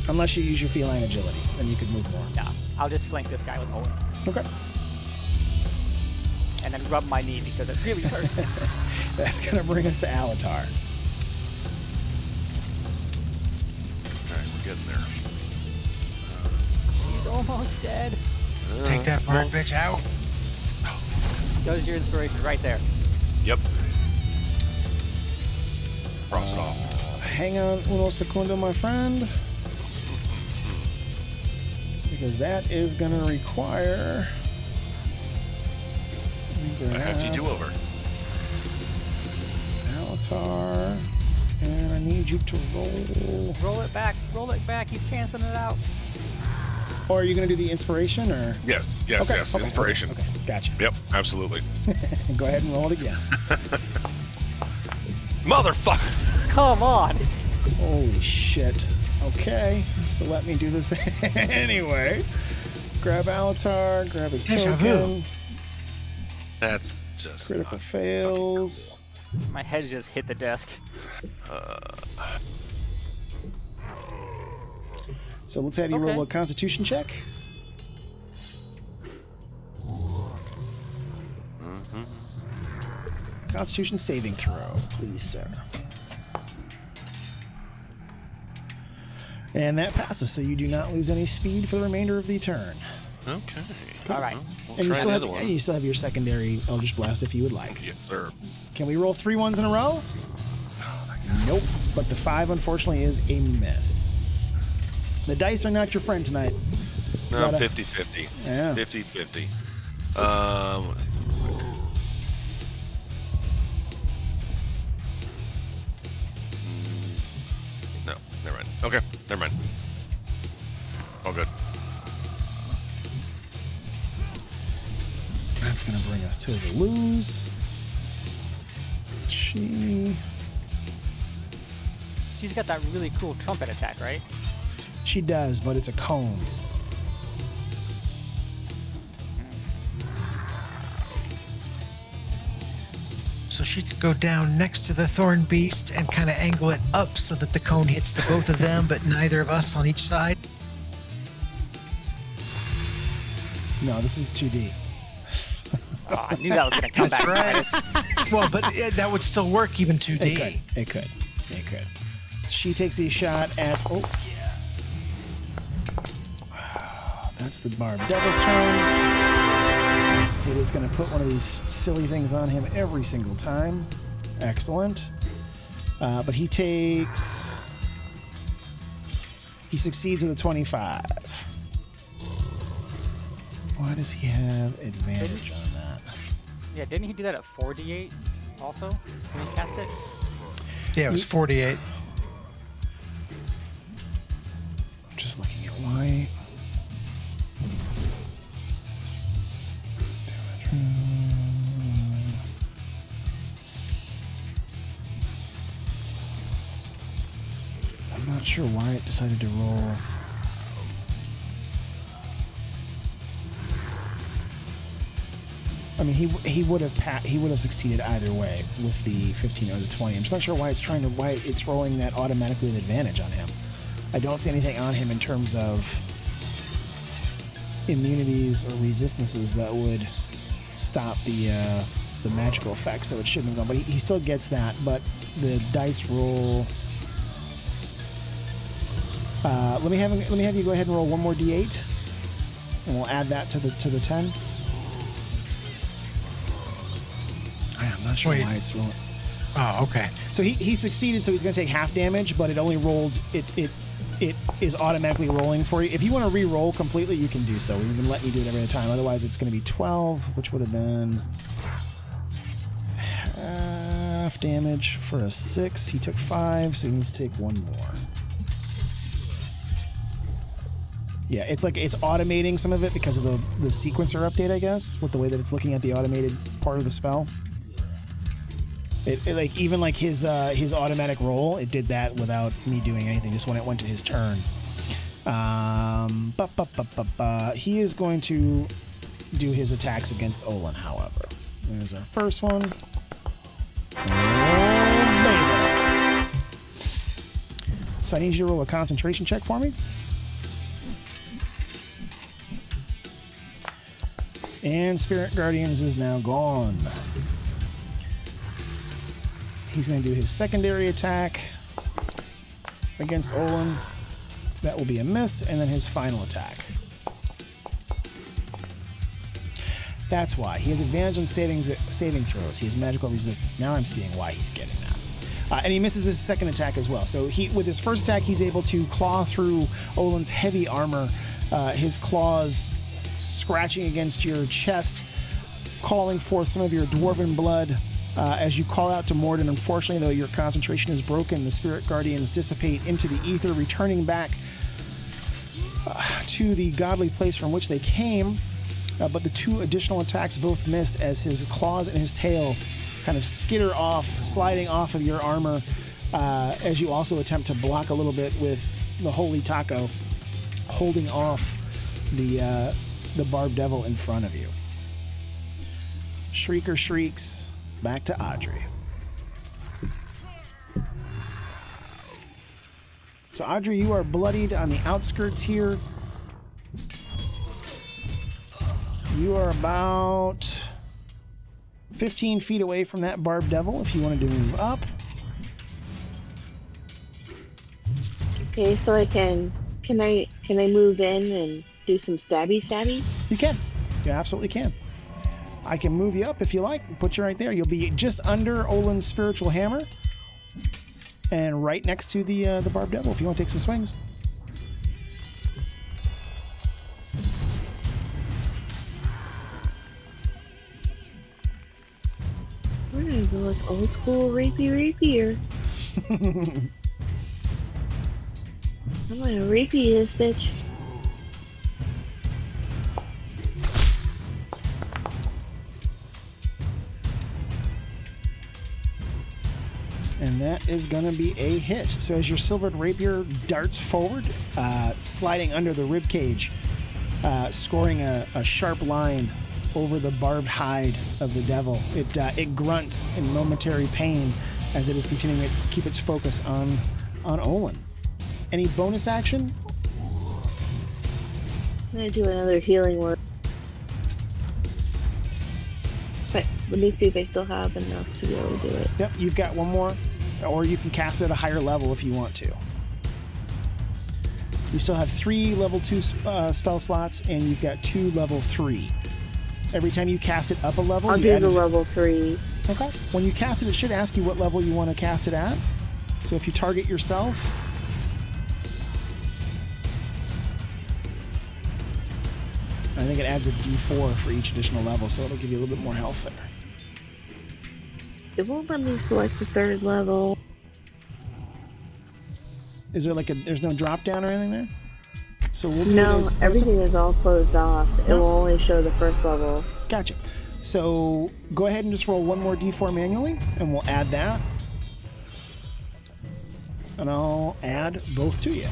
Unless you use your feline agility, then you could move more. Yeah, I'll just flank this guy with Owen. Okay. And then rub my knee because it really hurts. That's going to bring us to Alatar. Alright, we're getting there. He's almost dead. Take that bird bitch out. Goes your inspiration right there. Yep. Cross it off. Hang on uno segundo, my friend. Because that is going to require... A hefty do-over. Alatar. And I need you to roll... Roll it back. He's canceling it out. Or are you going to do the inspiration, or...? Yes. Okay. Inspiration. Okay, gotcha. Yep, absolutely. Go ahead and roll it again. Motherfucker! Come on. Holy shit. Okay, so let me do this anyway. Grab Alatar, grab his Deja token. vu. That's just... Critical fails. My head just hit the desk. So let's have you roll a Constitution check. Constitution saving throw, please, sir. And that passes, so you do not lose any speed for the remainder of the turn. Okay. All right. We'll And you try still the have other one. and you still have your secondary Eldritch Blast if you would like. Yes, sir. Can we roll 3 ones in a row? Nope. But the 5, unfortunately, is a miss. The dice are not your friend tonight. No, Gotta- 50-50. Yeah. 50-50. No, never mind. Okay, never mind. All good. That's going to bring us to the lose. She's got that really cool trumpet attack, right? She does, but it's a cone. So she could go down next to the thorn beast and kind of angle it up so that the cone hits the both of them, but neither of us on each side. No, this is 2D. Oh, I knew that was going to come That's back. right. Well, but that would still work even 2D. It could. She takes a shot at... Oh, yeah. That's the Barb Devil's turn. It is going to put one of these silly things on him every single time. Excellent. But he takes... He succeeds with a 25. Why does he have advantage on that? Yeah, didn't he do that at 4d8 also when he cast it? Yeah, it was 48. Just looking at white. I'm not sure why it decided to roll. I mean, he would have succeeded either way with the 15 or the 20. I'm just not sure why it's rolling that automatically with advantage on him. I don't see anything on him in terms of immunities or resistances that would stop the magical effect, so it shouldn't have gone. But he still gets that. But the dice roll Let me have you go ahead and roll one more d8, and we'll add that to the 10. I'm not sure why it's rolling. Oh, okay. So he succeeded, so he's going to take half damage, but it only rolled. It is automatically rolling for you. If you want to re-roll completely, you can do so. You can let me do it every time. Otherwise, it's going to be 12, which would have been half damage for a 6. He took 5, so he needs to take 1 more. Yeah, it's automating some of it because of the sequencer update, I guess, with the way that it's looking at the automated part of the spell. It like even like his automatic roll, it did that without me doing anything, just when it went to his turn. He is going to do his attacks against Olin, however. There's our first one. Oh, baby. So I need you to roll a concentration check for me. And Spirit Guardians is now gone. He's going to do his secondary attack against Olin. That will be a miss, and then his final attack. That's why. He has advantage on saving throws. He has magical resistance. Now I'm seeing why he's getting that. And he misses his second attack as well. So with his first attack, he's able to claw through Olin's heavy armor, his claws scratching against your chest, calling forth some of your dwarven blood. As you call out to Morden, unfortunately, though, your concentration is broken. The Spirit Guardians dissipate into the ether, returning back to the godly place from which they came. But the 2 additional attacks both missed as his claws and his tail kind of skitter off, sliding off of your armor, as you also attempt to block a little bit with the Holy Taco, holding off the Barbed Devil in front of you. Shrieker shrieks. Back to Audrey. So Audrey, you are bloodied on the outskirts here. You are about 15 feet away from that Barbed Devil if you wanted to move up. Okay, so can I move in and do some stabby? You can. You absolutely can. I can move you up if you like and put you right there. You'll be just under Olin's spiritual hammer and right next to the Barbed Devil if you want to take some swings. We're gonna go with old school rapier. I'm gonna rapey this bitch. And that is going to be a hit. So as your silvered rapier darts forward, sliding under the rib cage, scoring a sharp line over the barbed hide of the devil. It grunts in momentary pain as it is continuing to keep its focus on Olin. Any bonus action? I'm gonna do another healing word. But let me see if I still have enough to be able to do it. Yep, you've got one more. Or you can cast it at a higher level if you want to. You still have 3 level 2 spell slots, and you've got 2 level 3. Every time you cast it up a level, I'll do the level 3. Okay. When you cast it should ask you what level you want to cast it at. So if you target yourself, I think it adds a D4 for each additional level, so it'll give you a little bit more health there. It won't let me select the 3rd level. Is there there's no drop down or anything there? So we'll do No, this. everything is all closed off. It will only show the 1st level. Gotcha. So go ahead and just roll one more D4 manually, and we'll add that. And I'll add both to you.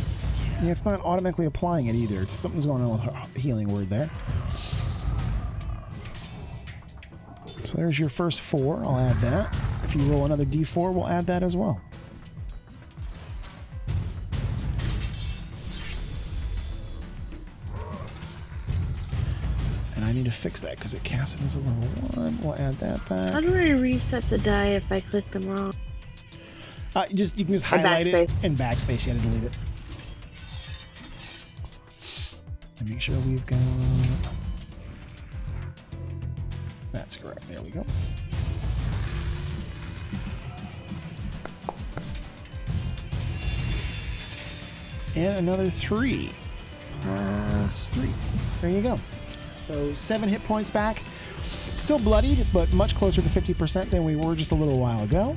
Yeah, it's not automatically applying it either. Something's going on with her healing word there. So there's your first 4. I'll add that. If you roll another D4, we'll add that as well. And I need to fix that because it cast it as a level 1. We'll add that back. How do I reset the die if I click them wrong? You can just highlight it and backspace. You had to delete it. And make sure we've got... That's correct. There we go. And another 3. Plus 3. There you go. So 7 hit points back. Still bloodied, but much closer to 50% than we were just a little while ago.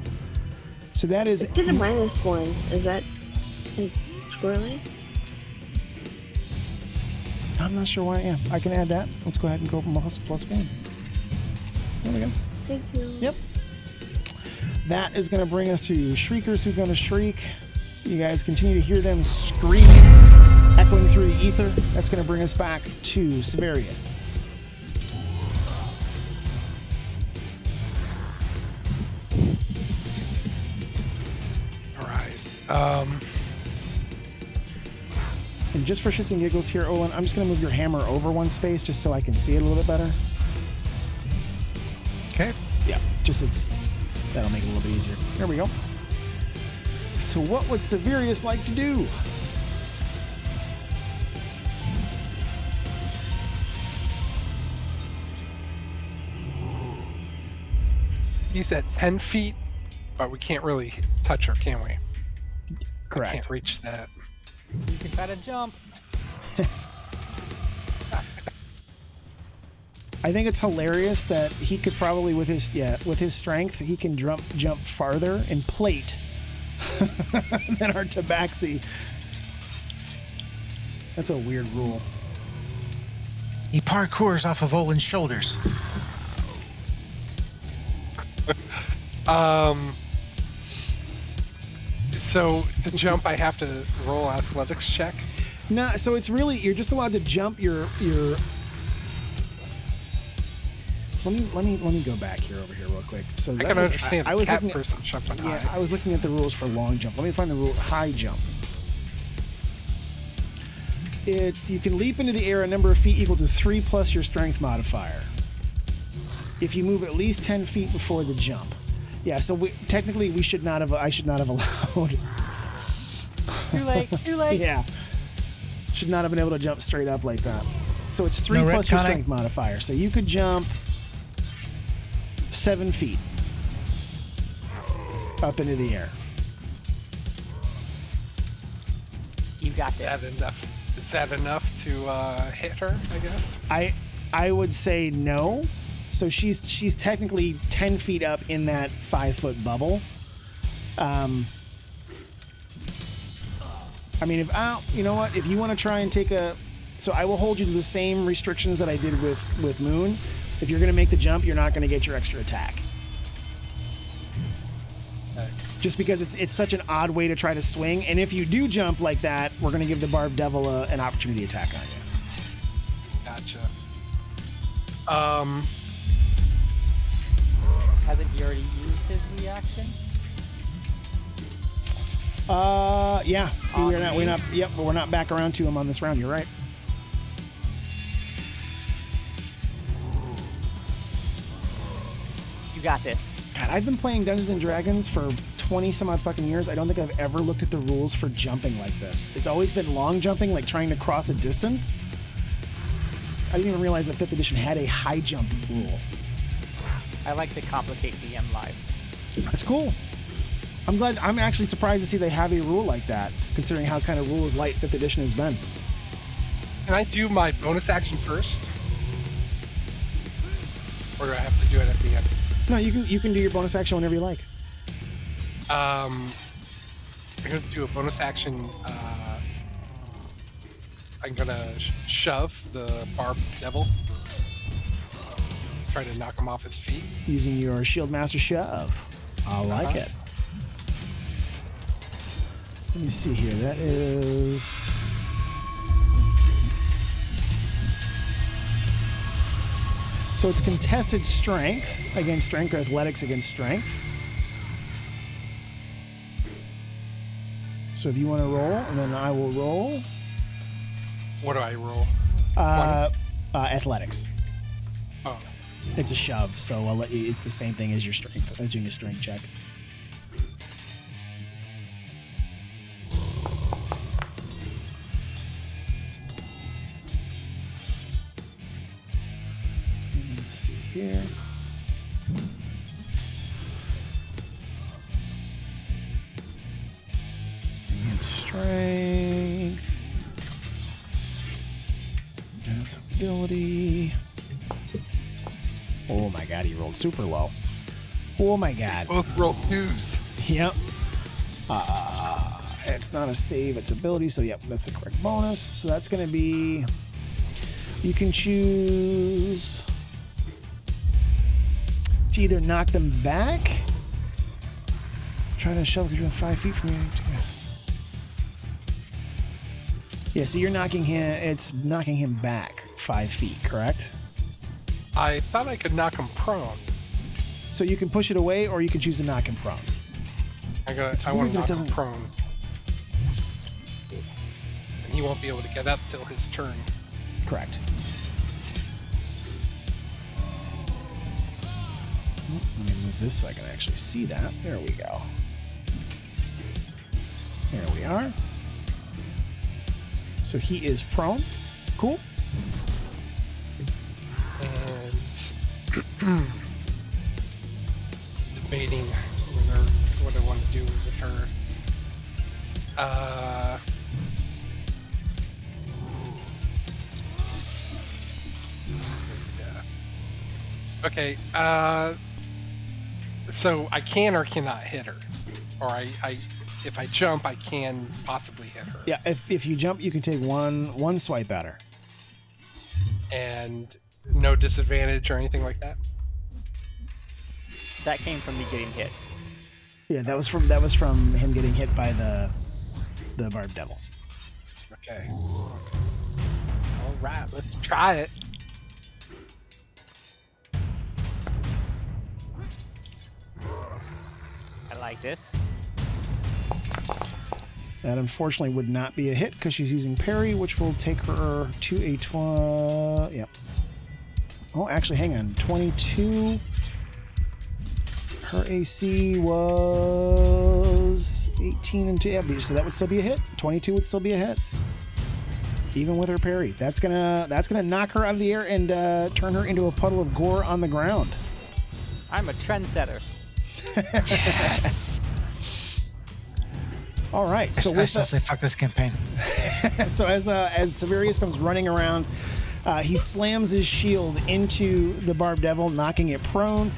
So that is... It did a -1. Is that squirrely? I'm not sure why I am. I can add that. Let's go ahead and go from +1. There we go. Thank you. Yep. That is going to bring us to Shriekers who are going to shriek. You guys continue to hear them scream, echoing through the ether. That's going to bring us back to Severius. All right. And just for shits and giggles here, Olin, I'm just going to move your hammer over one space just so I can see it a little bit better. Okay. Yeah, that'll make it a little bit easier. There we go. So what would Severius like to do? You said 10 feet, but we can't really touch her, can we? Correct. I can't reach that. You can try to jump. I think it's hilarious that he could probably, with his strength, he can jump farther in plate than our tabaxi. That's a weird rule. He parkours off of Olin's shoulders. So to jump, I have to roll athletics check. No, so it's really, you're just allowed to jump your. Let me go back over here real quick. So I can understand I the was cat looking person jumping Yeah, high. I was looking at the rules for long jump. Let me find the rule high jump. It's you can leap into the air a number of feet equal to 3 plus your strength modifier. If you move at least 10 feet before the jump. Yeah, so technically I should not have allowed. Too late. Too late. Yeah. Should not have been able to jump straight up like that. So it's 3 No plus your retconning. strength modifier. So you could jump 7 feet up into the air. You got Is that this. enough? Is that enough to hit her, I guess? I would say no. So she's technically 10 feet up in that 5-foot bubble. I mean, you know what? If you want to try and so I will hold you to the same restrictions that I did with Moon. If you're going to make the jump, you're not going to get your extra attack. Just because it's such an odd way to try to swing, and if you do jump like that, we're going to give the Barbed Devil an opportunity attack on you. Gotcha. Hasn't he already used his reaction? Yeah. We're not back around to him on this round. You're right. You got this. God, I've been playing Dungeons and Dragons for 20 some odd fucking years. I don't think I've ever looked at the rules for jumping like this. It's always been long jumping, like trying to cross a distance. I didn't even realize that 5th edition had a high jump rule. I like to complicate DM lives. That's cool. I'm actually surprised to see they have a rule like that, considering how kind of rules light 5th edition has been. Can I do my bonus action first? Or do I have to do it at the end? No, you can do your bonus action whenever you like. I'm going to do a bonus action. I'm going to shove the Barbed Devil. Try to knock him off his feet. Using your Shield Master Shove. I like it. Let me see here. That is... So it's contested strength against strength or athletics against strength. So if you want to roll, and then I will roll. What do I roll? Athletics. Oh, It's a shove, so I'll let you. It's the same thing as your strength, as doing a strength check. here. And strength. That's ability. Oh my god, he rolled super low. Oh my god. Both rolled 2s. Yep. It's not a save, it's ability, so yep, that's the correct bonus. So that's going to be... You can choose to either knock them back. Try to shove you 5 feet from you. Yeah, so you're knocking him, it's knocking him back 5 feet, correct? I thought I could knock him prone. So you can push it away, or you can choose to knock him prone. I want to knock him prone. And he won't be able to get up till his turn. Correct. Let me move this so I can actually see that. There we go. There we are. So he is prone. Cool. And debating what I want to do with her. Yeah. Okay. So I can or cannot hit her, or if I jump, I can possibly hit her. Yeah, if you jump, you can take one swipe at her. And no disadvantage or anything like that. That came from me getting hit. Yeah, that was from him getting hit by the barbed devil. Okay. All right, let's try it. I like this. That unfortunately would not be a hit because she's using parry, which will take her to a 20. Yep. Oh, actually, hang on. 22. Her AC was 18 and 2. Yeah, so that would still be a hit. 22 would still be a hit, even with her parry. That's gonna knock her out of the air and turn her into a puddle of gore on the ground. I'm a trendsetter. Yes. All right. So I still say fuck this campaign. so as Severius comes running around, he slams his shield into the barbed devil, knocking it prone.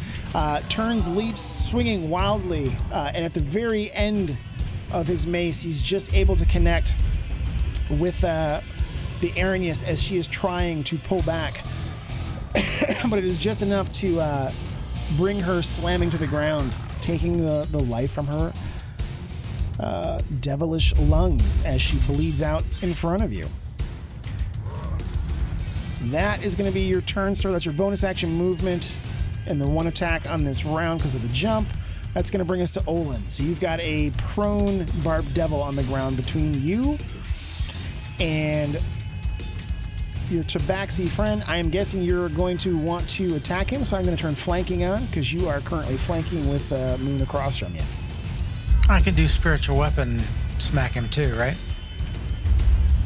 Turns, leaps, swinging wildly, and at the very end of his mace, he's just able to connect with the Erinyes as she is trying to pull back, but it is just enough to bring her slamming to the ground, taking the life from her devilish lungs as she bleeds out in front of you. That is going to be your turn, sir. That's your bonus action movement and the one attack on this round because of the jump. That's going to bring us to Olin. So you've got a prone barbed devil on the ground between you and your tabaxi friend. I am guessing you're going to want to attack him, so I'm going to turn flanking on because you are currently flanking with Moon across from you. I can do spiritual weapon, smack him too, right?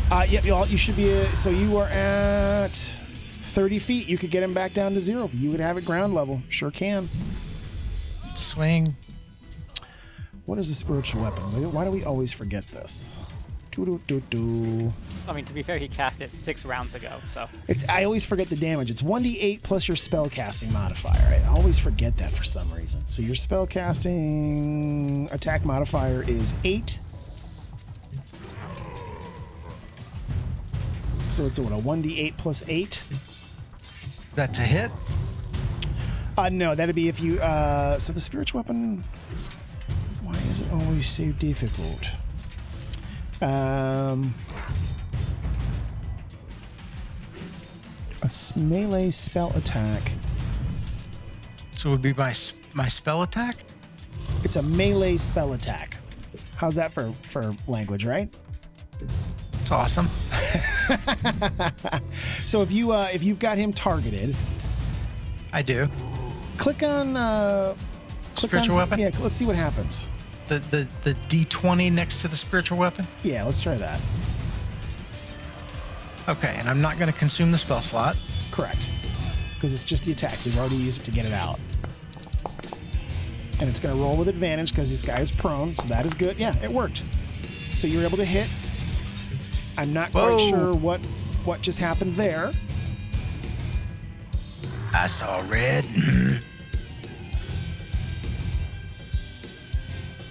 Yep, you should be. So you are at 30 feet. You could get him back down to 0. You would have it ground level. Sure can. Swing. What is a spiritual weapon? Why do we always forget this? I mean, to be fair, he cast it 6 rounds ago, so. I always forget the damage. It's 1d8 plus your spell casting modifier. I always forget that for some reason. So your spell casting attack modifier is 8. So it's a 1d8 plus 8. That's a hit? No, that'd be if you. So the spiritual weapon. Why is it always so difficult? A melee spell attack. So it would be my spell attack? It's a melee spell attack. How's that for language, right? It's awesome. So if you've got him targeted, I do. click on Spiritual weapon? Yeah, let's see what happens. The D20 next to the spiritual weapon? Yeah, let's try that. Okay, and I'm not going to consume the spell slot. Correct. because it's just the attack. We've already used it to get it out. And it's going to roll with advantage because this guy is prone, so that is good. Yeah, it worked. So you're able to hit. I'm not quite sure what just happened there. I saw red.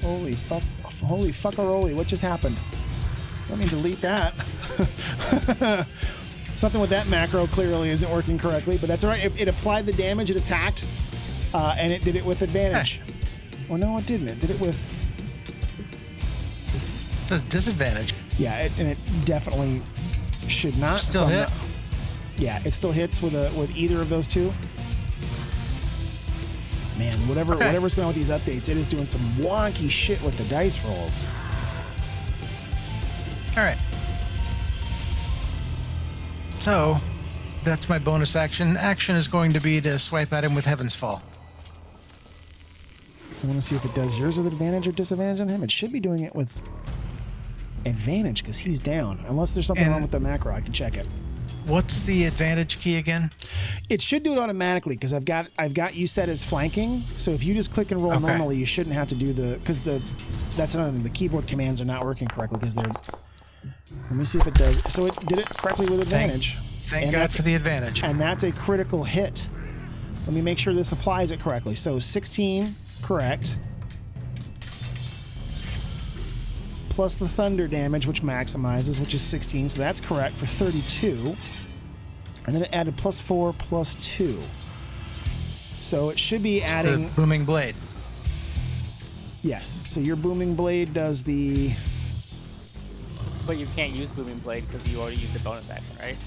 Holy fuck. Holy fuckaroli. What just happened? Let me delete that. Something with that macro clearly isn't working correctly, but that's all right. It applied the damage, it attacked, and it did it with advantage. Well, no, it didn't. It did it with... That's disadvantage. Yeah, and it definitely should not. Still hit? Yeah, it still hits with either of those two. Man, whatever's going on with these updates, it is doing some wonky shit with the dice rolls. All right. So, that's my bonus action. Action is going to be to swipe at him with Heaven's Fall. I want to see if it does yours with advantage or disadvantage on him. It should be doing it with advantage because he's down. Unless there's something wrong with the macro, I can check it. What's the advantage key again? It should do it automatically because I've got you set as flanking. So if you just click and roll normally, you shouldn't have to do that's another thing. The keyboard commands are not working correctly because they're. Let me see if it does. So it did it correctly with advantage. Thank God for the advantage. And that's a critical hit. Let me make sure this applies it correctly. So 16, correct. Plus the thunder damage, which maximizes, which is 16. So that's correct for 32. And then it added +4, +2. So it should be adding... the booming blade. Yes. So your booming blade does the... But you can't use Booming Blade because you already used the bonus action, right?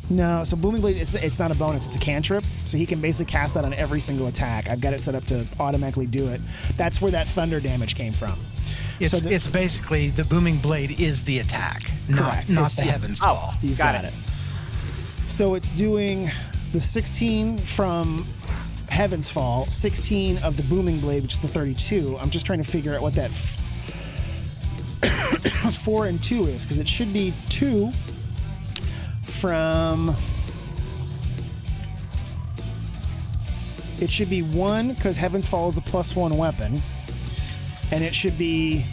No, so Booming Blade, it's not a bonus, it's a cantrip. So he can basically cast that on every single attack. I've got it set up to automatically do it. That's where that thunder damage came from. It's basically the booming blade is the attack, not the Heaven's Fall. You've got it. So it's doing the 16 from Heaven's Fall, 16 of the booming blade, which is the 32. I'm just trying to figure out what that 4 and 2 is, because it should be 2 from... It should be 1, because Heaven's Fall is a +1 weapon. And it should be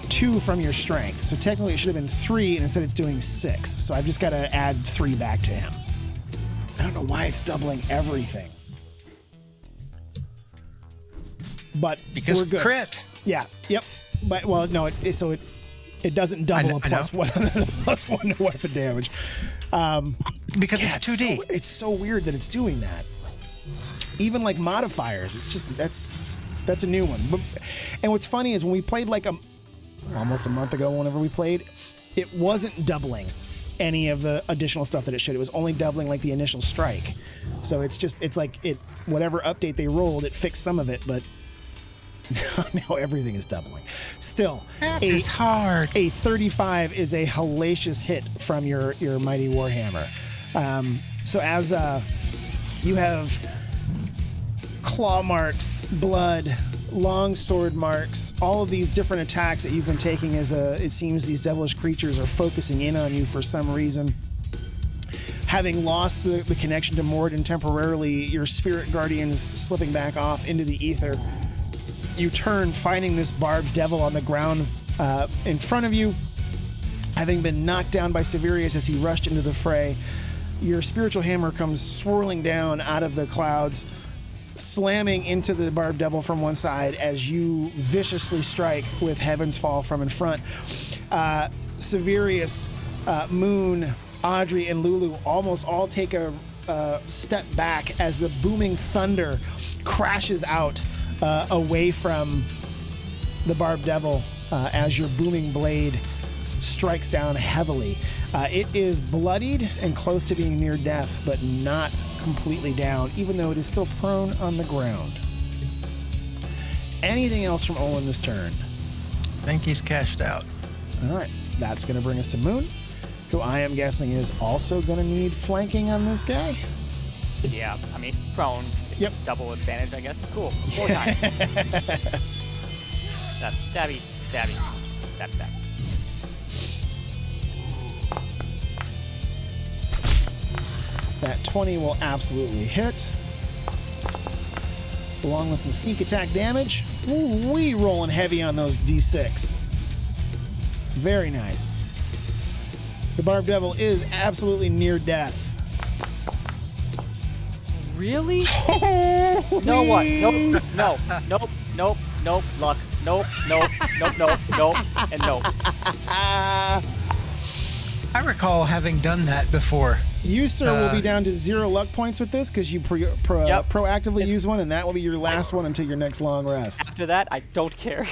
2 from your strength. So technically it should have been 3, and instead it's doing 6. So I've just got to add 3 back to him. I don't know why it's doubling everything. But because we're good. Crit. Yeah. Yep. But well, no. It doesn't double a +1 to weapon damage. Because it's 2D. It's so weird that it's doing that. Even like modifiers, it's just that's a new one. And what's funny is when we played like almost a month ago, whenever we played, it wasn't doubling any of the additional stuff that it should. It was only doubling like the initial strike. So it's like whatever update they rolled, it fixed some of it, but now everything is doubling. Still, it's hard. A 35 is a hellacious hit from your mighty warhammer. So as you have claw marks, blood, long sword marks, all of these different attacks that you've been taking as it seems these devilish creatures are focusing in on you for some reason. Having lost the connection to Morden temporarily, your spirit guardians slipping back off into the ether, you turn, finding this barbed devil on the ground in front of you, having been knocked down by Severius as he rushed into the fray. Your spiritual hammer comes swirling down out of the clouds, slamming into the barbed devil from one side as you viciously strike with Heaven's Fall from in front. Severius, Moon, Audrey, and Lulu almost all take a step back as the booming thunder crashes out away from the barbed devil as your booming blade strikes down heavily. It is bloodied and close to being near death, but not completely down, even though it is still prone on the ground. Anything else from Olin this turn? I think he's cashed out. All right, that's going to bring us to Moon, who I am guessing is also going to need flanking on this guy. Yeah, I mean, he's prone. Yep. Double advantage, I guess. Cool. 4 times. That's stabby, stabby, stab, stab. That 20 will absolutely hit. Along with some sneak attack damage. Ooh-wee, rolling heavy on those D6. Very nice. The Barb Devil is absolutely near death. Really? No what? Nope, luck. Nope, and nope. I recall having done that before. You, sir, will be down to 0 luck points with this because you proactively use one, and that will be your last one until your next long rest. After that, I don't care.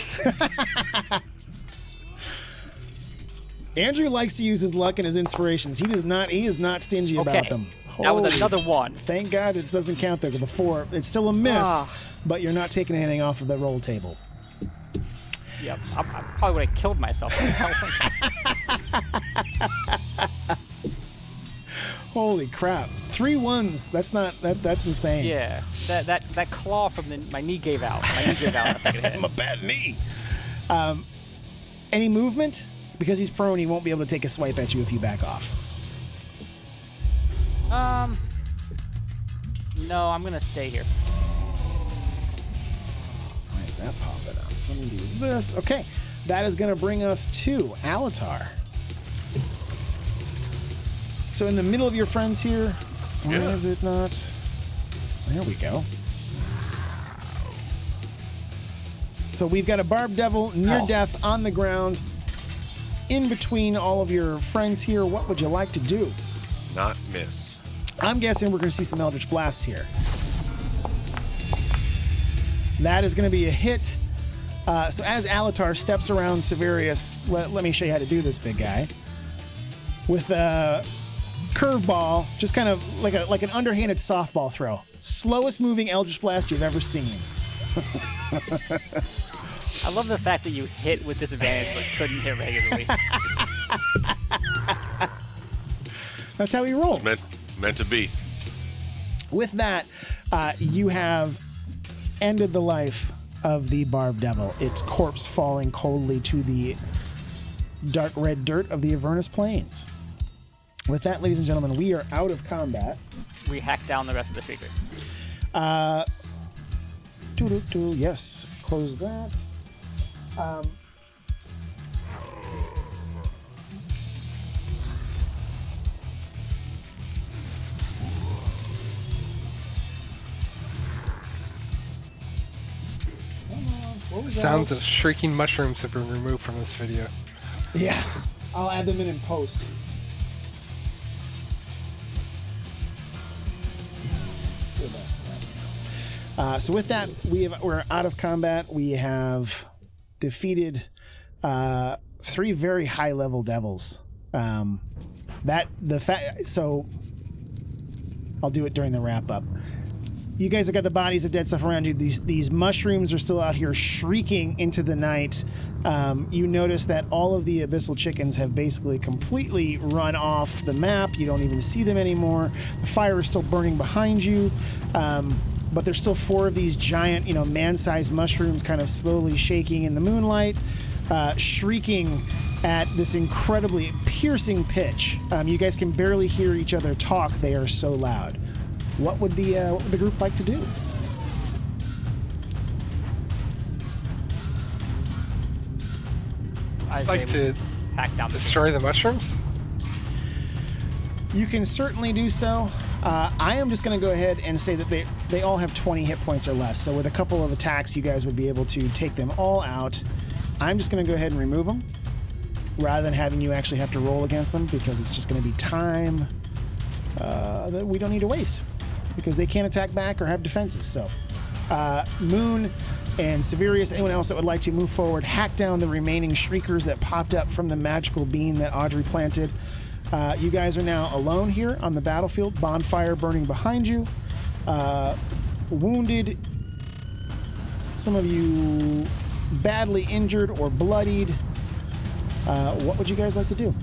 Andrew likes to use his luck and his inspirations. He is not stingy about them. That was another one. Thank God it doesn't count there. The 4, it's still a miss, but you're not taking anything off of the roll table. Yep, I probably would have killed myself. Holy crap! 3 ones. That's insane. Yeah, that claw from my knee gave out. My knee gave out in a second hit. I'm a bad knee. Any movement? Because he's prone, he won't be able to take a swipe at you if you back off. No, I'm gonna stay here. Why is that popping up? Let me do this. Okay, that is gonna bring us to Alatar. So in the middle of your friends here, why is it not? There we go. So we've got a Barb Devil near death on the ground. In between all of your friends here, what would you like to do? Not miss. I'm guessing we're going to see some Eldritch Blasts here. That is going to be a hit. So as Alatar steps around Severius, let me show you how to do this, big guy. With a curveball, just kind of like an underhanded softball throw. Slowest moving Eldritch Blast you've ever seen. I love the fact that you hit with disadvantage but couldn't hit regularly. That's how he rolls. Meant to be. With that, you have ended the life of the Barb Devil, its corpse falling coldly to the dark red dirt of the Avernus Plains. With that, ladies and gentlemen, we are out of combat. We hacked down the rest of the shriekers. Yes, close that. Sounds of shrieking mushrooms have been removed from this video. Yeah, I'll add them in post. So with that, we're out of combat. We have defeated 3 very high-level devils. So I'll do it during the wrap-up. You guys have got the bodies of dead stuff around you. These mushrooms are still out here shrieking into the night. You notice that all of the abyssal chickens have basically completely run off the map. You don't even see them anymore. The fire is still burning behind you. But there's still 4 of these giant, man-sized mushrooms kind of slowly shaking in the moonlight, shrieking at this incredibly piercing pitch. You guys can barely hear each other talk. They are so loud. What would the group like to do? I'd like to destroy the mushrooms. You can certainly do so. I am just going to go ahead and say that they all have 20 hit points or less. So with a couple of attacks, you guys would be able to take them all out. I'm just going to go ahead and remove them rather than having you actually have to roll against them, because it's just going to be time that we don't need to waste, because they can't attack back or have defenses. So Moon and Severius, anyone else that would like to move forward, hack down the remaining shriekers that popped up from the magical beam that Audrey planted. You guys are now alone here on the battlefield, bonfire burning behind you. Wounded, some of you badly injured or bloodied. What would you guys like to do?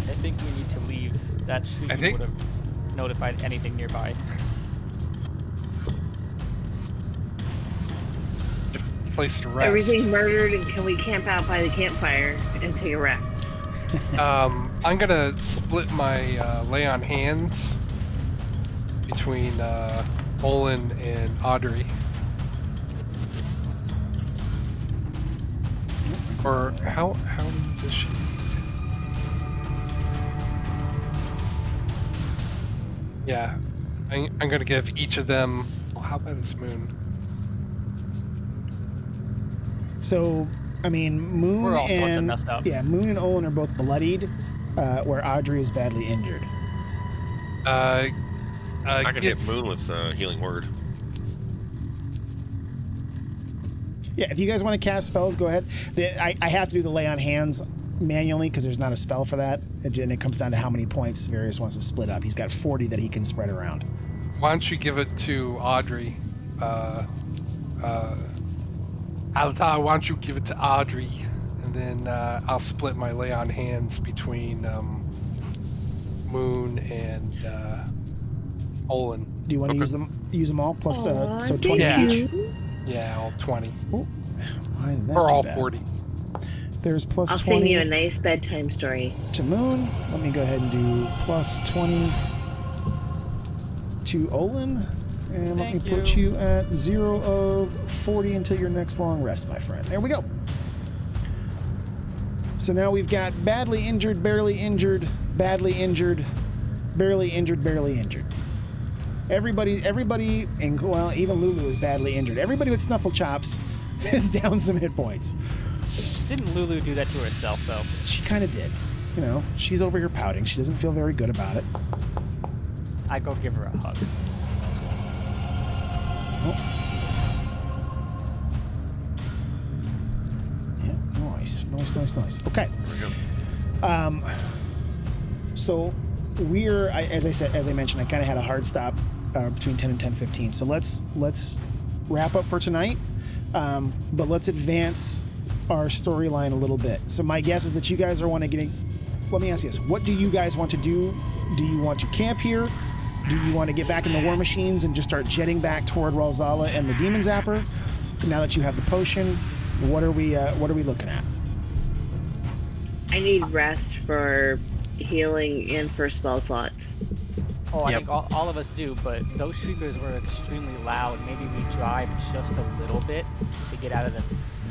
I think we need to leave. That shrieking would have notified anything nearby. Place to rest. Everything murdered, and can we camp out by the campfire and take a rest? I'm gonna split my lay on hands between Olin and Audrey. Or how does she? Yeah, I'm gonna give each of them. Oh, how about this moon? So, I mean, Moon We're all sorts of and messed up. yeah, Moon and Olin are both bloodied, where Audrey is badly injured. I can give- hit Moon with Healing Word. Yeah, if you guys want to cast spells, go ahead. I have to do the lay on hands manually because there's not a spell for that, and it comes down to how many points Various wants to split up. He's got 40 that he can spread around. Why don't you give it to Audrey? Altar, why don't you give it to Audrey, and then I'll split my lay on hands between Moon and Olin. Do you want to Okay. use them all plus Aw, so thank 20 Yeah. each? you. Yeah, all 20. Oh, why did that Or do all that? 40. There's plus I'll 20 sing you a nice bedtime story. to Moon. Let me go ahead and do plus 20 to Olin. And let Thank me put you. you at 0 of 40 until your next long rest, my friend. There we go. So now we've got badly injured, barely injured, badly injured, barely injured, barely injured. Everybody, and well, even Lulu is badly injured. Everybody with Snuffle Chops is down some hit points. Didn't Lulu do that to herself, though? She kind of did. You know, she's over here pouting. She doesn't feel very good about it. I go give her a hug. Yeah, nice. Okay. There we go. So as I mentioned, I kind of had a hard stop between 10 and 10:15. So let's wrap up for tonight, but let's advance our storyline a little bit. So my guess is that you guys are want to get. Let me ask you this: what do you guys want to do? Do you want to camp here? Do you want to get back in the war machines and just start jetting back toward Ralzala and the Demon Zapper? Now that you have the potion, what are we looking at? I need rest for healing and for spell slots. Oh, I Yep. think all of us do, but those shriekers were extremely loud. Maybe we drive just a little bit to get out of the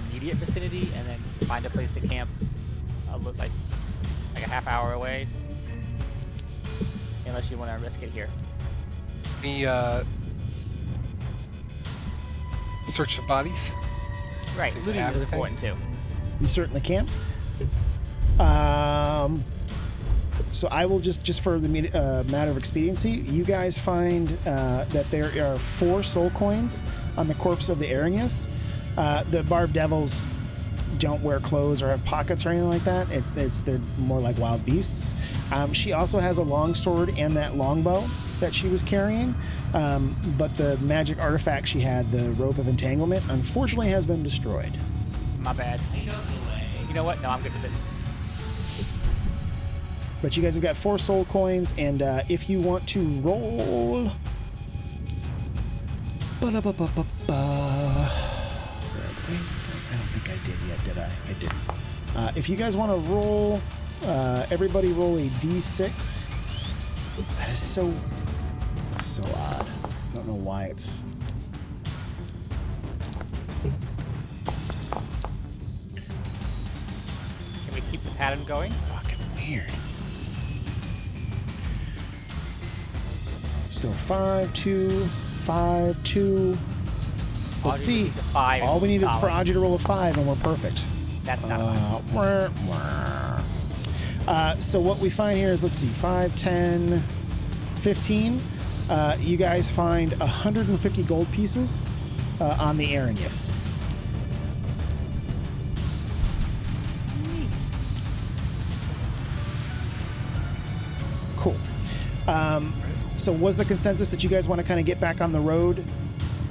immediate vicinity and then find a place to camp like a half hour away. Unless you want to risk it here. The search of bodies. Right, See if looting they is have important too. You certainly can. So I will just for the matter of expediency, you guys find that there are 4 soul coins on the corpse of the Erinyes. The Barbed Devils don't wear clothes or have pockets or anything like that. They're more like wild beasts. She also has a long sword and that longbow that she was carrying, but the magic artifact she had, the Rope of Entanglement, unfortunately has been destroyed. My bad. You know what? No, I'm good with it. But you guys have got 4 soul coins, and if you want to roll... I don't think I did yet, did I? I didn't. If you guys want to roll, everybody roll a d6. That is so odd. I don't know why it's... Can we keep the pattern going? fucking weird. So 5, 2, 5, 2. Let's Audrey see. needs a 5. All we need is for Solid. Audrey to roll a 5, and we're perfect. That's not fine. So what we find here is, let's see, 5, 10, 15. You guys find 150 gold pieces on the Erinyes. Cool. So was the consensus that you guys want to kind of get back on the road,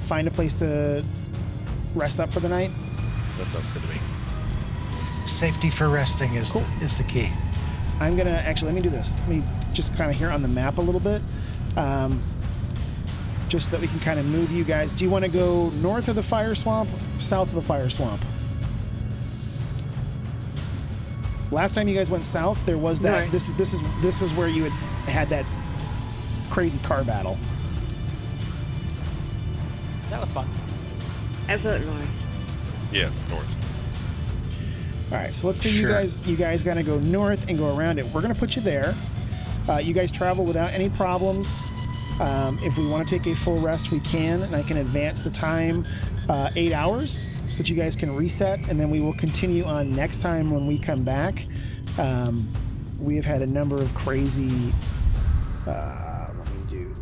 find a place to rest up for the night? That sounds good to me. Safety for resting is Cool. the key. I'm gonna actually, let me do this. Let me just kind of here on the map a little bit, just so that we can kind of move you guys. Do you want to go north of the fire swamp, south of the fire swamp? Last time you guys went south, there was that. North. This was where you had that crazy car battle. That was fun. I vote north. Yeah, north. All right, so let's say Sure. you guys gonna go north and go around it. We're gonna put you there. You guys travel without any problems. If we want to take a full rest, we can, and I can advance the time 8 hours so that you guys can reset, and then we will continue on next time when we come back. We have had a number of crazy. Let me do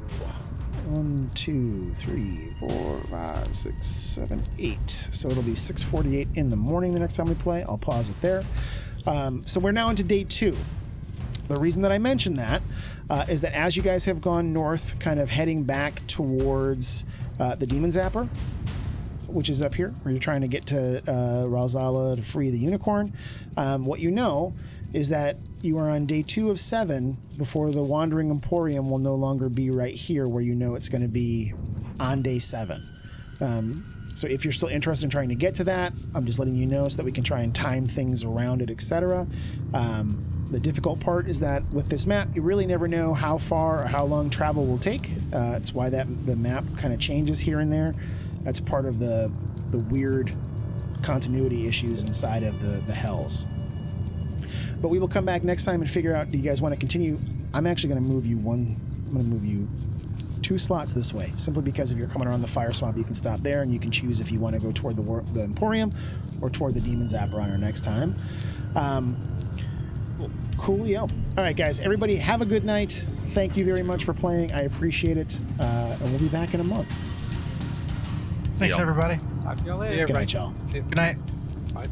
1, 2, 3, 4, 5, 6, 7, 8. So it'll be 6:48 in the morning the next time we play. I'll pause it there. So we're now into day 2. The reason that I mentioned that is that as you guys have gone north, kind of heading back towards the Demon Zapper, which is up here, where you're trying to get to Ralzala to free the unicorn, what you know is that you are on day 2 of 7 before the Wandering Emporium will no longer be right here where you know it's going to be on day 7. So if you're still interested in trying to get to that, I'm just letting you know so that we can try and time things around it, etc. The difficult part is that with this map, you really never know how far or how long travel will take. It's why the map kind of changes here and there. That's part of the weird continuity issues inside of the hells. But we will come back next time and figure out, do you guys want to continue? I'm actually going to move you I'm going to move you 2 slots this way, simply because if you're coming around the fire swamp, you can stop there and you can choose if you want to go toward the Emporium or toward the Demon Zapper on our next time. Coolio. All right, guys, everybody have a good night. Thank you very much for playing. I appreciate it. And we'll be back in a month. Thanks, y'all. everybody. Talk to y'all later. See you, Good everybody. night, y'all. See you. Good night. Bye.